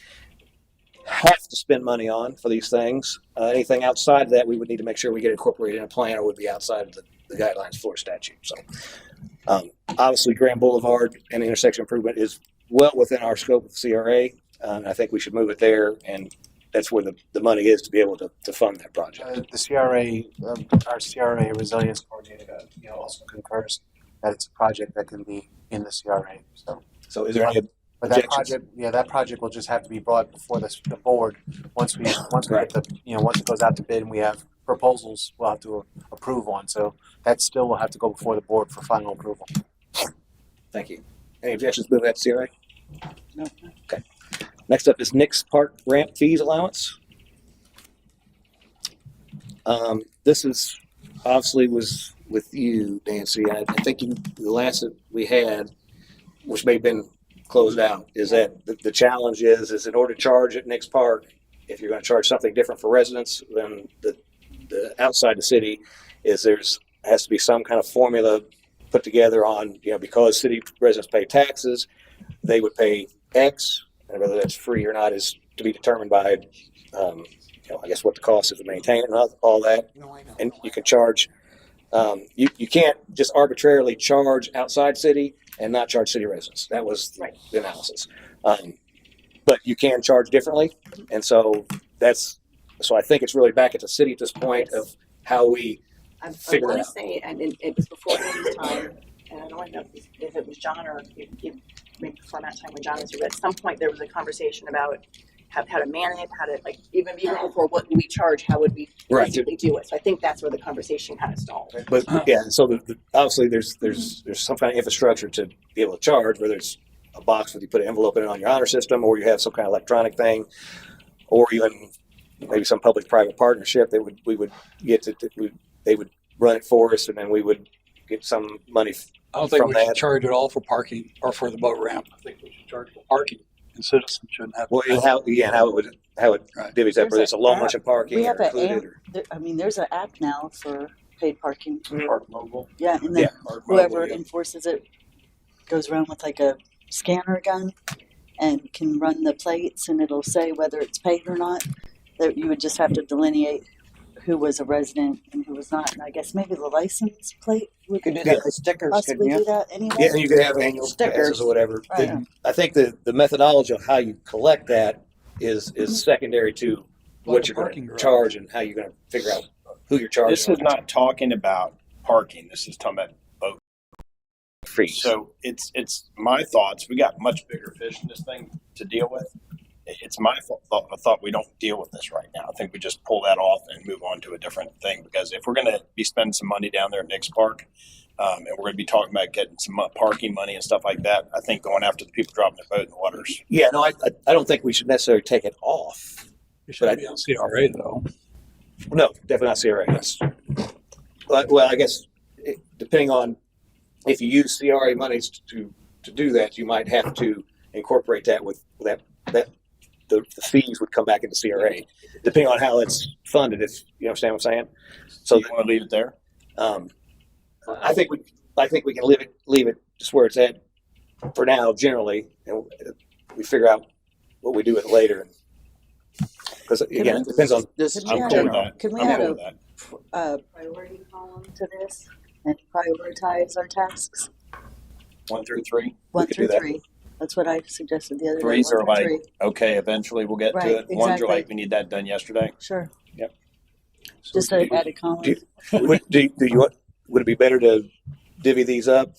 have to spend money on for these things. Anything outside of that, we would need to make sure we get incorporated in a plan, or would be outside of the guidelines for statute. So, obviously, Grand Boulevard and intersection improvement is well within our scope of CRA. I think we should move it there, and that's where the money is to be able to fund that project. The CRA, our CRA resilience coordinator, also concurs that it's a project that can be in the CRA. So is there any But that project will just have to be brought before the board once we get once it goes out to bid and we have proposals we'll have to approve on. So that still will have to go before the board for final approval. Thank you. Any objections to that, CRA? No. Okay. Next up is Nick's Park ramp fees allowance. This is obviously was with you, Nancy. I think the last that we had, which may have been closed out, is that the challenge is in order to charge at Nick's Park, if you're going to charge something different for residents than the outside the city, is has to be some kind of formula put together on, because city residents pay taxes, they would pay X, and whether that's free or not is to be determined by, I guess what the cost is to maintain it and all that. And you can charge, you can't just arbitrarily charge outside city and not charge city residents. That was the analysis. But you can charge differently. And so I think it's really back at the city at this point of how we figure I it want out. to say, and it was before Andy's time, and I don't know if it was John or maybe before that time when John was here, but at some point there was a conversation about how to manage it, how to, like, even before what do we charge, how would we basically do it. So I think that's where the conversation kind of stalled. But yeah, so obviously there's some kind of infrastructure to be able to charge, whether it's a box where you put an envelope in it on your honor system, or you have some kind of electronic thing, or even maybe some public-private partnership that we would get they would run it for us, and then we would get some money. I don't think from we that. should charge at all for parking or for the boat ramp. I think we should charge for parking, and citizens shouldn't have. Well, how it divvies up, whether it's a low much of parking We have or an included. there's an app now for paid parking. Park Mobile. Yeah, and then Park whoever Mobile, yeah. enforces it goes around with like a scanner gun and can run the plates, and it'll say whether it's paid or not. That you would just have to delineate who was a resident and who was not. And I guess maybe the license plate would You could do that with stickers, possibly couldn't you? do that anyway. Yeah, and you could have annual Stickers. passes or whatever. Right. I think the methodology of how you collect that is secondary to what you're going to charge and how you're going to figure out who you're charging. This is not talking about parking. This is talking about boat fees. So it's my thoughts. We got much bigger fish in this thing to deal with. It's my thought we don't deal with this right now. I think we just pull that off and move on to a different thing, because if we're going to be spending some money down there at Nick's Park, and we're going to be talking about getting some parking money and stuff like that, I think going after the people dropping their boat in the waters. Yeah, no, I don't think we should necessarily take it off. It should be on CRA though. No, definitely not CRA. Yes. Well, I guess depending on if you use CRA monies to do that, you might have to incorporate that with that the fees would come back into CRA, depending on how it's funded. If you understand what I'm saying. So you want to leave it there? I think we can leave it just where it's at for now, generally, and we figure out what we do with it later. Because again, it depends on. Can we add a priority column to this and prioritize our tasks? 1 through 3. 1 through 3. That's what I suggested the other day. 3s 1 are through like 3. Okay, eventually we'll get Right, to it. 1s are exactly. like we need that done yesterday. Sure. Yep. Just to add a column. Would it be better to divvy these up?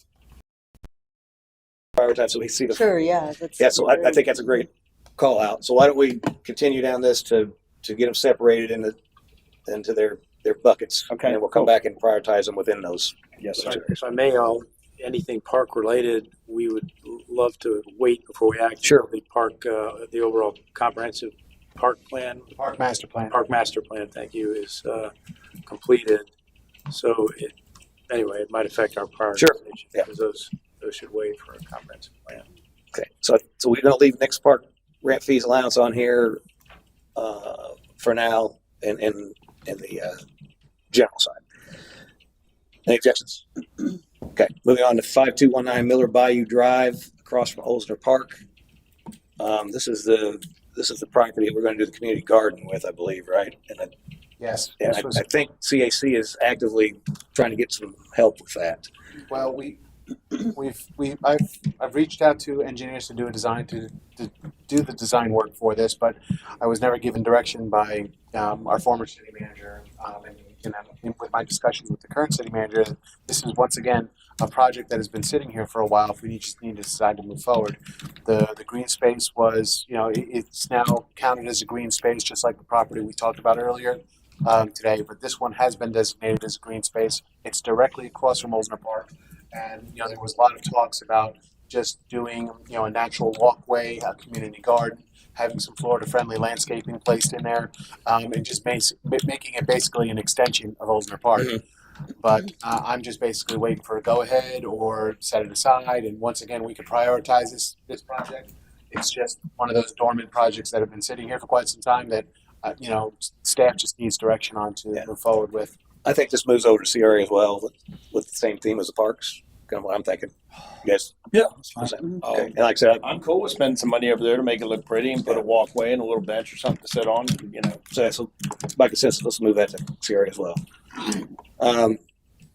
Prioritize so we see the. Sure. Yeah. So I think that's a great call out. So why don't we continue down this to get them separated into their buckets, Okay, and we'll come back and prioritize them within those. Yes, sir. If I may, anything park related, we would love to wait before we act. Sure. The park, the overall comprehensive park plan. Park master plan. Park master plan, thank you, is completed. So anyway, it might affect our prioritization. Sure. Yeah. Because those should wait for a comprehensive plan. Okay. So we're going to leave Nick's Park ramp fees allowance on here for now, and the general side. Any objections? Okay, moving on to 5219 Miller Bayou Drive, across from Olsner Park. This is the property that we're going to do the community garden with, I believe, right? And Yes. I think CAC is actively trying to get some help with that. Well, I've reached out to engineers to do a design to do the design work for this, but I was never given direction by our former city manager. And with my discussions with the current city manager, this is once again a project that has been sitting here for a while. If we just need to decide to move forward, the green space was, it's now counted as a green space, just like the property we talked about earlier today. But this one has been designated as a green space. It's directly across from Olsner Park. And there was a lot of talks about just doing, a natural walkway, a community garden, having some Florida-friendly landscaping placed in there, and just making it basically an extension of Oldsmere Park. But I'm just basically waiting for a go-ahead or set it aside. And once again, we could prioritize this project. It's just one of those dormant projects that have been sitting here for quite some time that, staff just needs direction on to move forward with. I think this moves over to CRA as well with the same theme as the parks. Kind of what I'm thinking. Yes. Yeah. Okay. And like I said, I'm cool with spending some money over there to make it look pretty and put a walkway and a little bench or something to sit on, so by consensus, let's move that to CRA as well.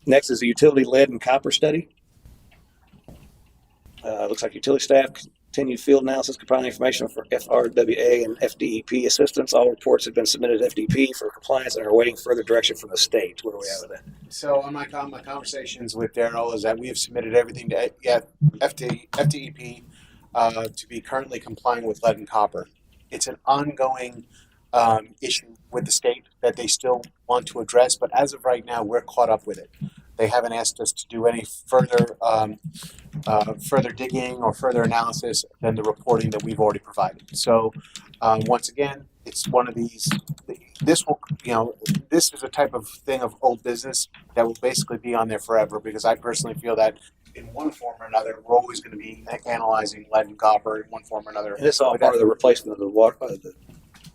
Next is the utility lead and copper study. Looks like utility staff continued field analysis, compiling information for FRWA and FDEP assistance. All reports have been submitted to FDP for compliance and are awaiting further direction from the state. Where are we at with that? So on my conversations with Daryl is that we have submitted everything to FDEP to be currently complying with lead and copper. It's an ongoing issue with the state that they still want to address, but as of right now, we're caught up with it. They haven't asked us to do any further digging or further analysis than the reporting that we've already provided. So once again, it's one of these. This is a type of thing of old business that will basically be on there forever, because I personally feel that in one form or another, we're always going to be analyzing lead and copper in one form or another. And this is all part of the replacement of the water,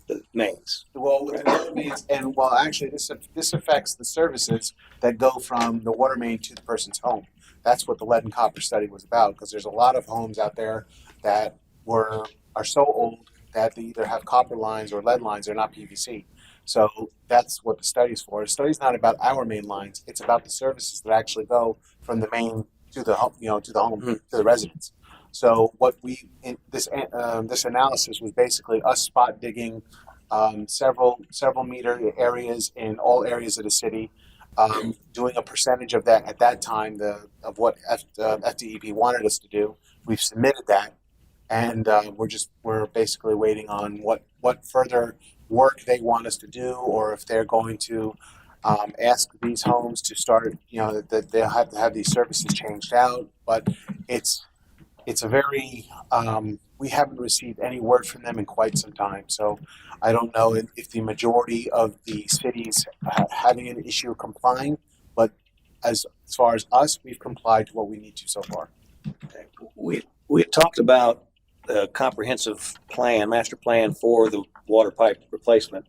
the mains. Well, with the water mains, and actually, this affects the services that go from the water main to the person's home. That's what the lead and copper study was about, because there's a lot of homes out there that are so old that they either have copper lines or lead lines. They're not PVC. So that's what the study's for. The study's not about our main lines. It's about the services that actually go from the main to the home, to the residents. So what this analysis was basically us spot digging several meter areas in all areas of the city, doing a percentage of that at that time of what FDEP wanted us to do. We've submitted that, and we're basically waiting on what further work they want us to do, or if they're going to ask these homes to start, that they'll have to have these services changed out. But it's a very, we haven't received any word from them in quite some time. So I don't know if the majority of the cities are having an issue complying, but as far as us, we've complied to what we need to so far. Okay. We had talked about the comprehensive plan, master plan for the water pipe replacement,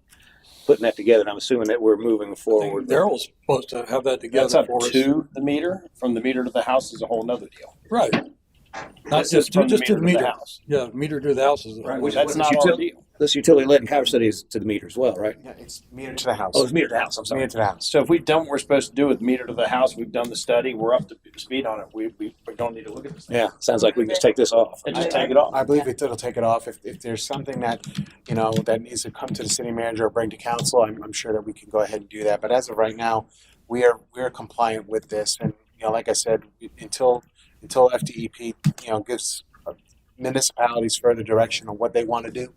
putting that together, and I'm assuming that we're moving forward. Daryl's supposed to have that together That's up for us. to the meter. From the meter to the house is a whole nother deal. Right. Not This is just from to the meter. the house. Yeah, meter to the house is Right. Which That's is not our deal. This utility lead and copper study is to the meter as well, right? Yeah, it's meter to the house. Oh, it's meter to the house. I'm sorry. Meter to the house. So if we've done what we're supposed to do with meter to the house, we've done the study, we're up to speed on it. We don't need to look at this thing. Yeah, sounds like we can just take this off. And just take it off. I believe it'll take it off. If there's something that, that needs to come to the city manager or bring to council, I'm sure that we can go ahead and do that. But as of right now, we are compliant with this. And, like I said, until FDEP, gives municipalities further direction on what they want to do,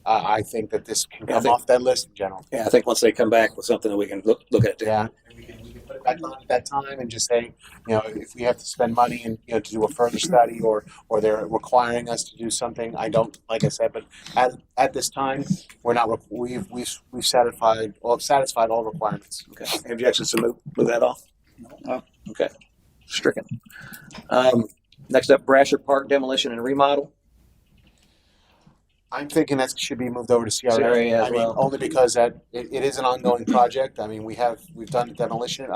I think that this can come off that list in general. Yeah, I think once they come back with something that we can look at too. Yeah, and we can put it back on at that time and just say, if we have to spend money and to do a further study or they're requiring us to do something, I don't, like I said, but at this time we're not. We've satisfied all requirements. Okay. Any objections to move that off? No. Okay. Stricken. Next up, Brasher Park demolition and remodel. I'm thinking that should be moved over to CRA. CRA as I mean, well. only because it is an ongoing project. I mean, we've done demolition.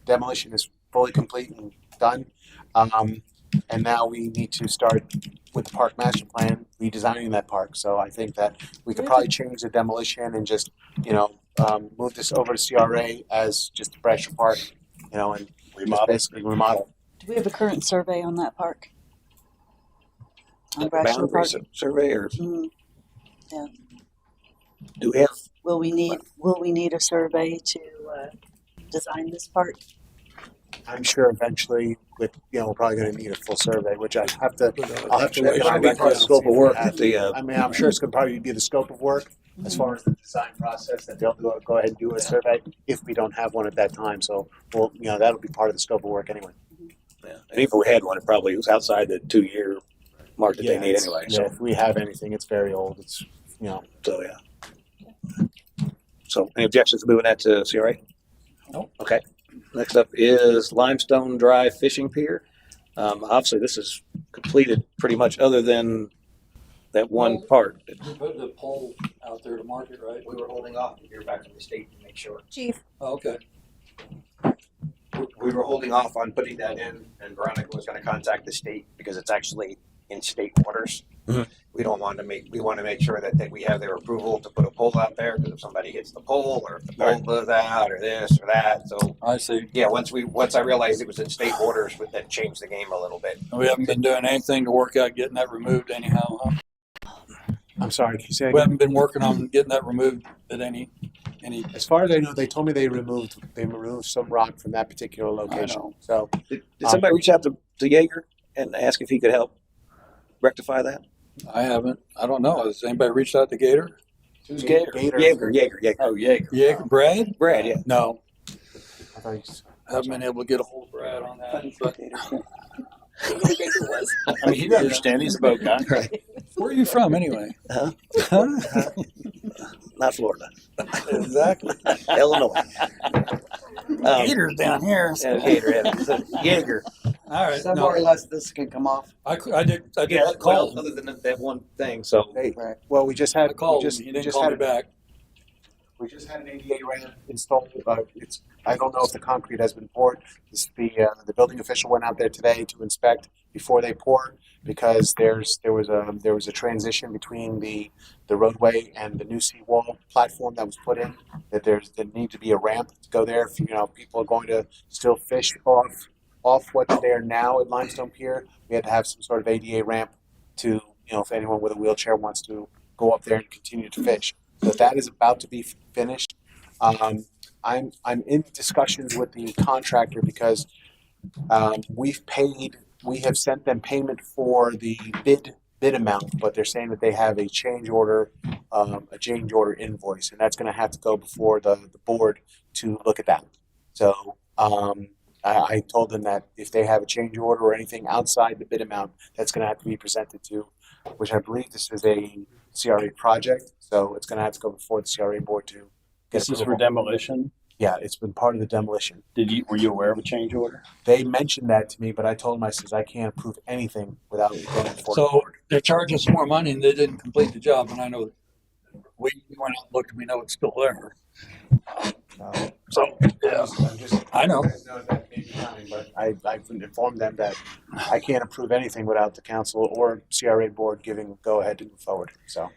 Demolition is fully complete and done, and now we need to start with the park master plan, redesigning that park. So I think that we could probably change the demolition and just move this over to CRA as just the Brasher Park, and just basically remodel. Do we have a current survey on that park? On Boundary Brasher Park? survey or Yeah. do we have? Will we need a survey to design this park? I'm sure eventually, we're probably going to need a full survey, which I'll have to look It at might be part of the scope of work that the, I mean, I'm sure it's going to probably be the scope of work as far as the design process that they'll go ahead and do a survey if we don't have one at that time. So, that'll be part of the scope of work anyway. Yeah. And if we had one, it probably was outside the 2-year mark that they need it's- anyway. Yeah, So, if we have anything, it's very old. It's, you know. so yeah. So, any objections to moving that to CRA? Nope. Okay. Next up is Limestone Drive Fishing Pier. Obviously, this is completed pretty much, other than that one part. You put the pole out there to market, right? We were holding off to hear back from the state to make sure. Chief, Oh, okay. We were holding off on putting that in, and Veronica was going to contact the state because it's actually in state waters. Mhm. We want to make sure that we have their approval to put a pole out there, because if somebody hits the pole, or if the pole blows out, or this or that. So I see. yeah, once I realized it was in state waters, that changed the game a little bit. We haven't been doing anything to work out getting that removed anyhow, huh? I'm sorry, can you say We again? haven't been working on getting that removed at any. As far as I know, they told me they removed some rock from that particular location. So Did somebody reach out to Yeager and ask if he could help rectify that? I haven't. I don't know. Has anybody reached out to Gator? Who's Gator? Yeager. Oh, Yeager. Brad? Brad, yeah. No. I thought you Haven't been able to get a hold of Brad on that. But I mean, he'd understand. He's a boat guy. Right. where are you from anyway? Huh? Not Florida. Exactly. Illinois. Gator's down here. Yeah, Gator. Yeager. All right. So no. more or less, this can come off. I did Yeah, not call him. other than that one thing. So, Hey, well, we just had I called we him. He didn't call me back. We just had an ADA ramp installed. I don't know if the concrete has been poured. The building official went out there today to inspect before they pour, because there was a transition between the roadway and the new seawall platform that was put in. That there need to be a ramp to go there. If people are going to still fish off what's there now at Limestone Pier, we had to have some sort of ADA ramp to, if anyone with a wheelchair wants to go up there and continue to fish. So that is about to be finished. I'm in discussions with the contractor because we have sent them payment for the bid amount, but they're saying that they have a change order invoice, and that's going to have to go before the board to look at that. So I told them that if they have a change order or anything outside the bid amount, that's going to have to be presented to, which I believe this is a CRA project, so it's going to have to go before the CRA board to get This is approval. for demolition. Yeah, it's been part of the demolition. Were you aware of a change order? They mentioned that to me, but I told them, I can't approve anything without it going before the So board. they're charging us more money and they didn't complete the job. And I know we went out and looked and we know it's still there. So, yeah, I know. That may be coming, but I've informed them that I can't approve anything without the council or CRA board giving go ahead to move forward. So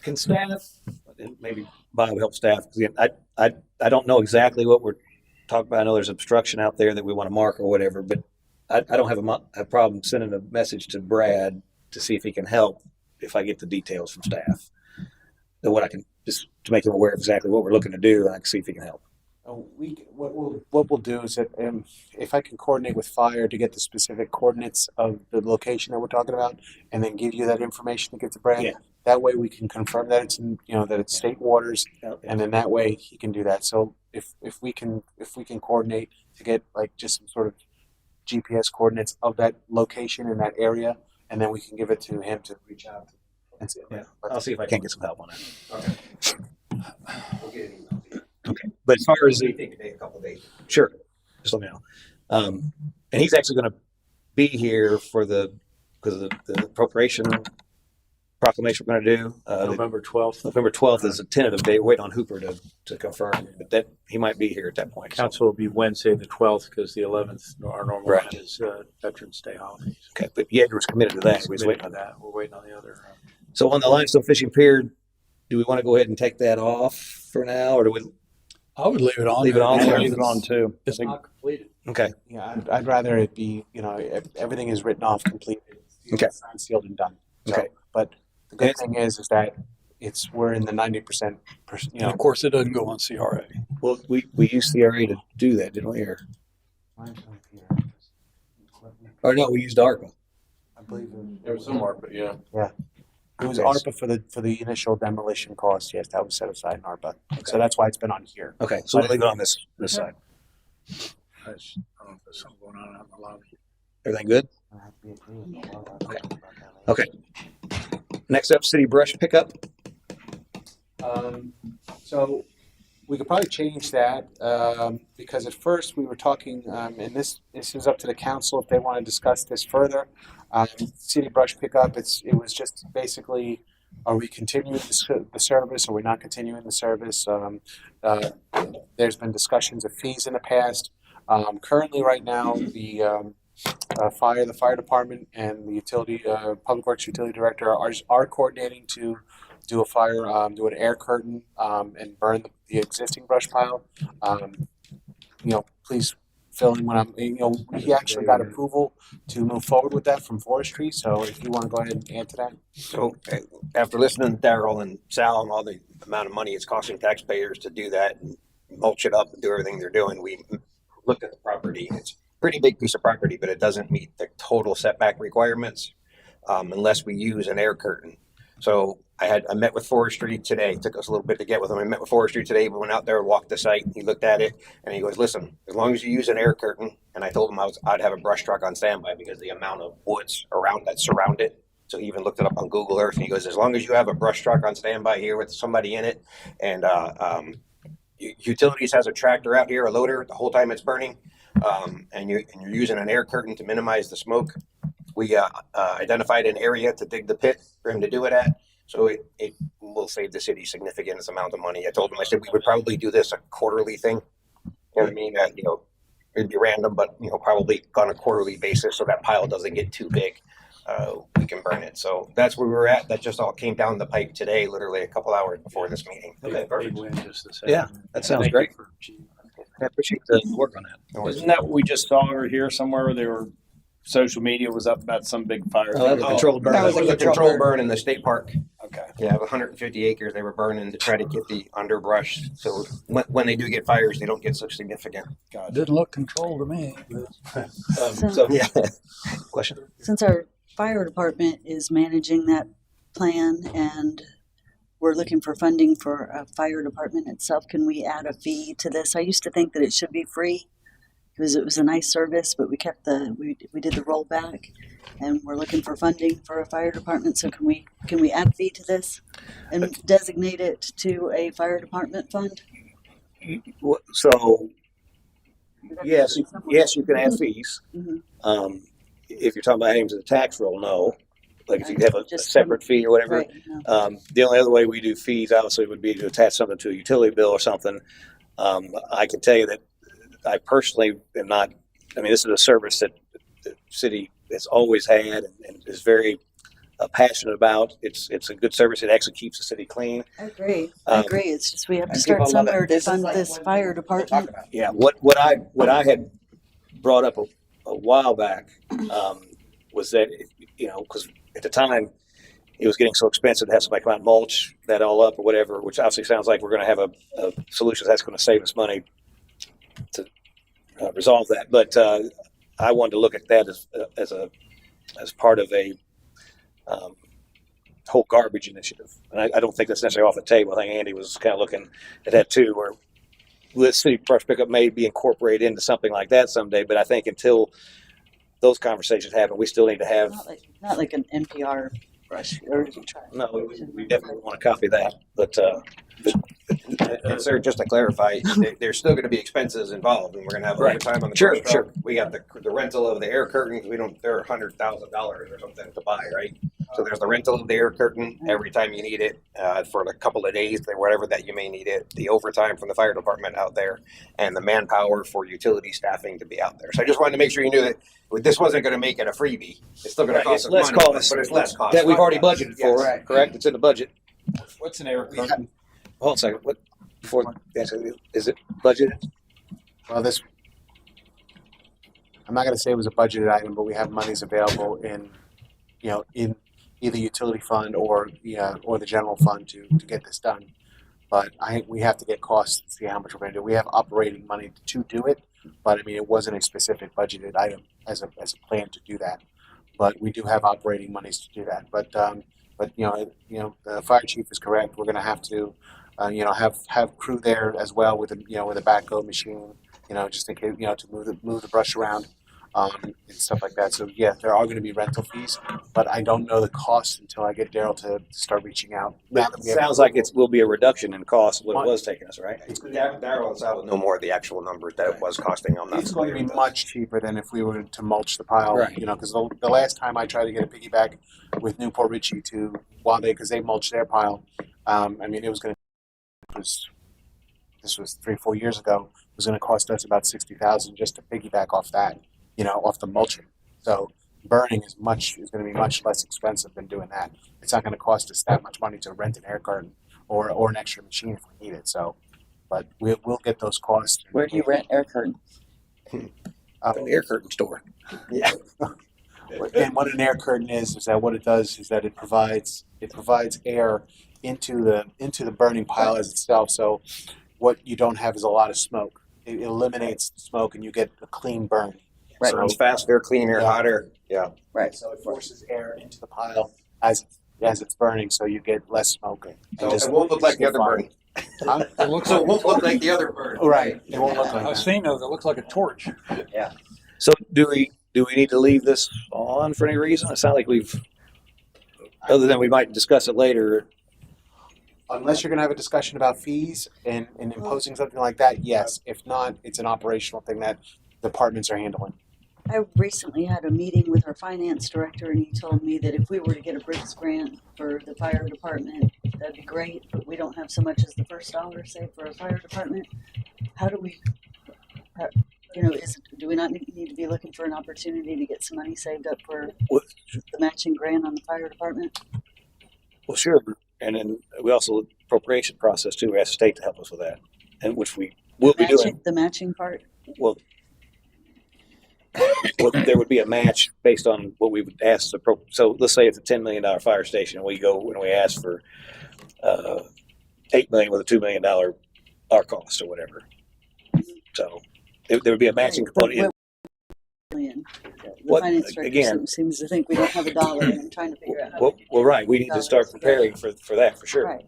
can staff, and maybe Bob will help staff, because I don't know exactly what we're talking about. I know there's obstruction out there that we want to mark or whatever, but I don't have a problem sending a message to Brad to see if he can help if I get the details from staff. Then what I can, just to make him aware of exactly what we're looking to do, and I can see if he can help. what we'll do is that if I can coordinate with fire to get the specific coordinates of the location that we're talking about, and then give you that information to get to Brad. Yeah. That way we can confirm that it's in, that it's state waters, and then that way he can do that. So if we can coordinate to get like just some sort of GPS coordinates of that location in that area, and then we can give it to him to reach out and see. Yeah, I'll see if I can get some help on that. Okay. We'll get an email to you. Okay, but as far as It may take a couple of days. sure, just let me know. And he's actually going to be here for because of the appropriation proclamation we're going to do. November 12th. November 12th is a tentative date. We're waiting on Hooper to confirm, but that he might be here at that point. Council will be Wednesday the 12th, because the 11th, our normal Right. one is Veterans Day holidays. Okay, but Yeager was committed to that. He's We was committed waiting to on that. that. We're waiting on the other. So on the limestone fishing pier, do we want to go ahead and take that off for now, or do we I would leave it on. leave it on? Yeah, there? leave it on too. It's not completed. Okay. Yeah, I'd rather it be, if everything is written off, completed, Okay. signed, sealed, and done. So, Okay. But the good thing is that we're in the 90%. And of course, it doesn't go on CRA. Well, we used CRA to do that, didn't we? Or no, we used ARPA. I believe There was some more, but yeah. Yeah. It was Okay. ARPA for the initial demolition cost. Yes, that was set aside in ARPA. So that's why it's been on here. Okay, so we'll leave it on this side. I don't know if there's something going on out in the lobby. Everything good? Okay. Okay. Next up, city brush pickup. So we could probably change that because at first we were talking, and this is up to the council if they want to discuss this further. City brush pickup, it was just basically, are we continuing the service? Or are we not continuing the service? There's been discussions of fees in the past. Currently, right now, the fire department and the public works utility director are coordinating to do do an air curtain, and burn the existing brush pile. Please fill in when we actually got approval to move forward with that from forestry. So if you want to go ahead and add to that. So after listening to Daryl and Sal and all the amount of money it's costing taxpayers to do that and mulch it up and do everything they're doing, we looked at the property. It's a pretty big piece of property, but it doesn't meet the total setback requirements unless we use an air curtain. So I met with forestry today. It took us a little bit to get with him. I met with forestry today. We went out there and walked the site. He looked at it and he goes, listen, as long as you use an air curtain, and I told him I'd have a brush truck on standby because the amount of woods around that surround it. So he even looked it up on Google Earth and he goes, as long as you have a brush truck on standby here with somebody in it, and utilities has a tractor out here, a loader, the whole time it's burning, and you're using an air curtain to minimize the smoke. We identified an area to dig the pit for him to do it at. So it will save the city significant amount of money. I told him, I said, we would probably do this a quarterly thing. You know what I mean? It'd be random, but, probably on a quarterly basis so that pile doesn't get too big. We can burn it. So that's where we were at. That just all came down the pipe today, literally a couple hours before this meeting. Okay, perfect. Yeah, that sounds great. I appreciate the work on that. Isn't that what we just saw over here somewhere? Social media was up about some big fire. Oh, that was a controlled burn. That was a controlled burn in the state park. Okay. Yeah, 150 acres they were burning to try to get the underbrush. So when they do get fires, they don't get so significant. Didn't look controlled to me. So yeah. Question? Since our fire department is managing that plan and we're looking for funding for a fire department itself, can we add a fee to this? I used to think that it should be free because it was a nice service, but we did the rollback, and we're looking for funding for a fire department. So can we add a fee to this and designate it to a fire department fund? So yes, you can add fees. Mm-hmm. If you're talking about adding to the tax roll, no. Like if you have a separate fee or whatever. Right, no. The only other way we do fees, obviously, would be to attach something to a utility bill or something. I can tell you that I personally am not. I mean, this is a service that the city has always had and is very passionate about. It's a good service. It actually keeps the city clean. I agree. It's just we have to start somewhere to fund this fire department. Yeah. What I had brought up a while back was that because at the time it was getting so expensive to have somebody come out and mulch that all up or whatever, which obviously sounds like we're going to have a solution that's going to save us money to resolve that. But I wanted to look at that as part of a whole garbage initiative, and I don't think that's necessarily off the table. I think Andy was kind of looking at that too, where the city brush pickup may be incorporated into something like that someday. But I think until those conversations happen, we still need to have not like an NPR brush. No, we definitely want to copy that, but. And sir, just to clarify, there's still going to be expenses involved, and we're going to have overtime on the Sure. We have the rental of the air curtains. They're $100,000 or something to buy, right? So there's the rental of the air curtain every time you need it for a couple of days, or whatever that you may need it. The overtime from the fire department out there, and the manpower for utility staffing to be out there. So I just wanted to make sure you knew that this wasn't going to make it a freebie. It's still going to cost us money, but it's less cost. That we've already budgeted for, Yes. correct? It's in the budget. What's an air curtain? Hold on a second. What before? Is it budgeted? Well, I'm not going to say it was a budgeted item, but we have monies available in either utility fund or the general fund to get this done. But we have to get costs to see how much we're going to do. We have operating money to do it, but I mean, it wasn't a specific budgeted item as a plan to do that. But we do have operating monies to do that. But the fire chief is correct. We're going to have to have crew there as well with a backhoe machine just in case, to move the brush around, and stuff like that. So yeah, there are going to be rental fees, but I don't know the cost until I get Daryl to start reaching out. Now But that it we have sounds like it will be a reduction in cost of what it was taking us, right? Darryl and Sal would know more of the actual numbers that it was costing on that. It's going to be much cheaper than if we were to mulch the pile, Right. Because the last time I tried to get a piggyback with Newport Richie because they mulched their pile, it was going to, this was 3-4 years ago, it was going to cost us about $60,000 just to piggyback off that, off the mulching. So burning is going to be much less expensive than doing that. It's not going to cost us that much money to rent an air curtain or an extra machine if we need it. So, but we'll get those costs. Where do you rent air curtains? An air curtain store. Yeah. And what an air curtain is that what it does is that it provides air into the burning pile as itself. So what you don't have is a lot of smoke. It eliminates the smoke and you get a clean burn. Right. So, It's faster, cleaner, hotter. Yeah. Right. So it forces air into the pile as it's burning, so you get less smoke. So it won't look like the other burn. Huh? It looks So like it won't look like the other burn. Right. It won't look like I've that. seen those. It looks like a torch. Yeah. So do we need to leave this on for any reason? It sounds like other than we might discuss it later. Unless you're going to have a discussion about fees and imposing something like that, yes. If not, it's an operational thing that departments are handling. I recently had a meeting with our finance director, and he told me that if we were to get a BRICS grant for the fire department, that'd be great, but we don't have so much as the first dollar saved for a fire department. How do we, do we not need to be looking for an opportunity to get some money saved up for the matching grant on the fire department? Well, sure. And then we also appropriation process too. We ask the state to help us with that, and which we will be doing. The matching part? Well, there would be a match based on what we would ask. So let's say it's a $10 million fire station, and we go and we ask for $8 million with a $2 million our cost or whatever. So there would be a matching component. The finance director seems to think we don't have a dollar, and I'm trying to figure out how. Well, right. We need to start preparing for that for sure. Right.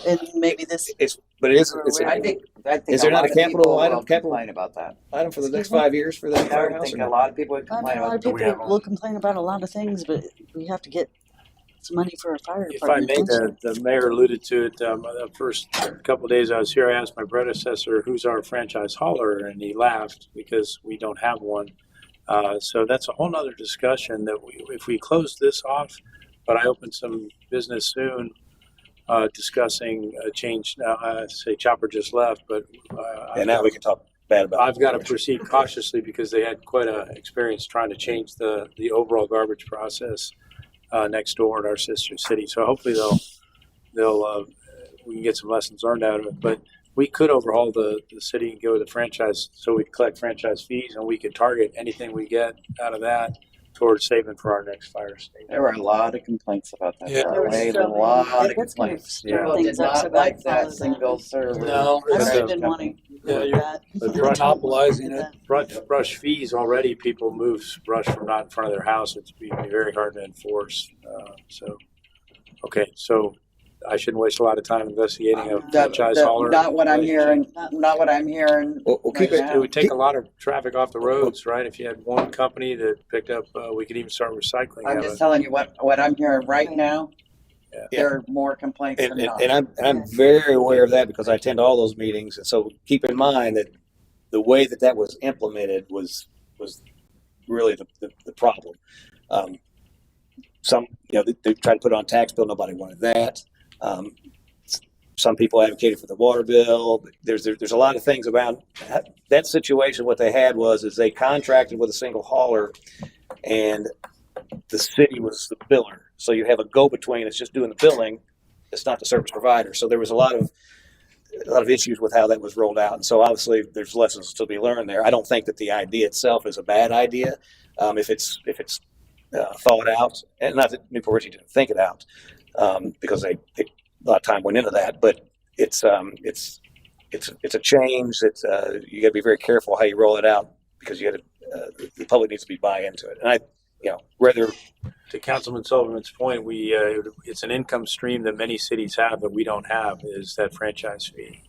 And maybe this. But it is. I think Is there not a capital item? Complain about that. Item for the next 5 years for that I firehouse? think a lot of people would I complain mean, a lot of about people will complain about a lot of things, but we have to get some money for a fire If I department. may, the mayor alluded to it. The first couple of days I was here, I asked my predecessor, "Who's our franchise hauler?" and he laughed because we don't have one. So that's a whole nother discussion that if we close this off, but I open some business soon, discussing a change. Now, I say Chopper just left, but And now we can talk bad about. I've got to proceed cautiously because they had quite a experience trying to change the overall garbage process next door in our sister city. So hopefully they'll we can get some lessons learned out of it. But we could overhaul the city and go with the franchise, so we collect franchise fees and we could target anything we get out of that towards saving for our next fire station. There were a lot of complaints about that. Yeah. There were a lot of complaints. People did not like that single server. No, I really didn't want to Yeah, do you're- that. You're monopolizing it. Brush fees already. People move brush from not in front of their house. It's be very hard to enforce. So I shouldn't waste a lot of time investigating a franchise hauler. Not what I'm hearing. Not what I'm hearing. We'll keep right it. now. It would take a lot of traffic off the roads, right? If you had one company that picked up, we could even start recycling. I'm of just it. telling you what I'm hearing right now. Yeah. There are more complaints than not. And I'm very aware of that because I attend all those meetings, and so keep in mind that the way that was implemented was really the problem. Some they tried to put it on tax bill, nobody wanted that. Some people advocated for the water bill. But there's a lot of things about that situation. What they had is they contracted with a single hauler, and the city was the biller. So you have a go-between. It's just doing the billing. It's not the service provider. So there was a lot of issues with how that was rolled out. And so obviously there's lessons to be learned there. I don't think that the idea itself is a bad idea if it's thought out, and not that Newport Richie didn't think it out because a lot of time went into that. But it's a change that you got to be very careful how you roll it out because the public needs to be buy into it. And whether To Councilman Sullivan's point, it's an income stream that many cities have that we don't have is that franchise fee,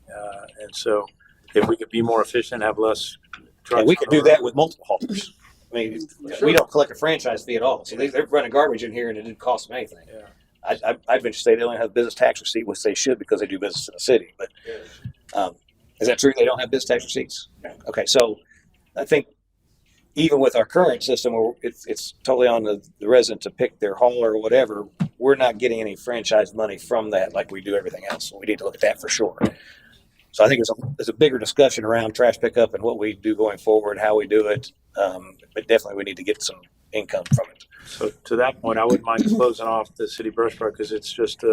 and so if we could be more efficient, have less trucks. And we on could the do road. that with multiple haulers. I mean, we don't collect a franchise fee at all. So they're running garbage in here and it didn't cost them anything. Yeah. I'd venture to say they only have business tax receipt, which they should because they do business in the city. But is that true? They don't have business tax receipts? Okay, so I think even with our current system, where it's totally on the resident to pick their hauler or whatever, we're not getting any franchise money from that like we do everything else. So we need to look at that for sure. So I think there's a bigger discussion around trash pickup and what we do going forward, how we do it. But definitely we need to get some income from it. So to that point, I wouldn't mind closing off the city brush truck because it's just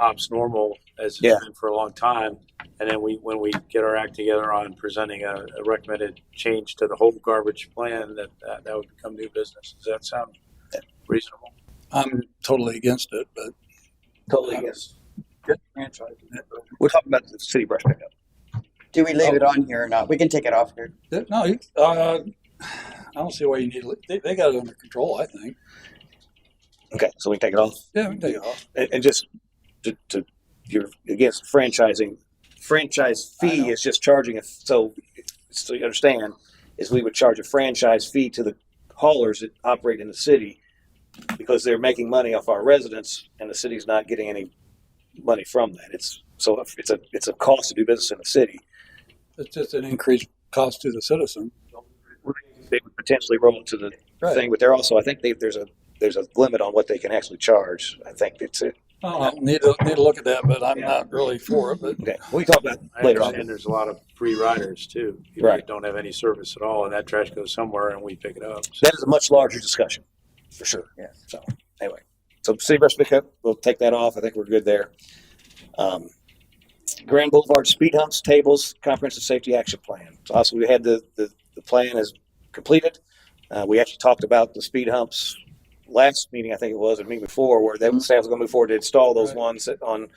ops normal as it's been for a long time. And then when we get our act together on presenting a recommended change to the whole garbage plan, that would become new business. Does that sound reasonable? I'm totally against it, but totally against. Get franchise. We're talking about the city brush pickup. Do we leave it on here or not? We can take it off here. No, I don't see why you need it. They got it under control, I think. Okay, so we can take it off? Yeah, we can take it off. And just to you're against franchising. Franchise fee is just charging so you understand, is we would charge a franchise fee to the haulers that operate in the city because they're making money off our residents and the city's not getting any money from that. It's a cost to do business in the city. It's just an increased cost to the citizen. They would potentially roll into the thing, but they're also, I think there's a limit on what they can actually charge. I think it's it. I need to look at that, but I'm not really for it. But okay, we talk about I later on. understand there's a lot of free riders too. People Right. that don't have any service at all, and that trash goes somewhere, and we pick it up. That is a much larger discussion, for sure. Yeah. So anyway, so city brush pickup, we'll take that off. I think we're good there. Grand Boulevard speed humps, tables, comprehensive safety action plan. So also we had the plan is completed. We actually talked about the speed humps last meeting, I think it was, or meeting before, where they staff was going to move forward to install those ones on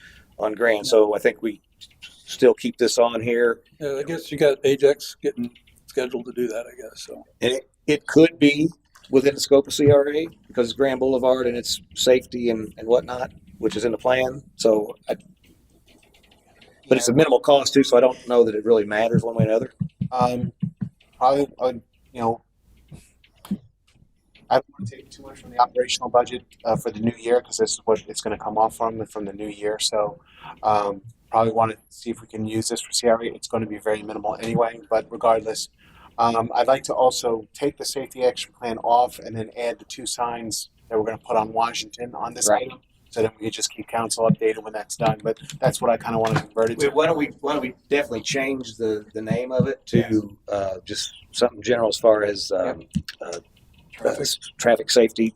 Grand. So I think we still keep this on here. Yeah, I guess you got Ajax getting scheduled to do that, I guess. So And it could be within the scope of CRA because it's Grand Boulevard and it's safety and whatnot, which is in the plan. So, but it's a minimal cost too, so I don't know that it really matters one way or another. Probably, I don't want to take too much from the operational budget for the new year because this is what it's going to come off from the new year. So probably want to see if we can use this for CRA. It's going to be very minimal anyway, but regardless, I'd like to also take the safety action plan off and then add the 2 signs that we're going to put on Washington on this item. So that we can just keep council updated when that's done. But that's what I kind of want to convert it to. Why don't we definitely change the name of it to just something general as far as traffic safety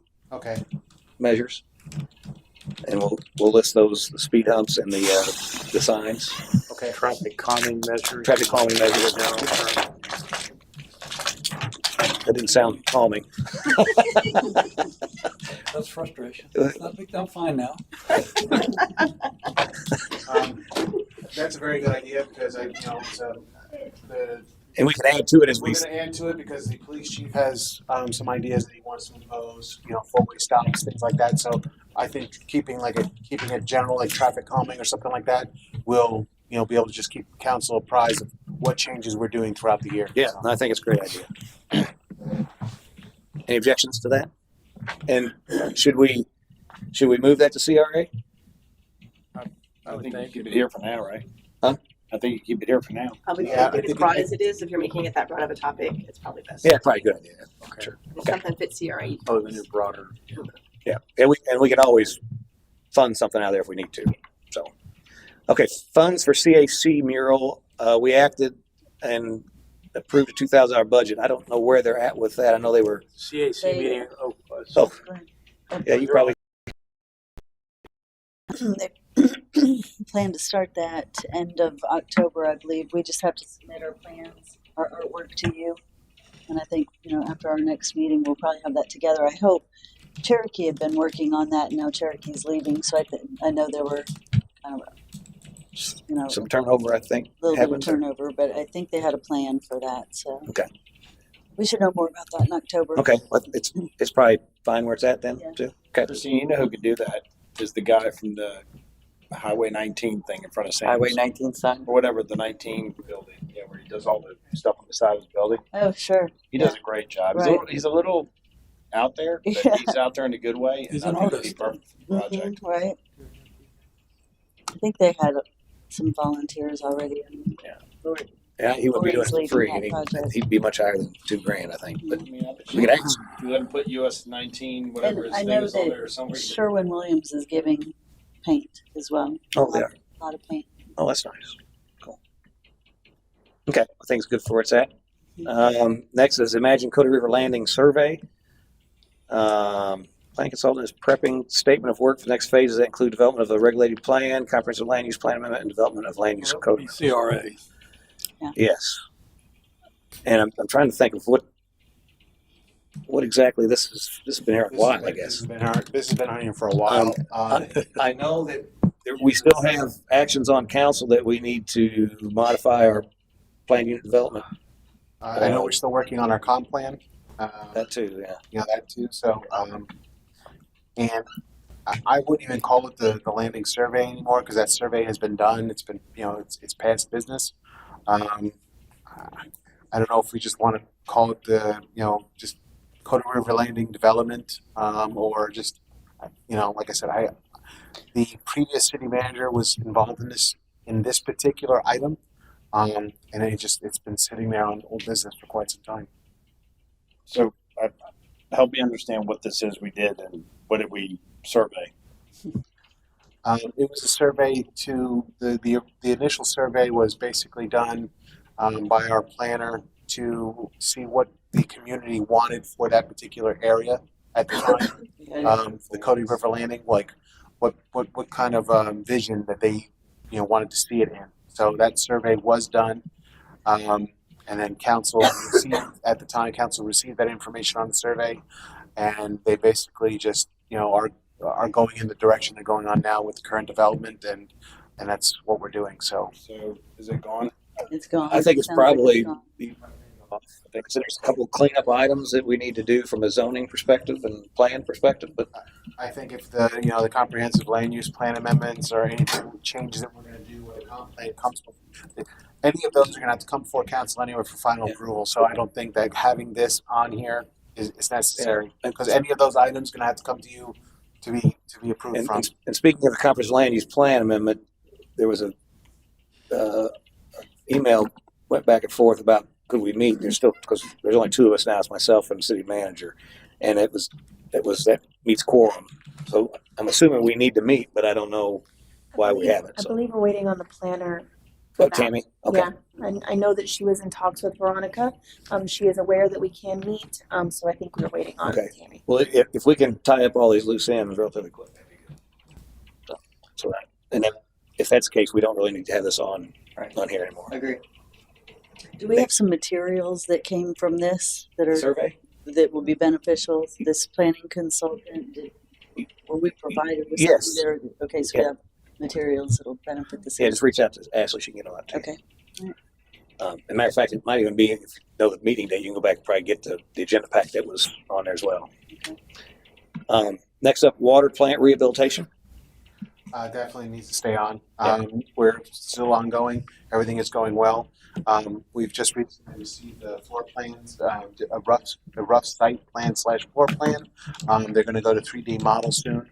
measures, and we'll list those, the speed humps and the signs. Okay. Traffic calming measures. Traffic calming measures. That didn't sound calming. that's frustration. I'm fine now. That's a very good idea because and we can add to it as we're going to add to it because the police chief has some ideas that he wants to impose, 4-way stops, things like that. So I think keeping it general, like traffic calming or something like that, will be able to just keep council apprised of what changes we're doing throughout the year. Yeah, I think it's a great idea. Any objections to that? And should we move that to CRA? I would think keep it here for now, right? Huh? I think you keep it here for now. I would think as broad as it is, if you're making it that broad of a topic, it's probably best. Yeah, probably a good idea. Okay. Sure. If something fits CRA. Oh, then you're broader. Yeah, and we can always fund something out of there if we need to. So, okay, funds for CAC mural. We acted and approved a $2,000 budget. I don't know where they're at with that. I know they were CAC meeting. Yeah, you probably. They plan to start that end of October, I believe. We just have to submit our plans, our artwork to you. And I think, after our next meeting, we'll probably have that together. I hope. Cherokee had been working on that. Now Cherokee's leaving. So I know there were kind of, some turnover, I think. A little bit of turnover, but I think they had a plan for that. So okay. We should know more about that in October. Okay, well, it's probably fine where it's at then, too. Okay. Christine, you know who could do that? Is the guy from the Highway 19 thing in front of Sam's. Highway 19 sign? Or whatever, the 19 building. Yeah, where you does all the stuff on the side of his building. Oh, sure. He does a great job. Right. He's a little out there, but Yeah. he's out there in a good way. He's and an I think artist. it'd be perfect for the project. Right. I think they had some volunteers already. Yeah, he would be doing it for Leading free, that and project. he'd be much higher than $2,000, I think. But I mean, I bet we could ask. you let him put US 19, whatever And his I name know is on there or something. that Sherwin-Williams is giving paint as well. Oh, they are. A lot of paint. Oh, that's nice. Cool. Okay, I think it's good for where it's at. Next is Imagine Cody River Landing survey. Planning consultant is prepping statement of work for the next phases that include development of a regulated plan, comprehensive land use plan amendment, and development of land use code. CRA. Yes. And I'm trying to think of what exactly this has been here a while, I guess. This has been on here for a while. I know that we still have actions on council that we need to modify our plan unit development. I know we're still working on our comp plan. That too, yeah. Yeah, that too. So, and I wouldn't even call it the landing survey anymore because that survey has been done. It's been, it's past business. I don't know if we just want to call it just Cody River Landing Development, or just, like I said, the previous city manager was involved in this particular item, and it's been sitting there on old business for quite some time. So help me understand what this is we did and what did we survey? It was a survey to the initial survey was basically done by our planner to see what the community wanted for that particular area at the time. The Cody River Landing, like what kind of vision that they wanted to see it in. So that survey was done, and then council received that information on the survey, and they basically just are going in the direction they're going on now with the current development, and that's what we're doing. So is it gone? It's gone. I think it's Sounds like probably. gone. I think there's a couple of cleanup items that we need to do from a zoning perspective and plan perspective, but I think if the comprehensive land use plan amendments or any changes that we're going to do with the comp plan comes, any of those are going to have to come before council anyway for final approval. So I don't think that having this on here is necessary because any of those items are going to have to come to you to be approved from. And speaking of the comprehensive land use plan amendment, there was a email went back and forth about could we meet. There's still, because there's only two of us now, it's myself and the city manager, and that meets quorum. So I'm assuming we need to meet, but I don't know why we haven't. I So. believe we're waiting on the planner. for that. Tammy? Okay. Yeah, and I know that she was in talks with Veronica. She is aware that we can meet, so I think we're waiting on Tammy. Well, if we can tie up all these loose ends relatively quick, that'd be good. So and then if that's the case, we don't really need to have this on here anymore. I agree. Do we have some materials that came from this that are survey that will be beneficial? This planning consultant, were we provided with Yes. something that are, okay, so we have materials that'll benefit the city. Yeah, just reach out to Ashley. She can get on that too. Okay. As a matter of fact, it might even be, if you know the meeting day, you can go back and probably get the agenda pack that was on there as well. Next up, water plant rehabilitation. Definitely needs to stay on. We're still ongoing. Everything is going well. We've just recently received the floor plans, a rough site plan / floor plan. They're going to go to 3D model soon.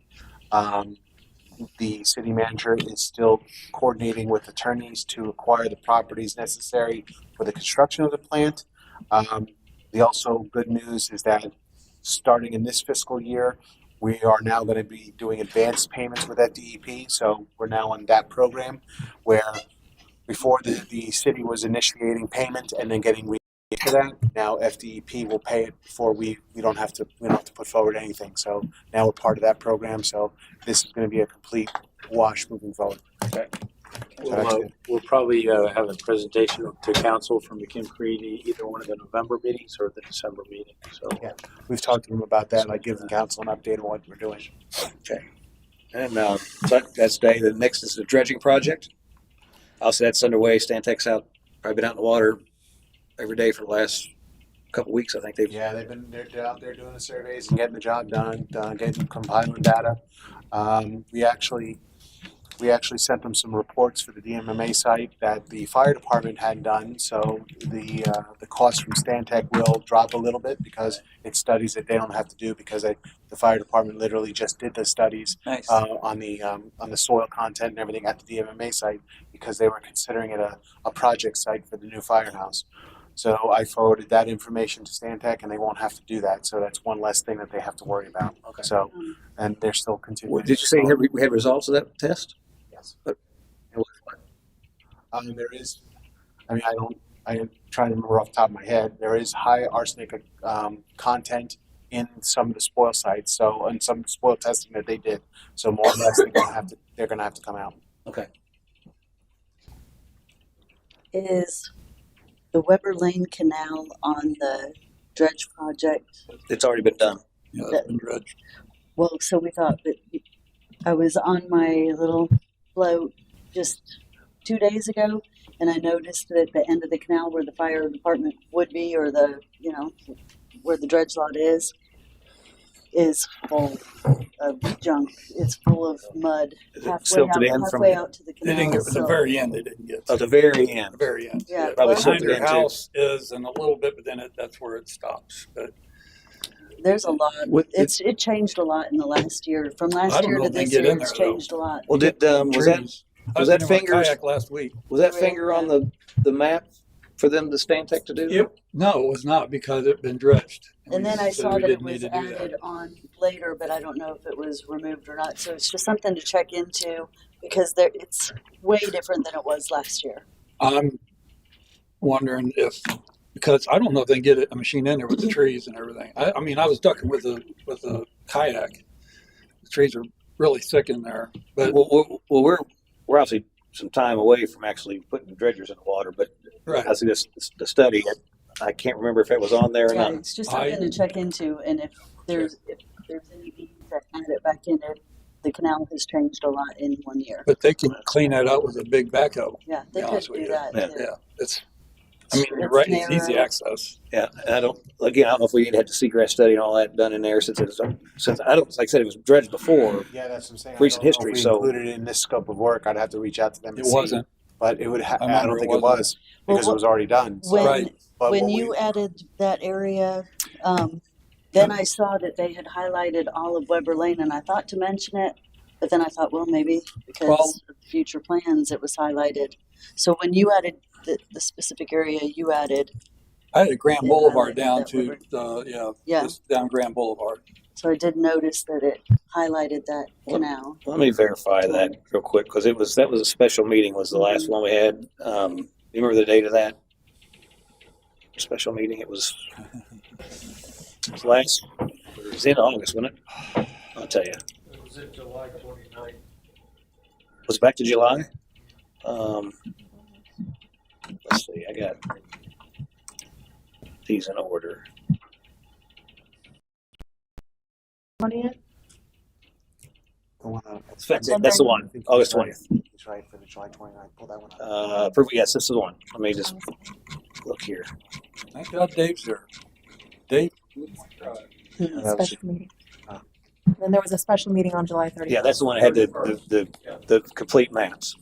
The city manager is still coordinating with attorneys to acquire the properties necessary for the construction of the plant. The also good news is that starting in this fiscal year, we are now going to be doing advanced payments with FDEP. So we're now on that program where before the city was initiating payment and then getting repaid for that. Now FDEP will pay it before we don't have to put forward anything. So now we're part of that program. So this is going to be a complete wash moving forward. Okay. We'll probably have a presentation to council from the Kim Creed, either one of the November meetings or the December meeting. So yeah, we've talked to them about that. Like giving council an update on what we're doing. Okay. And so that's day. The next is the dredging project. Also, that's underway. Stantec's out, probably been out in the water every day for the last couple weeks. I think they're out there doing the surveys and getting the job done, compiling data. We actually We actually sent them some reports for the DMMA site that the fire department had done. So the cost from Stantec will drop a little bit because it's studies that they don't have to do because the fire department literally just did the studies Nice. on the soil content and everything at the DMMA site because they were considering it a project site for the new firehouse. So I forwarded that information to Stantec, and they won't have to do that. So that's one less thing that they have to worry about. Okay. So, and they're still continuing. Did you say we had results of that test? Yes. But there is. I mean, I try to remember off the top of my head. There is high arsenic content in some of the spoil sites. So, and some spoil testing that they did. So more or less, they're gonna have to come out. Okay. Is the Weber Lane Canal on the dredge project? It's already been done. Yeah, it's been dredged. Well, so we thought, but I was on my little float just 2 days ago, and I noticed that at the end of the canal where the fire department would be, or where the dredge lot is full of junk. It's full of mud. Halfway out to the They canal. didn't get to the very end. They didn't get. At the very end. The very end. Yeah, Probably well, Behind silted your in too. house is, and a little bit, but then that's where it stops. But there's a lot. It changed a lot in the last year. From last year to this year, it's changed a lot. Well, was that finger kayak last week? Was that finger on the map for them to Stantec to do? Yep. No, it was not because it had been dredged. And then I So saw we that it didn't need was to do that. added on later, but I don't know if it was removed or not. So it's just something to check into because it's way different than it was last year. I'm wondering because I don't know if they can get a machine in there with the trees and everything. I mean, I was ducking with a kayak. The trees are really thick in there. But we're obviously some time away from actually putting the dredgers in the water, but right. I see the study. I can't remember if it was on there or not. It's just something to check into, and if there's any need to add it back in it, the canal has changed a lot in 1 year. But they can clean that out with a big backhoe. Yeah, they could do that. Yeah. Too. Yeah, you're right. It's easy access. Yeah, and I don't know if we had the seagrass study and all that done in there since I don't, like I said, it was dredged before. Yeah, that's what I'm saying. Recent I don't know history. if we So included it in this scope of work. I'd have to reach out to them. And It see. wasn't. But it would. I remember don't think it it was because Well, it was already done. So. Right. But When what you we- added that area, then I saw that they had highlighted all of Weber Lane, and I thought to mention it, but then I thought, well, maybe because of future plans, it was highlighted. So when you added the specific area you added, I had a Grand It Boulevard highlighted down that to Weber. Yeah. just down Grand Boulevard. So I did notice that it highlighted that canal. let me verify that real quick because that was a special meeting. Was the last one we had? You remember the date of that special meeting? It was last. It was in August, wasn't it? I'll tell you. It was in July 29th. Was it back to July? Let's see. I got these in order. That's the one. August 20th. It's right for the July 29th. Pull that one up. Yes, this is the one. Let me just look here. Thank God Dave's there. Dave? Special meeting. Then there was a special meeting on July 30th. Yeah, that's the one that had the complete maps.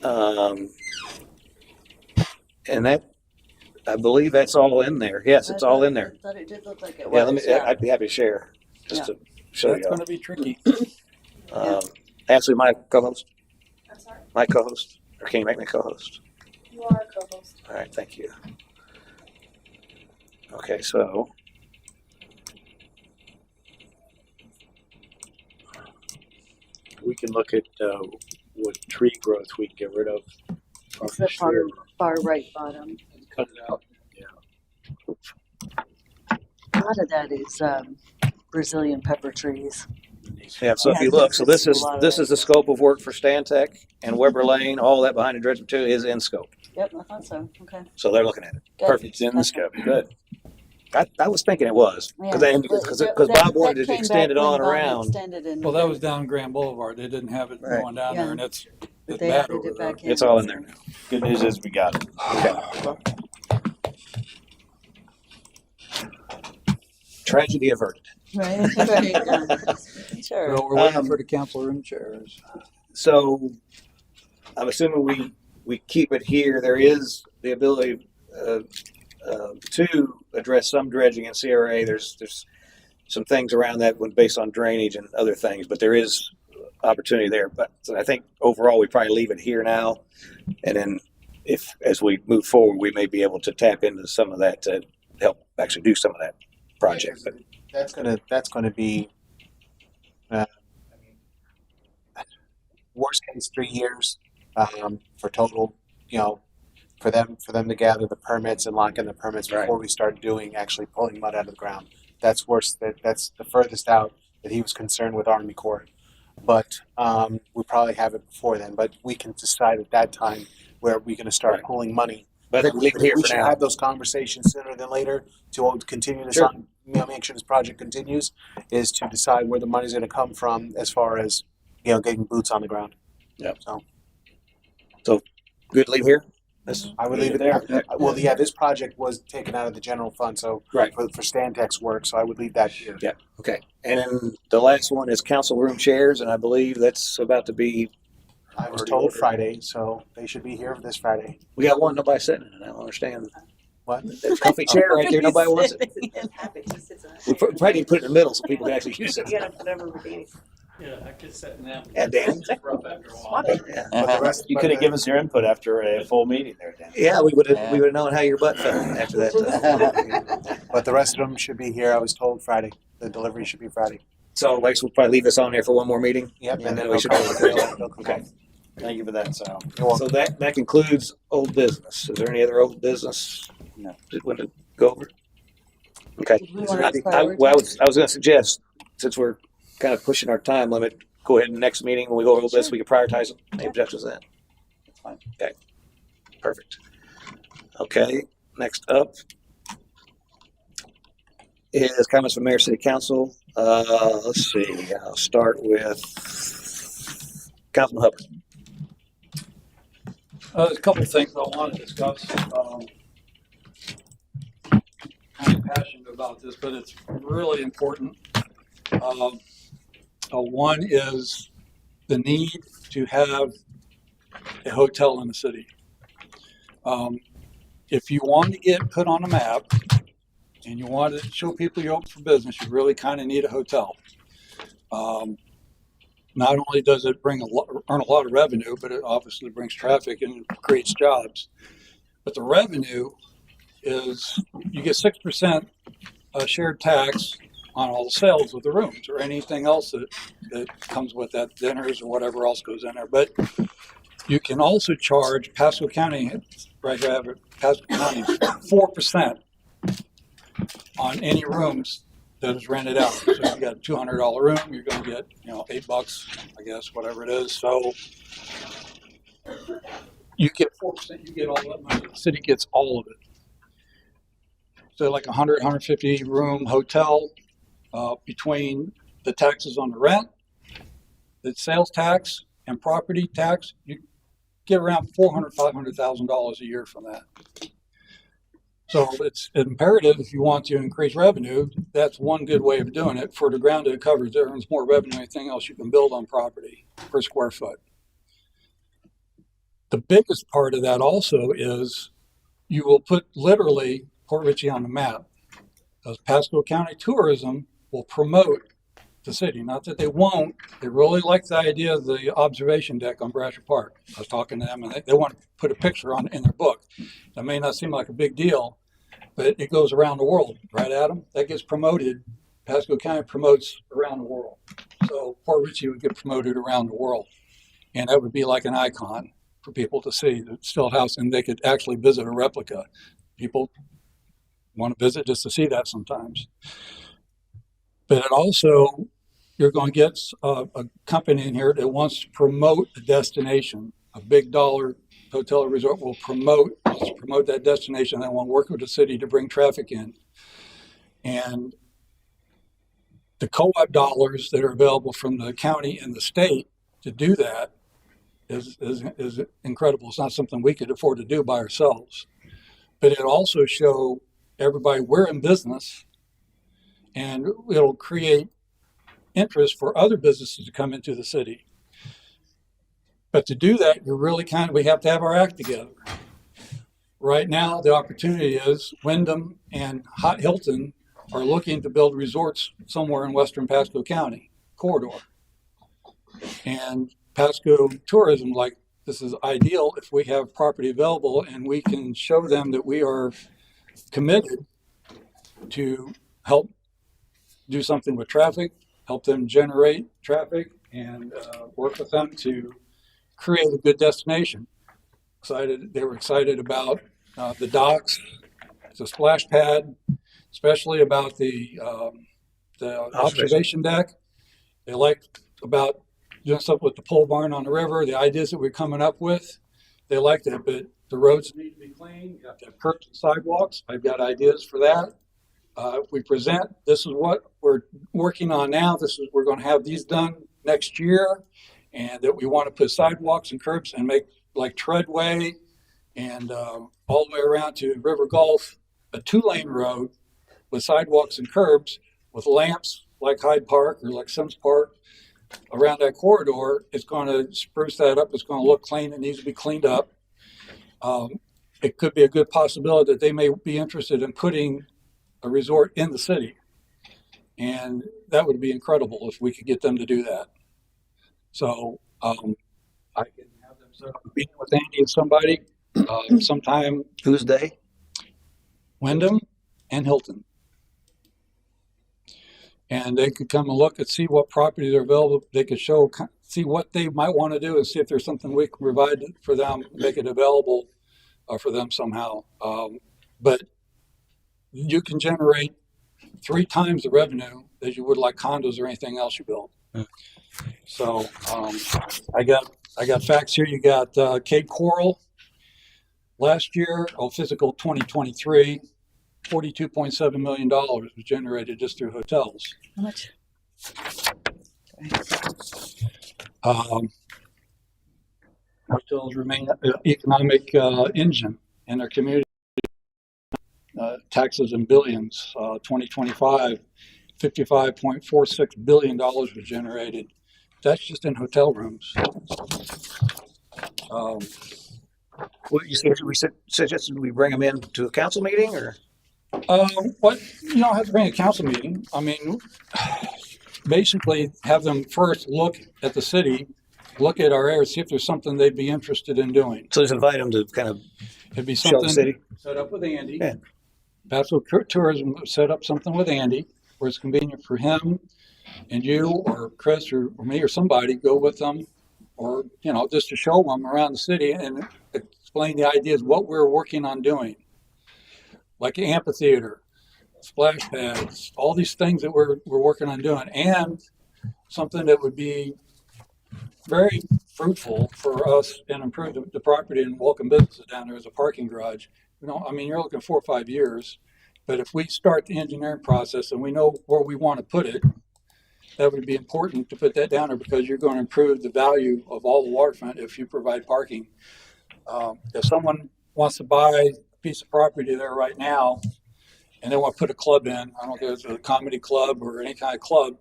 And that, I believe that's all in there. Yes, it's all in there. I thought it did look like it Yeah, was. I'd be happy to share just to show That's you. going to be tricky. Ashley, my co-host. I'm sorry. My co-host, or can you make me co-host? You are a co-host. All right, thank you. Okay, so We can look at what tree growth we can get rid of. It's the far right bottom. Cut it out. A lot of that is Brazilian pepper trees. yeah, so if you look, so this is the scope of work for Stantec and Weber Lane. All that behind the dredge material is in scope. Yep, I thought so. Okay. So they're looking at it. Good. Perfect. It's in the scope. Good. I was thinking it was Yeah. because Bob wanted to extend it on around. Well, that was down Grand Boulevard. They didn't have it Right. going down Yeah. there, and it's But they bad added over it there. back in. It's all in there now. Good news is we got it. Okay. Tragedy averted. Right. Right. Sure. So we're waiting for the council room chairs. So I'm assuming we keep it here. There is the ability to address some dredging in CRA. There's some things around that one based on drainage and other things, but there is opportunity there. But so I think overall we probably leave it here now, and then if as we move forward, we may be able to tap into some of that to help actually do some of that project. But That's gonna be, I mean, worst case 3 years for total. For them to gather the permits and lock in the permits before we start doing actually pulling mud out of the ground. That's worse. That's the furthest out that he was concerned with Army Corps. But we probably have it before then. But we can decide at that time where we're going to start pulling money. But I think we leave it here we for should now. have those conversations sooner than later to continue this on. Make sure this project continues. Is to decide where the money's going to come from as far as getting boots on the ground. Yep. So good. Leave here. I would leave it there. Well, yeah, this project was taken out of the general fund, so for Stantec's work, so I would leave that here. Yeah. Okay. And then the last one is council room chairs, and I believe that's about to be. I was told Friday, so they should be here this Friday. We got one. Nobody sitting in it. I don't understand. What? That comfy chair right there. Nobody wants it. We probably need to put it in the middle so people can actually use it. Yeah, I could sit now. Yeah, Dan. You could have given us your input after a full meeting there, Dan. Yeah, we would have known how your butt felt after that. But the rest of them should be here. I was told Friday. The delivery should be Friday. So, like, we'll probably leave this on there for one more meeting. Yep, and then we should. Okay. Thank you for that, so. So that concludes old business. Is there any other old business? No. That want to go over? Okay. I was going to suggest, since we're kind of pushing our time limit, go ahead and next meeting when we go over this, we can prioritize them. Any objections to that? That's fine. Okay. Perfect. Okay. Next up is comments from Mayor City Council. Let's see. I'll start with Councilman Hubbard. There's a couple of things I want to discuss. I'm passionate about this, but it's really important. One is the need to have a hotel in the city. If you want to get put on a map and you want to show people you're open for business, you really kind of need a hotel. Not only does it earn a lot of revenue, but it obviously brings traffic and creates jobs. But the revenue is you get 6% shared tax on all the sales of the rooms or anything else that comes with that, dinners or whatever else goes in there. But you can also charge Pasco County, right here, I have it, Pasco County, 4% on any rooms that is rented out. So if you got a $200 room, you're going to get, $8, I guess, whatever it is. So you get 4%, you get all that money. The city gets all of it. So like 150 room hotel, between the taxes on the rent, the sales tax, and property tax, you get around $500,000 a year from that. So it's imperative if you want to increase revenue. That's one good way of doing it. For the ground it covers, it earns more revenue than anything else you can build on property per square foot. The biggest part of that also is you will put literally Port Richey on the map. Because Pasco County Tourism will promote the city. Not that they won't. They really like the idea of the observation deck on Brasher Park. I was talking to them, and they want to put a picture on in their book. That may not seem like a big deal, but it goes around the world, right, Adam? That gets promoted. Pasco County promotes around the world. So Port Richey would get promoted around the world. And that would be like an icon for people to see, the still house, and they could actually visit a replica. People want to visit just to see that sometimes. But it also, you're going to get a company in here that wants to promote a destination. A big dollar hotel or resort will promote that destination. They want to work with the city to bring traffic in. And the co-op dollars that are available from the county and the state to do that is incredible. It's not something we could afford to do by ourselves. But it also show everybody we're in business, and it'll create interest for other businesses to come into the city. But to do that, we have to have our act together. Right now, the opportunity is Wyndham and Hilton are looking to build resorts somewhere in western Pasco County corridor. And Pasco Tourism, like, this is ideal if we have property available and we can show them that we are committed to help do something with traffic, help them generate traffic, and work with them to create a good destination. They were excited about the docks, the splash pad, especially about the observation deck. They liked about doing stuff with the pole barn on the river, the ideas that we're coming up with. They liked it, but the roads need to be clean. You have to have curbs and sidewalks. I've got ideas for that. If we present, this is what we're working on now. We're going to have these done next year, and that we want to put sidewalks and curbs and make like Treadway and all the way around to River Gulf, a 2-lane road with sidewalks and curbs with lamps like Hyde Park or like Sims Park around that corridor. It's going to spruce that up. It's going to look clean. It needs to be cleaned up. It could be a good possibility that they may be interested in putting a resort in the city. And that would be incredible if we could get them to do that. So I can have them set up a meeting with Andy and somebody sometime. Who's they? Wyndham and Hilton. And they could come and look and see what properties are available. They could see what they might want to do and see if there's something we can provide for them, make it available for them somehow. But you can generate 3 times the revenue as you would like condos or anything else you build. So I got facts here. You got Cape Coral last year, fiscal 2023, $42.7 million was generated just through hotels. How much? Hotels remain an economic engine in their community. Taxes in billions. 2025, $55.46 billion was generated. That's just in hotel rooms. What you suggested we bring them in to a council meeting, or? What, you don't have to bring a council meeting. I mean, basically have them first look at the city, look at our area, see if there's something they'd be interested in doing. So just invite them to kind of It'd be show something the city. set up with Andy. Yeah. Pasco Tourism set up something with Andy where it's convenient for him and you or Chris or me or somebody go with them, or, you know, just to show them around the city and explain the ideas, what we're working on doing. Like an amphitheater, splash pads, all these things that we're working on doing, and something that would be very fruitful for us and improve the property and welcome businesses down there as a parking garage. You know, I mean, you're looking 4 or 5 years, but if we start the engineering process and we know where we want to put it, that would be important to put that down there, because you're going to improve the value of all the waterfront if you provide parking. If someone wants to buy a piece of property there right now and they want to put a club in, I don't know if it's a comedy club or any kind of club,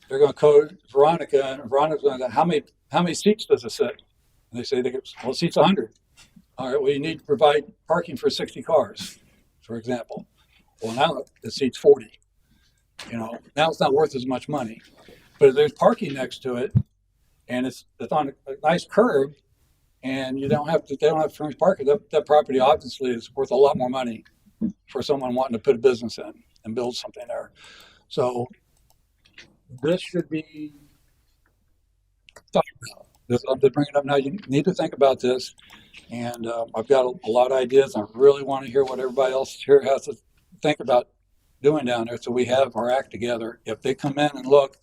they're going to code Veronica, and Veronica's going to go, how many seats does it sit? And they say, well, it seats 100. All right, well, you need to provide parking for 60 cars, for example. Well, now it seats 40. You know, now it's not worth as much money. But if there's parking next to it, and it's on a nice curb, and they don't have to furnish parking, that property obviously is worth a lot more money for someone wanting to put a business in and build something there. So this should be talked about. I'm just bringing it up now. You need to think about this. And I've got a lot of ideas. I really want to hear what everybody else here has to think about doing down there, so we have our act together. If they come in and look,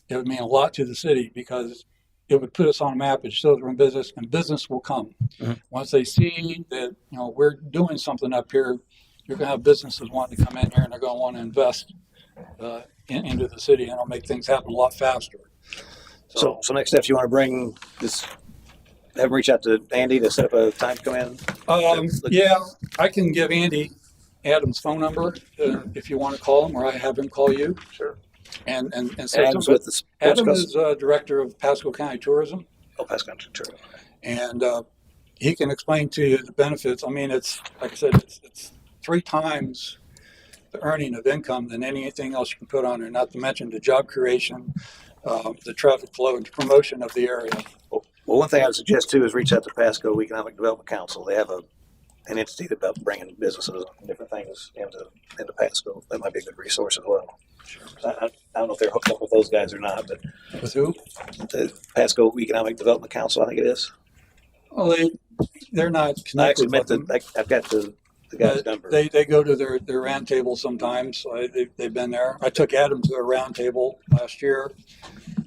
it would mean a lot to the city, because it would put us on a map. It shows we're in business, and business will come. Mm-hmm. Once they see that, you know, we're doing something up here, you're going to have businesses wanting to come in here, and they're going to want to invest into the city, and it'll make things happen a lot faster. So next steps, you want to bring this, have reach out to Andy to set up a time to come in? Yeah, I can give Andy Adam's phone number if you want to call him, or I have him call you. Sure. And Adam's with the Adam is director of Pasco County Tourism. Oh, Pasco County, true. And he can explain to you the benefits. I mean, it's like I said, it's 3 times the earning of income than anything else you can put on there. Not to mention the job creation, the traffic flow, and promotion of the area. Well, one thing I would suggest too is reach out to Pasco Economic Development Council. They have an entity about bringing businesses and different things into Pasco. That might be a good resource as well. Sure. I don't know if they're hooked up with those guys or not, but with who? The Pasco Economic Development Council, I think it is. Well, they're not connected. I actually met I've got the guy's number. They go to their round table sometimes. They've been there. I took Adam to a round table last year,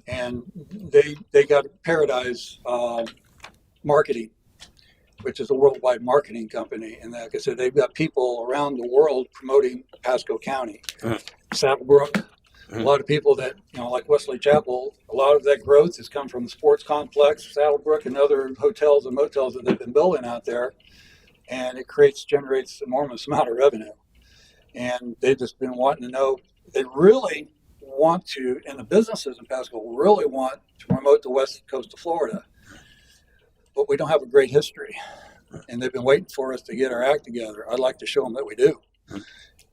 and they got Paradise Marketing, which is a worldwide marketing company. And like I said, they've got people around the world promoting Pasco County. Saddlebrook, a lot of people that, like Wesley Chapel, a lot of that growth has come from the sports complex, Saddlebrook, and other hotels and motels that they've been building out there. And it generates enormous amount of revenue. And they've just been wanting to know, they really want to, and the businesses in Pasco really want to promote the west coast of Florida. But we don't have a great history. And they've been waiting for us to get our act together. I'd like to show them that we do.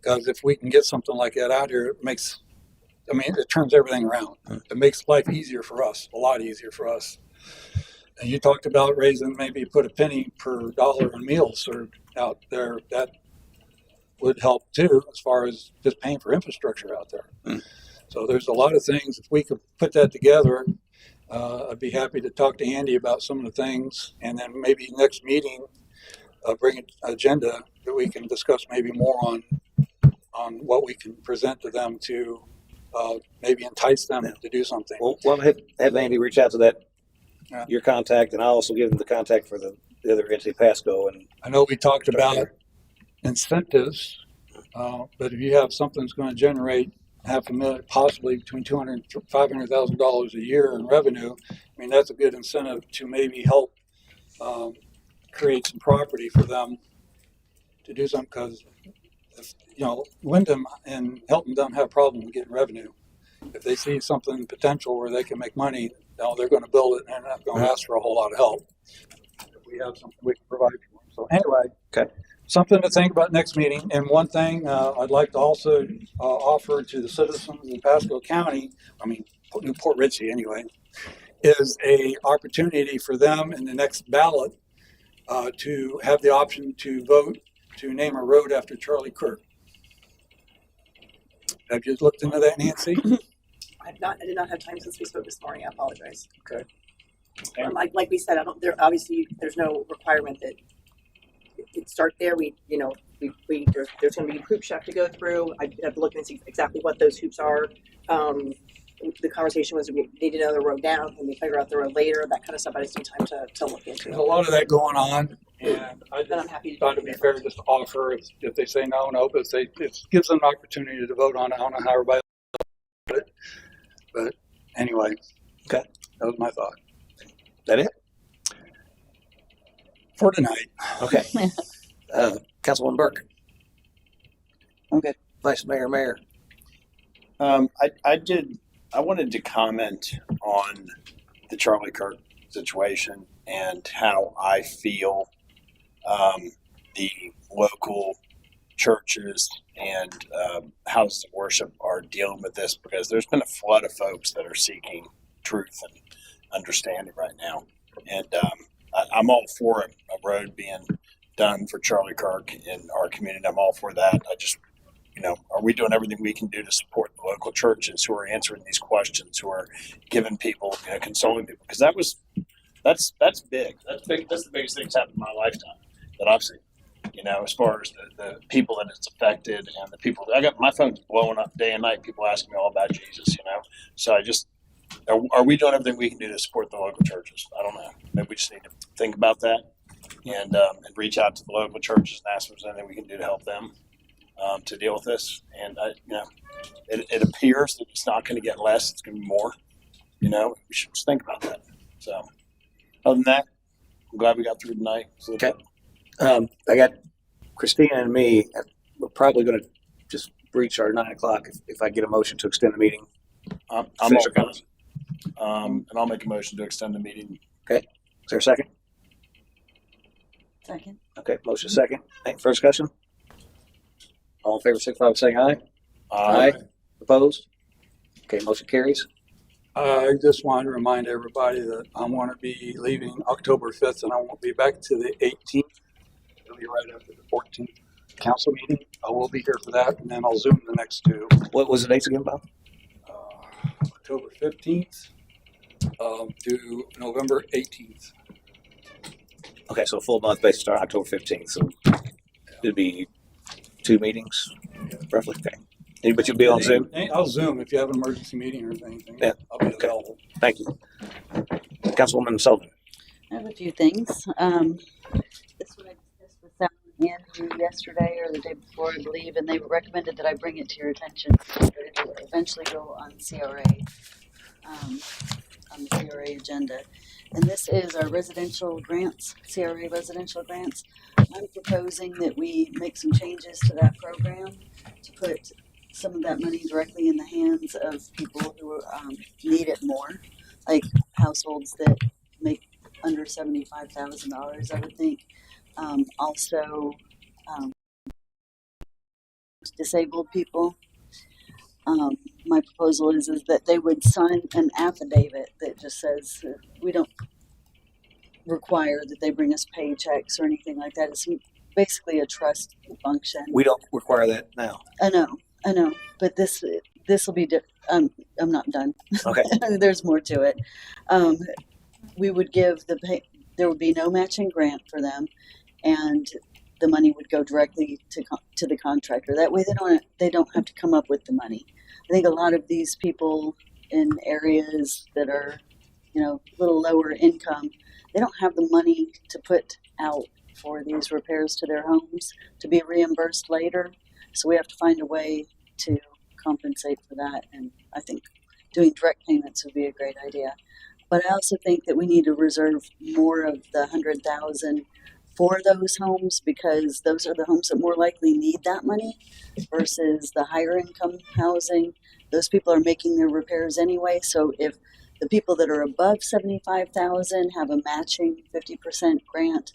Because if we can get something like that out here, it turns everything around. It makes life easier for us, a lot easier for us. And you talked about raising, maybe put a penny per dollar in meals served out there. That would help too, as far as just paying for infrastructure out there. So there's a lot of things. If we could put that together, I'd be happy to talk to Andy about some of the things. And then maybe next meeting, bring an agenda that we can discuss maybe more on what we can present to them to maybe entice them to do something. Well, have Andy reach out to your contact, and I'll also give them the contact for the other entity, Pasco. And I know we talked about incentives, but if you have something that's going to generate $500,000, possibly between $200,000 and $500,000 a year in revenue, that's a good incentive to maybe help create some property for them to do something. Because Wyndham and Hilton don't have a problem with getting revenue. If they see something potential where they can make money, they're going to build it, and they're not going to ask for a whole lot of help. If we have something we can provide for them. So anyway, something to think about next meeting. And one thing I'd like to also offer to the citizens in Pasco County, New Port Richey anyway, is a opportunity for them in the next ballot to have the option to vote to name a road after Charlie Kirk. Have you looked into that, Nancy? I did not have time since we spoke this morning. I apologize. Okay. Like we said, obviously there's no requirement that it start there. There's going to be hoops you have to go through. I have to look and see exactly what those hoops are. The conversation was we need to know the road down, and we figure out the road later. That kind of stuff. I just need time to look into. There's a lot of that going on, and I'm happy to thought it'd be fair just to offer. If they say no, but it gives them an opportunity to vote on it. I don't know how everybody does it, but anyway, that was my thought. That it? For tonight. Okay. Councilwoman Burke. I'm good. Vice Mayor. I wanted to comment on the Charlie Kirk situation and how I feel the local churches and houses of worship are dealing with this, because there's been a flood of folks that are seeking truth and understanding right now. And I'm all for a road being done for Charlie Kirk in our community. I'm all for that. I just, are we doing everything we can do to support the local churches who are answering these questions, who are giving people, consoling people? Because that's big. That's big. That's the biggest thing that's happened in my lifetime that I've seen. As far as the people that it's affected, and the people I got my phone's blowing up day and night. People asking me all about Jesus. So I just, are we doing everything we can do to support the local churches? I don't know. Maybe we just need to think about that and reach out to the local churches and ask if there's anything we can do to help them to deal with this. And it appears that it's not going to get less; it's going to be more. We should just think about that. So, other than that, I'm glad we got through tonight. Okay. I got Christina and me. We're probably going to just breach our 9 o'clock if I get a motion to extend the meeting. I'm all for it. And I'll make a motion to extend the meeting Okay. Is there a second? Second. Okay, motion second. Any further discussion? All in favor, signify by saying aye. Aye. Opposed? Okay, motion carries. I just want to remind everybody that I'm going to be leaving October 5th and I won't be back to the 18th. It'll be right after the 14th council meeting. I will be here for that, and then I'll Zoom the next two. What was the dates again, Bob? October 15th to November 18th. Okay, so full month based on October 15th. So it'd be 2 meetings, roughly. Okay. But you'll be on Zoom? I'll Zoom if you have an emergency meeting or anything. Yeah. I'll be Okay. available. Thank you. Councilwoman Sullivan. I have a few things. This one I discussed with Sal and Andrew yesterday or the day before, I believe, and they recommended that I bring it to your attention. That it will eventually go on CRA, on the CRA agenda. And this is our residential grants, CRA residential grants. I'm proposing that we make some changes to that program to put some of that money directly in the hands of people who need it more, like households that make under $75,000, I would think. Also, disabled people. My proposal is that they would sign an affidavit that just says we don't require that they bring us paychecks or anything like that. It's basically a trust function. We don't require that now. I know, but this will be. I'm not done. Okay. There's more to it. We would give there would be no matching grant for them, and the money would go directly to the contractor. That way, they don't have to come up with the money. I think a lot of these people in areas that are, a little lower income, they don't have the money to put out for these repairs to their homes to be reimbursed later. So we have to find a way to compensate for that. And I think doing direct payments would be a great idea. But I also think that we need to reserve more of the $100,000 for those homes, because those are the homes that more likely need that money versus the higher income housing. Those people are making their repairs anyway. So if the people that are above $75,000 have a matching 50% grant,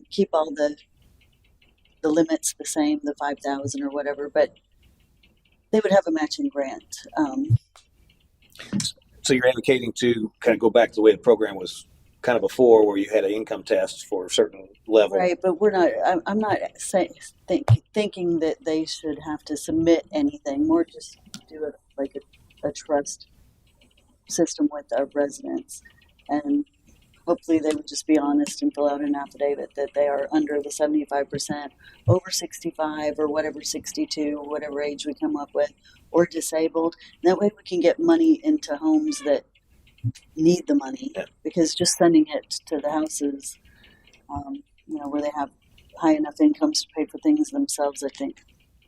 keep all the limits the same, the 5,000 or whatever, but they would have a matching grant. So you're advocating to kind of go back to the way the program was kind of before, where you had an income test for a certain level. Right, but we're not. I'm not thinking that they should have to submit anything. More just do it like a trust system with our residents, and hopefully they would just be honest and fill out an affidavit that they are under the 75%, over 65 or whatever, 62 or whatever age we come up with, or disabled. And that way we can get money into homes that need the money, because just sending it to the houses, where they have high enough incomes to pay for things themselves, I think,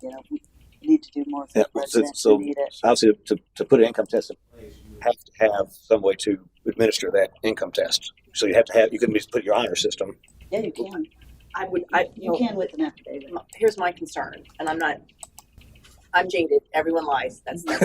we need to do more for the residents who need it. Obviously, to put an income test in place, you have to have some way to administer that income test. So you couldn't just put your honor system. Yeah, you can. You can with an affidavit. Here's my concern, and I'm jaded. Everyone lies. That's just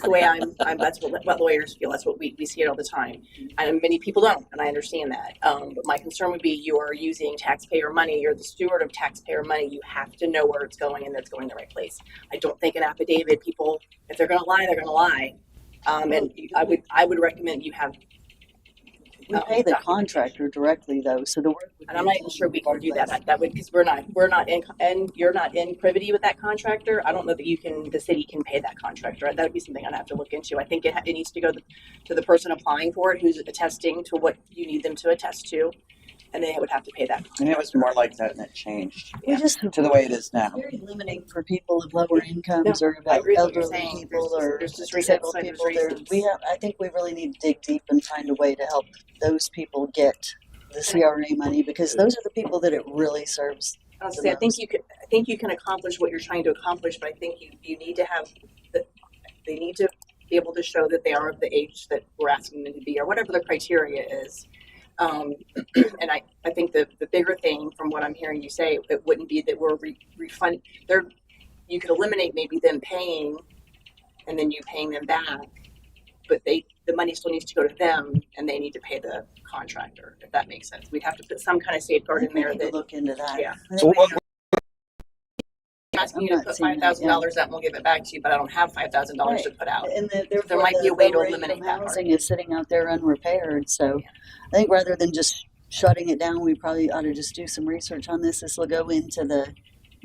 the way I'm that's what lawyers feel. That's what we see it all the time. And many people don't, and I understand that. But my concern would be you are using taxpayer money. You're the steward of taxpayer money. You have to know where it's going and that it's going the right place. I don't think an affidavit, people, if they're going to lie, they're going to lie. And I would recommend you have. We pay the contractor directly, though, so the work. And I'm not even sure we can do that. That would, because we're not in, and you're not in privity with that contractor. I don't know that the city can pay that contractor. That would be something I'd have to look into. I think it needs to go to the person applying for it, who's attesting to what you need them to attest to, and they would have to pay that. And it was more like that, and it changed We just to the way it is now. very limiting for people of lower incomes or I agree with what you're elderly saying. people or There's just disabled reasons. people. I think we really need to dig deep and find a way to help those people get the CRA money, because those are the people that it really serves. Honestly, I think you can accomplish what you're trying to accomplish, but I think you need to have they need to be able to show that they are of the age that we're asking them to be, or whatever the criteria is. And I think the bigger thing from what I'm hearing you say, it wouldn't be that we're refunding. You could eliminate maybe them paying and then you paying them back, but the money still needs to go to them and they need to pay the contractor, if that makes sense. We'd have to put some kind of safeguard in there that. Look into that. Yeah. So what, Asking you to put $5,000 out and we'll give it back to you, but I don't have $5,000 to put out. And there might be a way to eliminate that part. Housing is sitting out there unrepaired, so I think rather than just shutting it down, we probably ought to just do some research on this. This will go into the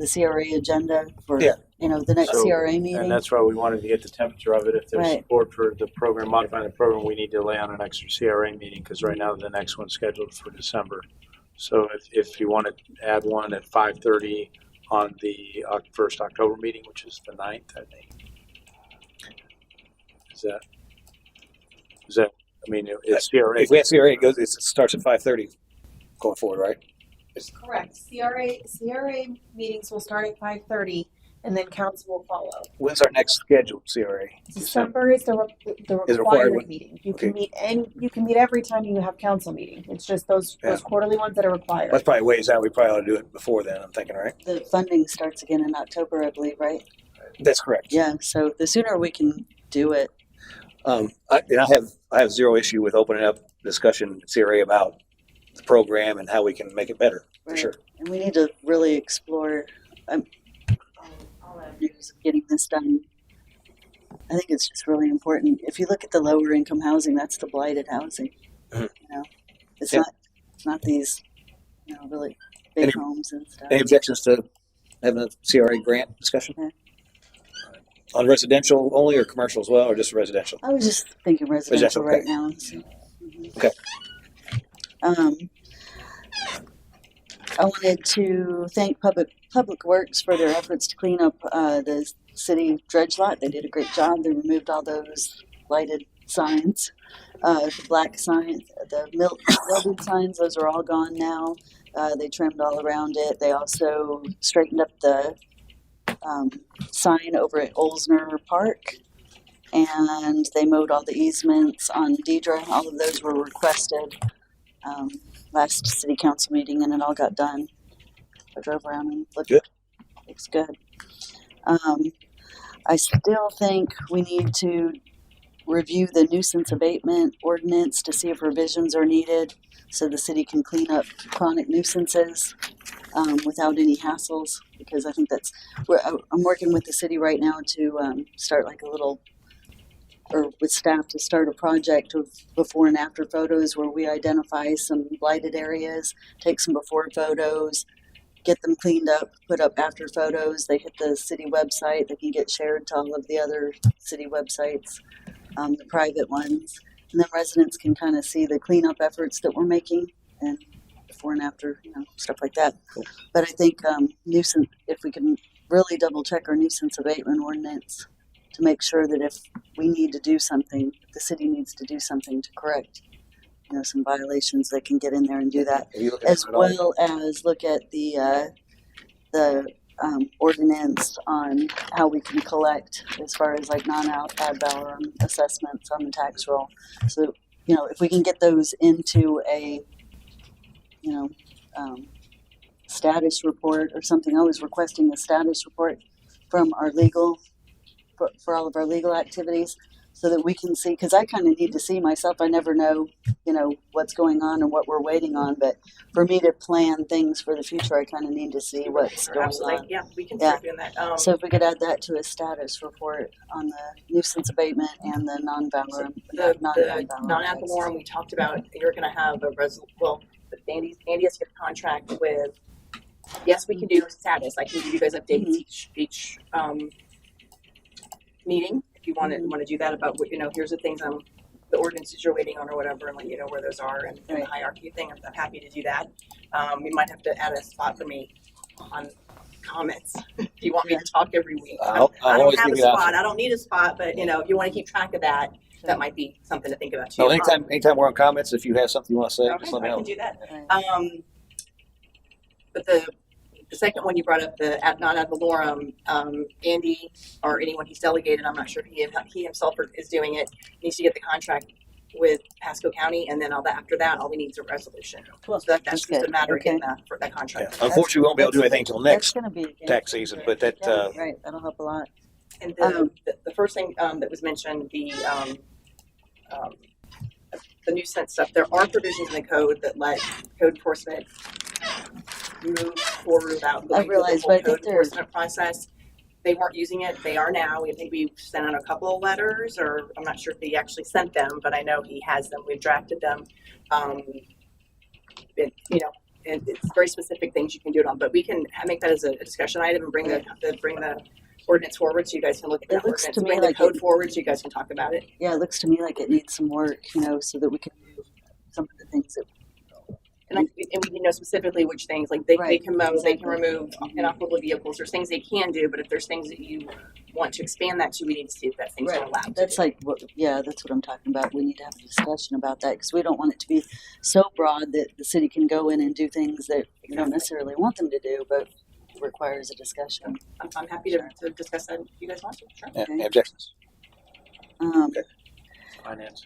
CRA agenda for the next CRA meeting. And that's why we wanted to get the temperature of it. If there's support for the program, modifying the program, we need to lay on an extra CRA meeting because right now the next one's scheduled for December. So if you want to add one at 5:30 on the first October meeting, which is the 9th, I think. Is that? I mean, it's CRA. if we have CRA, it starts at 5:30 going forward, right? Correct. CRA meetings will start at 5:30, and then council will follow. When's our next scheduled CRA? December is the Is required required one. meeting. You can meet every time you have council meeting. It's just those quarterly ones that are required. That's probably ways out. We probably ought to do it before then, I'm thinking, right? The funding starts again in October, I believe, right? That's correct. Yeah, so the sooner we can do it. I have zero issue with opening up discussion at CRA about the program and how we can make it better, for sure. And we need to really explore all avenues of getting this done. I think it's just really important. If you look at the lower income housing, that's the blighted housing. Mhm. You know, it's not these, really big homes and stuff. Any objections to having a CRA grant discussion? On residential only or commercial as well, or just residential? I was just thinking residential right okay. now. So. Okay. I wanted to thank Public Works for their efforts to clean up the city dredge lot. They did a great job. They removed all those lighted signs, the black signs, the mildew signs. Those are all gone now. They trimmed all around it. They also straightened up the sign over at Olsner Park, and they mowed all the easements on Deidre. All of those were requested last city council meeting, and it all got done. I drove around and looked. Good. Looks good. I still think we need to review the nuisance abatement ordinance to see if revisions are needed so the city can clean up chronic nuisances without any hassles, because I think I'm working with the city right now to start like with staff to start a project of before and after photos where we identify some blighted areas, take some before photos, get them cleaned up, put up after photos. They hit the city website. They can get shared to all of the other city websites, the private ones. And then residents can kind of see the cleanup efforts that we're making and before and after, stuff like that. Cool. But I think nuisance, if we can really double check our nuisance abatement ordinance to make sure that if we need to do something, the city needs to do something to correct, some violations, they can get in there and do that, as well as look at the ordinance on how we can collect as far as like non-ad valorem assessments on the tax roll. So, if we can get those into a, status report or something. I was requesting a status report from our legal, for all of our legal activities, so that we can see, because I kind of need to see myself. I never know, what's going on and what we're waiting on. But for me to plan things for the future, I kind of need to see what's going on. Yeah, we can start doing that. So if we could add that to a status report on the nuisance abatement and the non-valorem. The non-ad valorem we talked about, you're going to have Andy has to get a contract with. Yes, we can do status. I can give you guys updates each meeting if you want to do that about what here's the things the ordinances you're waiting on or whatever, and let you know where those are and the hierarchy thing. I'm happy to do that. We might have to add a spot for me on comments if you want me to talk every week. I don't have a spot. I don't need a spot, but if you want to keep track of that, that might be something to think about too. No, anytime we're on comments, if you have something you want to say, just let me know. I can do that. But the second one you brought up, the non-ad valorem, Andy or anyone he's delegated, I'm not sure if he himself is doing it, needs to get the contract with Pasco County, and then after that, all we need is a resolution. Cool. So that's just a matter of getting that contract. Yeah. Unfortunately, we won't be able to do anything until next tax season, but that right, that'll help a lot. And the first thing that was mentioned, the the nuisance stuff. There are provisions in the code that let code enforcement move or move out. I realize, but I think code enforcement process. They weren't using it. They are now. I think we sent out a couple of letters, or I'm not sure if he actually sent them, but I know he has them. We've drafted them. And it's very specific things you can do it on. But we can make that as a discussion item and bring the ordinance forward so you guys can look at that ordinance. To me bring like the code forward so you guys can talk about it. Yeah, it looks to me like it needs some work, so that we can do some of the things that. And we know specifically which things, like they can mow, they can remove inoperable vehicles. There's things they can do, but if there's things that you want to expand that to, we need to see if that things are allowed. That's that's what I'm talking about. We need to have a discussion about that because we don't want it to be so broad that the city can go in and do things that we don't necessarily want them to do, but requires a discussion. I'm happy to discuss that if you guys want to. Sure. Yeah, any objections? Finance.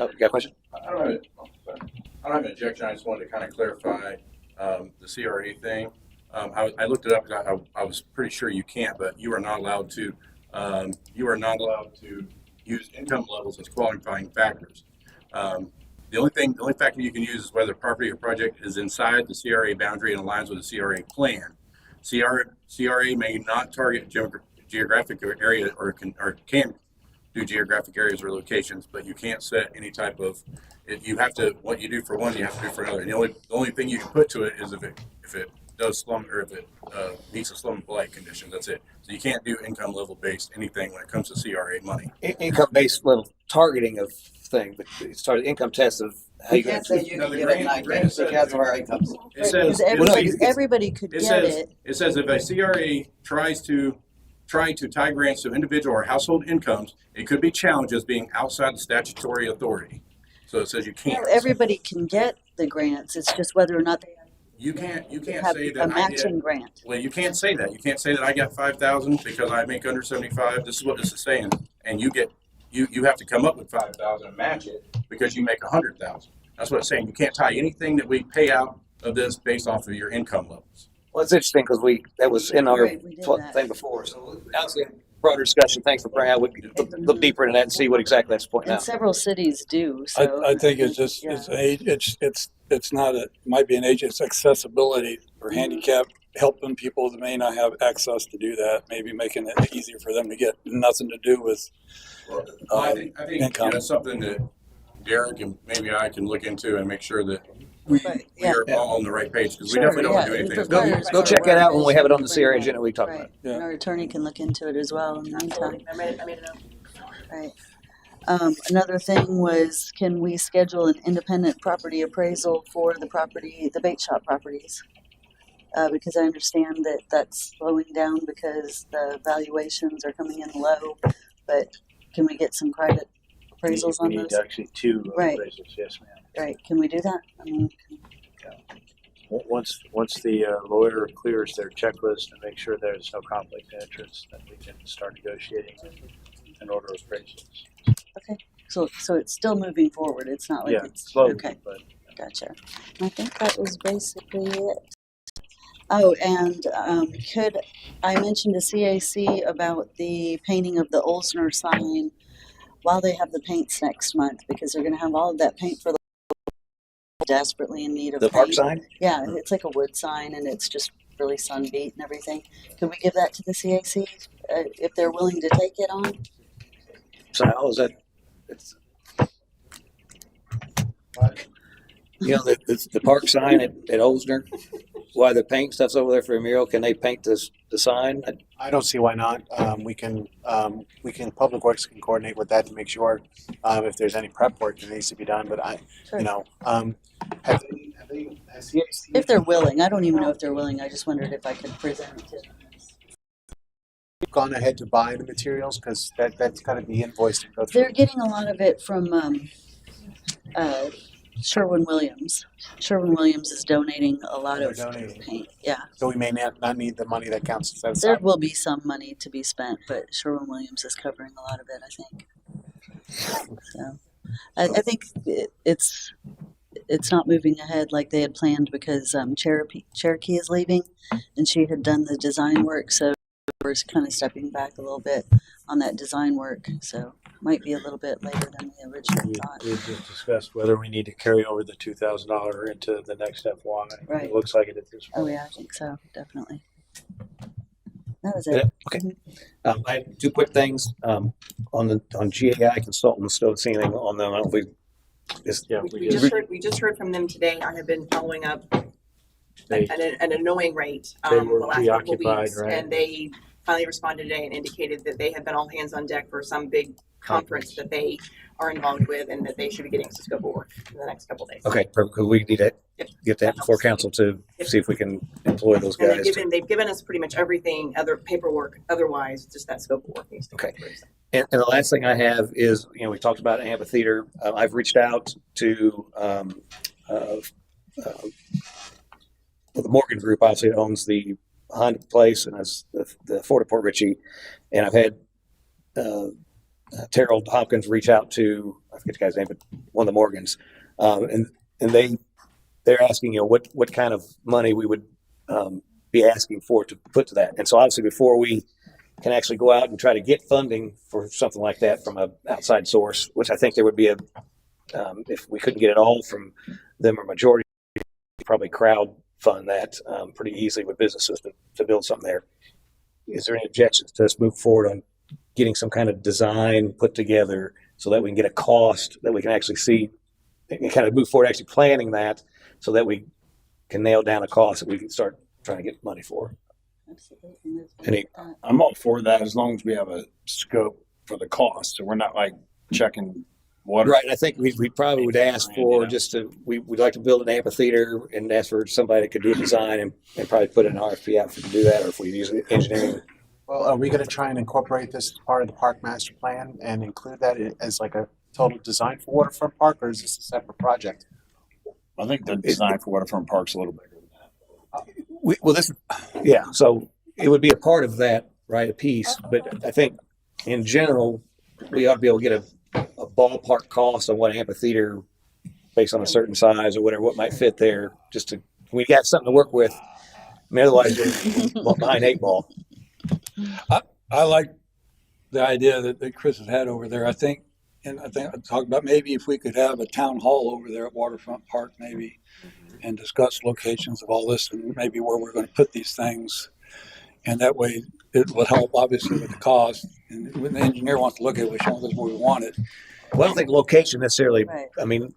Oh, you got a question? I don't have an objection. I just wanted to kind of clarify the CRA thing. I looked it up. I was pretty sure you can't, but you are not allowed to. You are not allowed to use income levels as qualifying factors. The only factor you can use is whether property or project is inside the CRA boundary and aligns with the CRA plan. CRA may not target geographic area or can do geographic areas or locations, but you can't set any type of. You have to, what you do for one, you have to do for another. And the only thing you can put to it is if it does slum, or if it meets a slum and blight condition. That's it. So you can't do income level based anything when it comes to CRA money. Income based level targeting of thing, but it's sort of income test of how you can't say you can get a night because of our incomes. It says everybody could get it. It says if a CRA tries to tie grants to individual or household incomes, it could be challenged as being outside the statutory authority. So it says you can't. Everybody can get the grants. It's just whether or not they You can't have say a that matching grant. Well, you can't say that. You can't say that I got 5,000 because I make under 75. This is what this is saying, and you have to come up with 5,000 and match it because you make 100,000. That's what it's saying. You can't tie anything that we pay out of this based off of your income levels. Well, it's interesting because that was in our thing before. So obviously, broader discussion. Thanks for bringing out. We can look deeper into that and see what exactly that's pointing And out. several cities do. So I think it's just it's not it might be an age. It's accessibility for handicapped, helping people that may not have access to do that. Maybe making it easier for them to get. Nothing to do with I think income. that's something that Derek and maybe I can look into and make sure that we are all on the right page because we definitely don't want to do anything. Go check that out when we have it on the CRA agenda. We talk about it. And our attorney can look into it as well in the meantime. I made a note. Right. Another thing was, can we schedule an independent property appraisal for the bait shop properties? Because I understand that that's slowing down because the valuations are coming in low, but can we get some private appraisals on we those? need actually two appraisals, yes, ma'am. Right, can we do that? I mean, Once the lawyer clears their checklist and make sure there's no conflict of interest, then we can start negotiating an order of appraisals. okay, so it's still moving forward. It's not like it's slowly, okay. but Gotcha. I think that was basically it. Oh, and I mentioned to CAC about the painting of the Olsner sign while they have the paints next month because they're going to have all of that paint for the desperately in need of The paint. park sign? Yeah, it's like a wood sign and it's just really sun beat and everything. Can we give that to the CAC if they're willing to take it on? So how is that? It's, the park sign at Olsner. Why the paint stuff's over there for a mural? Can they paint the sign? I don't see why not. We can Public Works can coordinate with that to make sure if there's any prep work that needs to be done. But If they're willing, I don't even know if they're willing. I just wondered if I could present it to them. gone ahead to buy the materials because that's got to be invoiced and go through. They're getting a lot of it from Sherwin-Williams. Sherwin-Williams is donating a lot of paint. Yeah. So we may not need the money that counts as There will be some money to be spent, but Sherwin-Williams is covering a lot of it, I think. So I think it's not moving ahead like they had planned because Cherokee is leaving, and she had done the design work, so we're kind of stepping back a little bit on that design work, so might be a little bit later than we originally thought. We just discussed whether we need to carry over the $2,000 into the next FY. Right. It looks like it at this point. Oh yeah, I think so, definitely. That was Yeah, it. okay. I have two quick things on GAI consultants. Don't see anything on them. I don't think. We just heard from them today. I have been following up They- at an annoying rate They the were last couple of preoccupied, weeks, right? and they finally responded today and indicated that they have been all hands on deck for some big conference that they are involved with, and that they should be getting us a scope of work in the next couple of days. Okay, perfect. 'Cause we need to get that before council to see if we can employ those And guys. they've given us pretty much everything, other paperwork. Otherwise, just that scope of work needs to Okay. come through. And the last thing I have is, we talked about an amphitheater. I've reached out to the Morgan Group, obviously that owns the Honda place and has the Fort of Port Richey, and I've had Terrell Hopkins reach out to, I forget the guy's name, but one of the Morgans, and they're asking, what kind of money we would be asking for to put to that. And so obviously before we can actually go out and try to get funding for something like that from an outside source, which I think there would be if we couldn't get it all from them or majority, probably crowd fund that pretty easily with businesses to build something there. Is there any objections to us move forward on getting some kind of design put together so that we can get a cost that we can actually see and kind of move forward actually planning that so that we can nail down a cost that we can start trying to get money for? Absolutely. I'm all for that as long as we have a scope for the cost, so we're not like checking water. Right. I think we probably would ask for we'd like to build an amphitheater and ask for somebody that could do a design and probably put an RFP out to do that, or if we use engineering. Well, are we going to try and incorporate this as part of the park master plan and include that as like a total design for waterfront park, or is this a separate project? I think the design for waterfront park's a little bigger than that. So it would be a part of that, right? A piece, but I think in general we ought to be able to get a ballpark cost on what an amphitheater, based on a certain size or whatever, what might fit there. Just to we got something to work with. I mean, otherwise we're behind 8 ball. I like the idea that Chris has had over there. I think I talked about maybe if we could have a town hall over there at Waterfront Park, maybe, and discuss locations of all this and maybe where we're going to put these things. And that way it would help obviously with the cost. And when the engineer wants to look at it, we show them where we want it. Well, I don't think location necessarily. Right. I mean,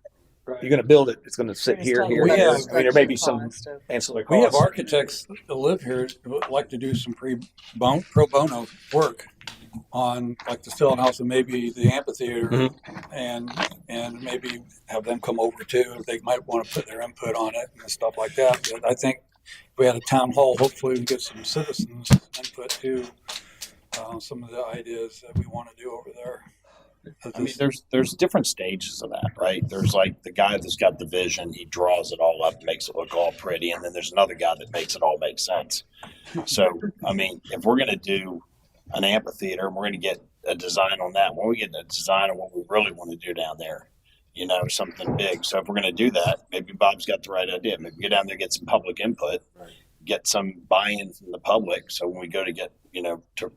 you're going to build it. It's going to sit here. We I have- mean, there may be some ancillary costs. We have architects that live here who would like to do some pro bono work on like the field house and maybe the amphitheater, and maybe have them come over too. They might want to put their input on it and stuff like that. But I think if we had a town hall, hopefully we can get some citizens input to some of the ideas that we want to do over there. I mean, there's different stages of that, right? There's like the guy that's got the vision, he draws it all up, makes it look all pretty, and then there's another guy that makes it all make sense. So, I mean, if we're going to do an amphitheater, and we're going to get a design on that, when we get a design on what we really want to do down there, something big. So if we're going to do that, maybe Bob's got the right idea. Maybe get down there, get some public input, get some buy-in from the public. So when we go to get, to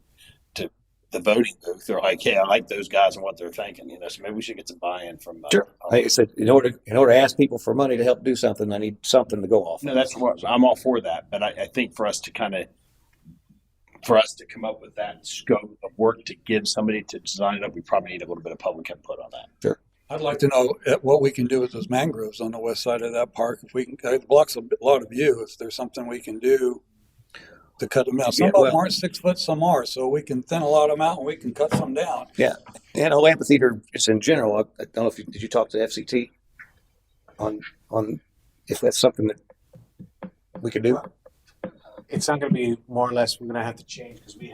the voting booth, they're like, "Hey, I like those guys and what they're thinking." So maybe we should get some buy-in from. Sure. Like I said, in order to ask people for money to help do something, I need something to go off. No, that's what I'm all for that. But I think for us to come up with that scope of work to give somebody to design it up, we probably need a little bit of public input on that. Sure. I'd like to know what we can do with those mangroves on the west side of that park. If we can, it blocks a lot of view. If there's something we can do to cut them down. Some of them aren't 6 foot, some are. So we can thin a lot of them out and we can cut some down. Yeah. And whole amphitheater, just in general, I don't know if did you talk to FCT on if that's something that we could do? It's not going to be more or less. We're going to have to change because we've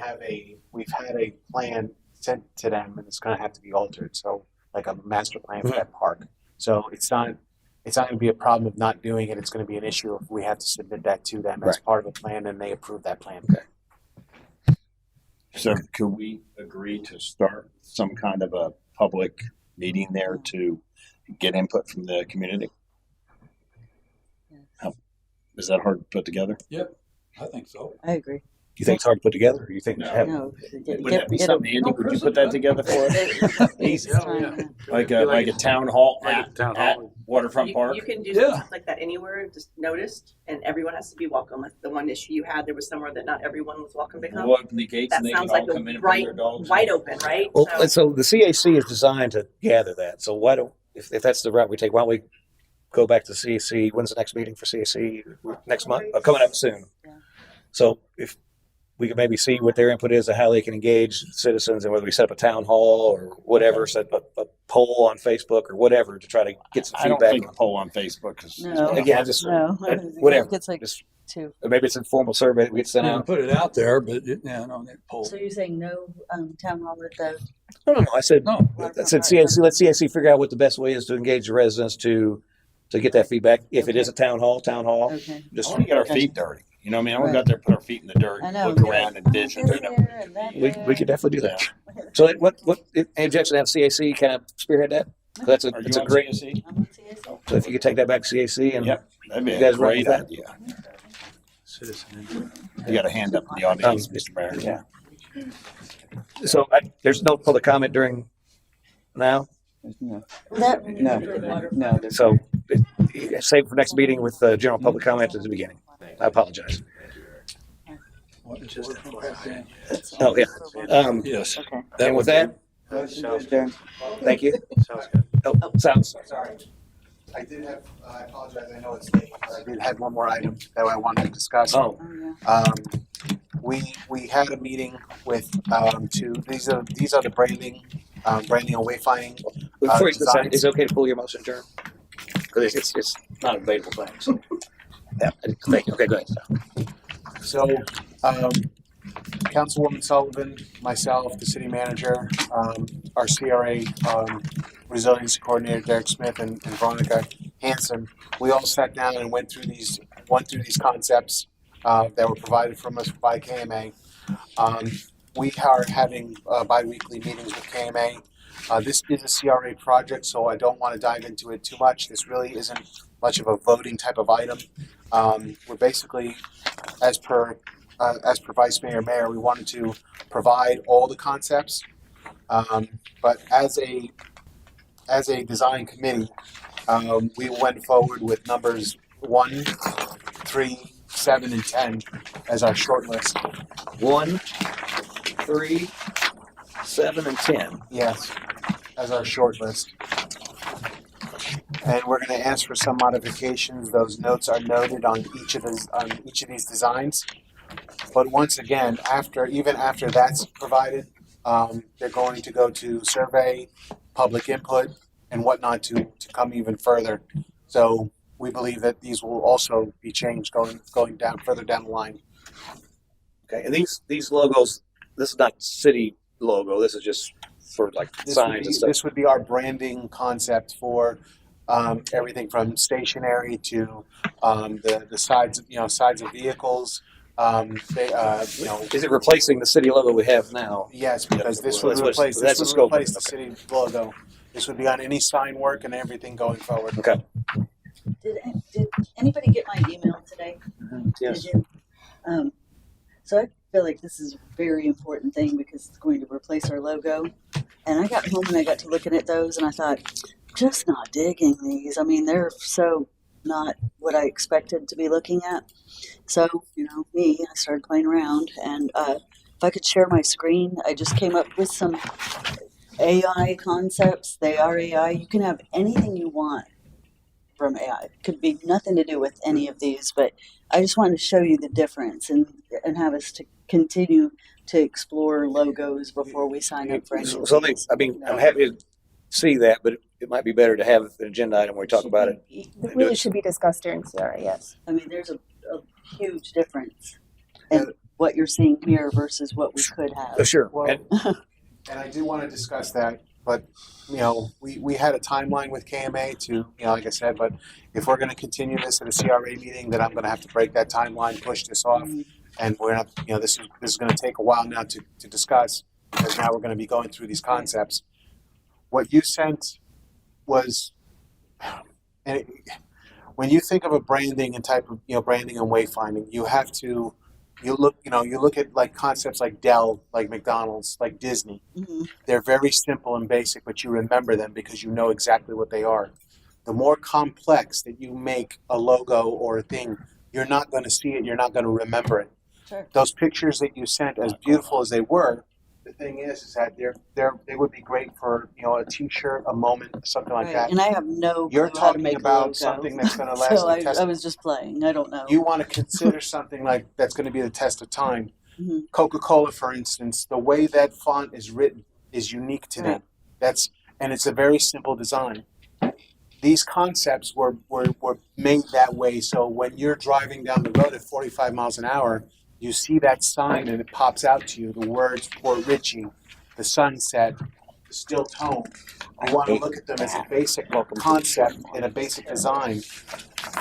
had a plan sent to them and it's going to have to be altered. So like a master plan for that park. So it's not going to be a problem of not doing it. It's going to be an issue if we have to submit that to them as part of a plan and they approve that plan. Okay. So could we agree to start some kind of a public meeting there to get input from the community? Is that hard to put together? Yep, I think so. I agree. You think it's hard to put together, or you think we should have? No, Would that be something, Andy? Would you put that together for us? Easy. Like a town hall at Waterfront Park? You can do Yeah. stuff like that anywhere, just noticed, and everyone has to be welcome. That's the one issue you had. There was somewhere that not everyone was welcome to come. We'll open the gates That and they can sounds all like a come in and bring their dogs. wide open, right? Well, and so the CAC is designed to gather that. So why don't, if that's the route we take, why don't we go back to CAC? When's the next meeting for CAC? Next month? Coming up soon. So if we could maybe see what their input is and how they can engage citizens, and whether we set up a town hall or whatever, set up a poll on Facebook or whatever to try to get some I don't feedback. think a poll on Facebook is. No. Again, just No. whatever. It's like Just, two. or maybe it's an informal survey that we get sent out. Put it out there, but no, that poll. So you're saying no town hall at the No. I said No. I said CAC. Let CAC figure out what the best way is to engage the residents to get that feedback. If it is a town hall. Okay. Just I want to get our feet dirty. You know what I mean? I want to go out there, put our feet in the dirt, I know. look around and vision. we could definitely do that. So what any objection to have CAC kind of spearhead that? That's Are you it's a on great. CAC? I'm on CSO. So if you could take that back to CAC and Yep, that'd be you a guys run great with that. idea. You got a hand up in the audience, Mr. Mayor. Yeah. So there's no public comment during now. No. So save for next meeting with general public comment at the beginning. I apologize. Oh yeah. Yes. Okay. And with that, thank you. Oh, sounds. Sorry. I did have, I apologize, I know it's late, but I did have one more item that I wanted to discuss. Oh. We had a meeting with, these are the branding and wayfinding. Before you designs. is it okay to pull your motion, Adjourn? Because it's not a debatable thing. So. Yeah. Thank you. Okay, go ahead. So, Councilwoman Sullivan, myself, the city manager, our CRA resiliency coordinator Derek Smith, and Veronica Hanson, we all sat down and went through these concepts that were provided from us by KMA. We are having bi-weekly meetings with KMA. This is a CRA project, so I don't want to dive into it too much. This really isn't much of a voting type of item. We're basically, as per Vice Mayor, we wanted to provide all the concepts, but as a design committee, we went forward with numbers 1, 3, 7, and 10 as our short list. 1, 3, 7, and 10. Yes, as our short list. And we're going to ask for some modifications. Those notes are noted on each of these designs. But once again, even after that's provided, they're going to go to survey, public input, and whatnot to come even further. So we believe that these will also be changed going down further down the line. Okay, and these logos, this is not city logo. This is just for like signs and stuff. This would be our branding concept for everything from stationary to the sides of vehicles. Is it replacing the city logo we have now? Yes, because this would replace the city logo. This would be on any sign work and everything going forward. Okay. Did anybody get my email today? Yes. Did you? So I feel like this is a very important thing because it's going to replace our logo. And I got home and I got to looking at those and I thought, just not digging these. I mean, they're so not what I expected to be looking at. So, I started playing around, and if I could share my screen, I just came up with some AI concepts. They are AI. You can have anything you want from AI. It could be nothing to do with any of these, but I just wanted to show you the difference and have us to continue to explore logos before we sign up for anything. I'm happy to see that, but it might be better to have an agenda item where we talk about it. It really should be discussed during CRA, yes. I mean, there's a huge difference in what you're seeing here versus what we could have. Sure. Well, and I do want to discuss that, but we had a timeline with KMA to, like I said, but if we're going to continue this at a CRA meeting, then I'm going to have to break that timeline, push this off, and we're not, this is going to take a while now to discuss because now we're going to be going through these concepts. What you sent was, when you think of a branding and type of branding and wayfinding, you have to you look at like concepts like Dell, like McDonald's, like Disney. They're very simple and basic, but you remember them because you know exactly what they are. The more complex that you make a logo or a thing, you're not going to see it. You're not going to remember it. Sure. Those pictures that you sent, as beautiful as they were, the thing is that they would be great for a T-shirt, a moment, something like Right. that. And I have no You're clue how to talking make a about logo. something that's going to last So the test. I was just playing. I don't know. You want to consider something like that's going to be the test of time. Mhm. Coca-Cola, for instance, the way that font is written is unique to them. And it's a very simple design. These concepts were made that way, so when you're driving down the road at 45 miles an hour, you see that sign and it pops out to you, the words Port Richie, the sunset, the still tone. You want to look at them as a basic concept and a basic design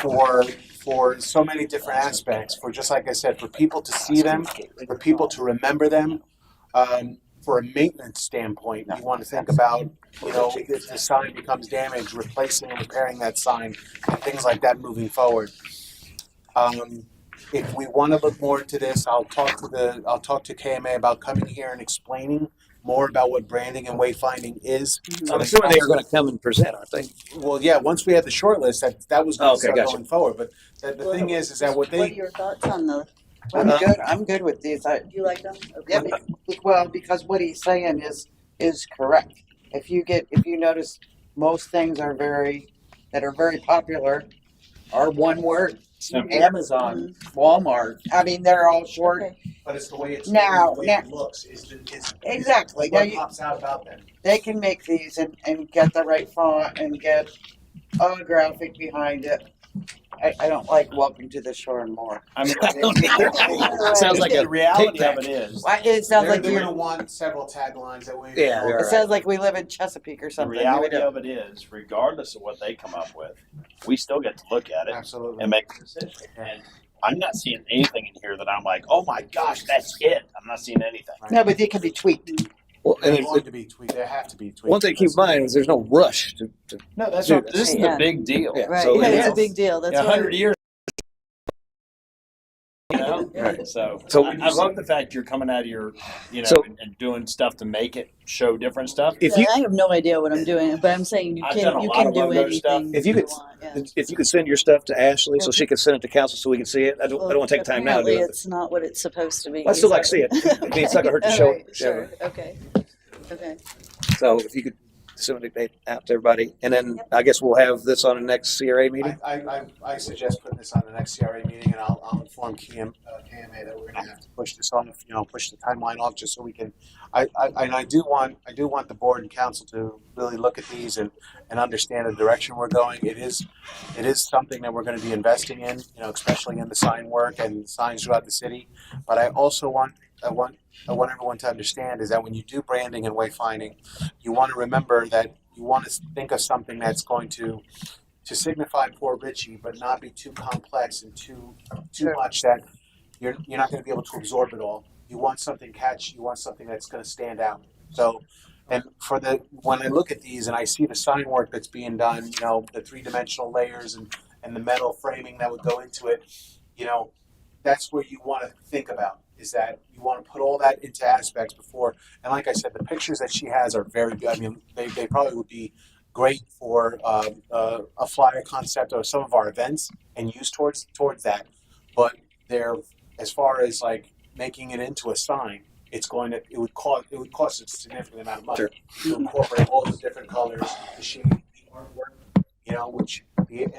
for so many different aspects, for just like I said, for people to see them, for people to remember them. For a maintenance standpoint, you want to think about, if the sign becomes damaged, replacing and repairing that sign, and things like that moving forward. If we want to look more into this, I'll talk to KMA about coming here and explaining more about what branding and wayfinding is. I'm assuming they are going to come and present, aren't they? Well, yeah. Once we had the short list, that was going to start gotcha. going forward. But the thing is that What are your thoughts on the? I'm good with these. Do you like them? Yeah, well, because what he's saying is correct. If you notice, most things are very popular are one word. Simple. Amazon, Walmart. I mean, they're all short. But it's the way it's Now, the way now- it looks. Exactly. Now What you- pops out about them? They can make these and get the right font and get a graphic behind it. I don't like welcome to the shore and more. I mean, Sounds like the a reality tic-tac. of it is. It sounds like they're you're. going to want several taglines that we. Yeah, It sounds like we live in Chesapeake or The something. reality of it is, regardless of what they come up with, we still get to look at it Absolutely. and make a decision. And I'm not seeing anything in here that I'm like, oh my gosh, that's it. I'm not seeing anything. No, but they can be tweaked. Well, and They're going to be tweaked. They have to be tweaked. one thing to keep in mind is there's no rush to No, that's do not. This is Yeah. the big deal. Yeah. Right. So Yeah, it it's a is. big deal. That's In why. 100 years. You know? Right. So So- I love the fact you're coming out of your, So- and doing stuff to make it show different stuff. If you I have no idea what I'm doing, but I'm saying I've done a you lot can of do logo stuff. anything If you could- want. Yeah. if you could send your stuff to Ashley so she could send it to council so we can see it. I don't want to take time now to do Apparently it. it's not what it's supposed to be. I still like to see it. I mean, it's not going to hurt to show Alright, it. Sure. Okay. So if you could send it out to everybody, and then I guess we'll have this on the next CRA meeting. I suggest putting this on the next CRA meeting, and I'll inform KMA that we're going to have to push this off, push the timeline off, just so we can. I do want the board and council to really look at these and understand the direction we're going. It is something that we're going to be investing in, especially in the sign work and signs throughout the city. But I also want everyone to understand is that when you do branding and wayfinding, you want to remember that you want to think of something that's going to signify Port Richie, but not be too complex and too much that you're not going to be able to absorb it all. You want something catchy. You want something that's going to stand out. So, and when I look at these and I see the sign work that's being done, the 3-dimensional layers and the metal framing that would go into it, that's where you want to think about. Is that you want to put all that into aspects before, and like I said, the pictures that she has are very good. I mean, they probably would be great for a flyer concept or some of our events and used towards that. But they're, as far as like making it into a sign, it would cost a significant amount of money to incorporate all the different colors, the shade, the artwork,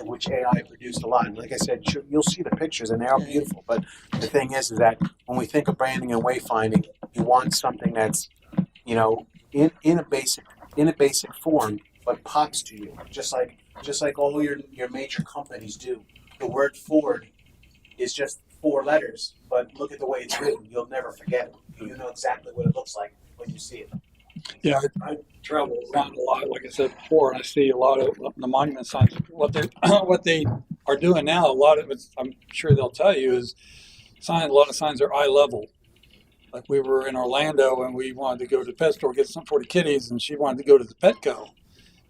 which AI produced a lot. And like I said, you'll see the pictures and they are beautiful. But the thing is that when we think of branding and wayfinding, you want something that's, in a basic form, but pops to you, just like all your major companies do. The word Ford is just 4 letters, but look at the way it's written. You'll never forget it. You know exactly what it looks like when you see it. Yeah, I travel around a lot, like I said before, and I see a lot of the monument signs. What they are doing now, a lot of it, I'm sure they'll tell you, is a lot of signs are eye level. Like we were in Orlando and we wanted to go to the pet store, get something for the kitties, and she wanted to go to the Petco.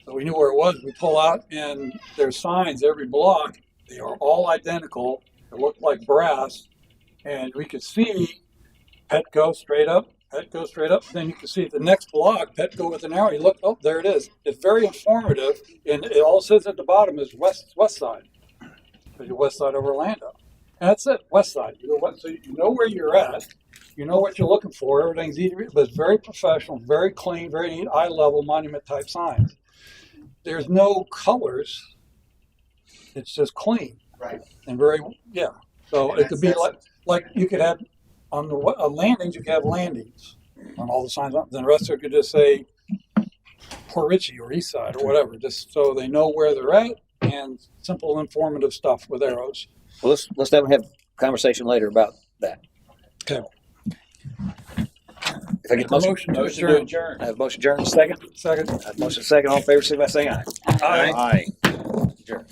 So we knew where it was. We pull out and there's signs every block. They are all identical. They look like brass. And we could see Petco straight up, Petco straight up. Then you can see the next block, Petco with an arrow. You look, oh, there it is. It's very informative, and it all says at the bottom is west side, because you're west side of Orlando. And that's it, west side. You know what? So you know where you're at. You know what you're looking for. Everything's easy, but it's very professional, very clean, very neat, eye level monument type signs. There's no colors. It's just clean. Right. And very, yeah. So And it could be that's- like you could have on the landings, you could have landings on all the signs. Then the rest of it could just say Port Richey or East Side or whatever, just so they know where they're at, and simple, informative stuff with arrows. Well, let's definitely have a conversation later about that. Okay. If I get a motion to adjourn. I have a motion adjourned. Second. Second. I have a motion second. All in favor, say by saying aye. Aye. Aye. Adjourn.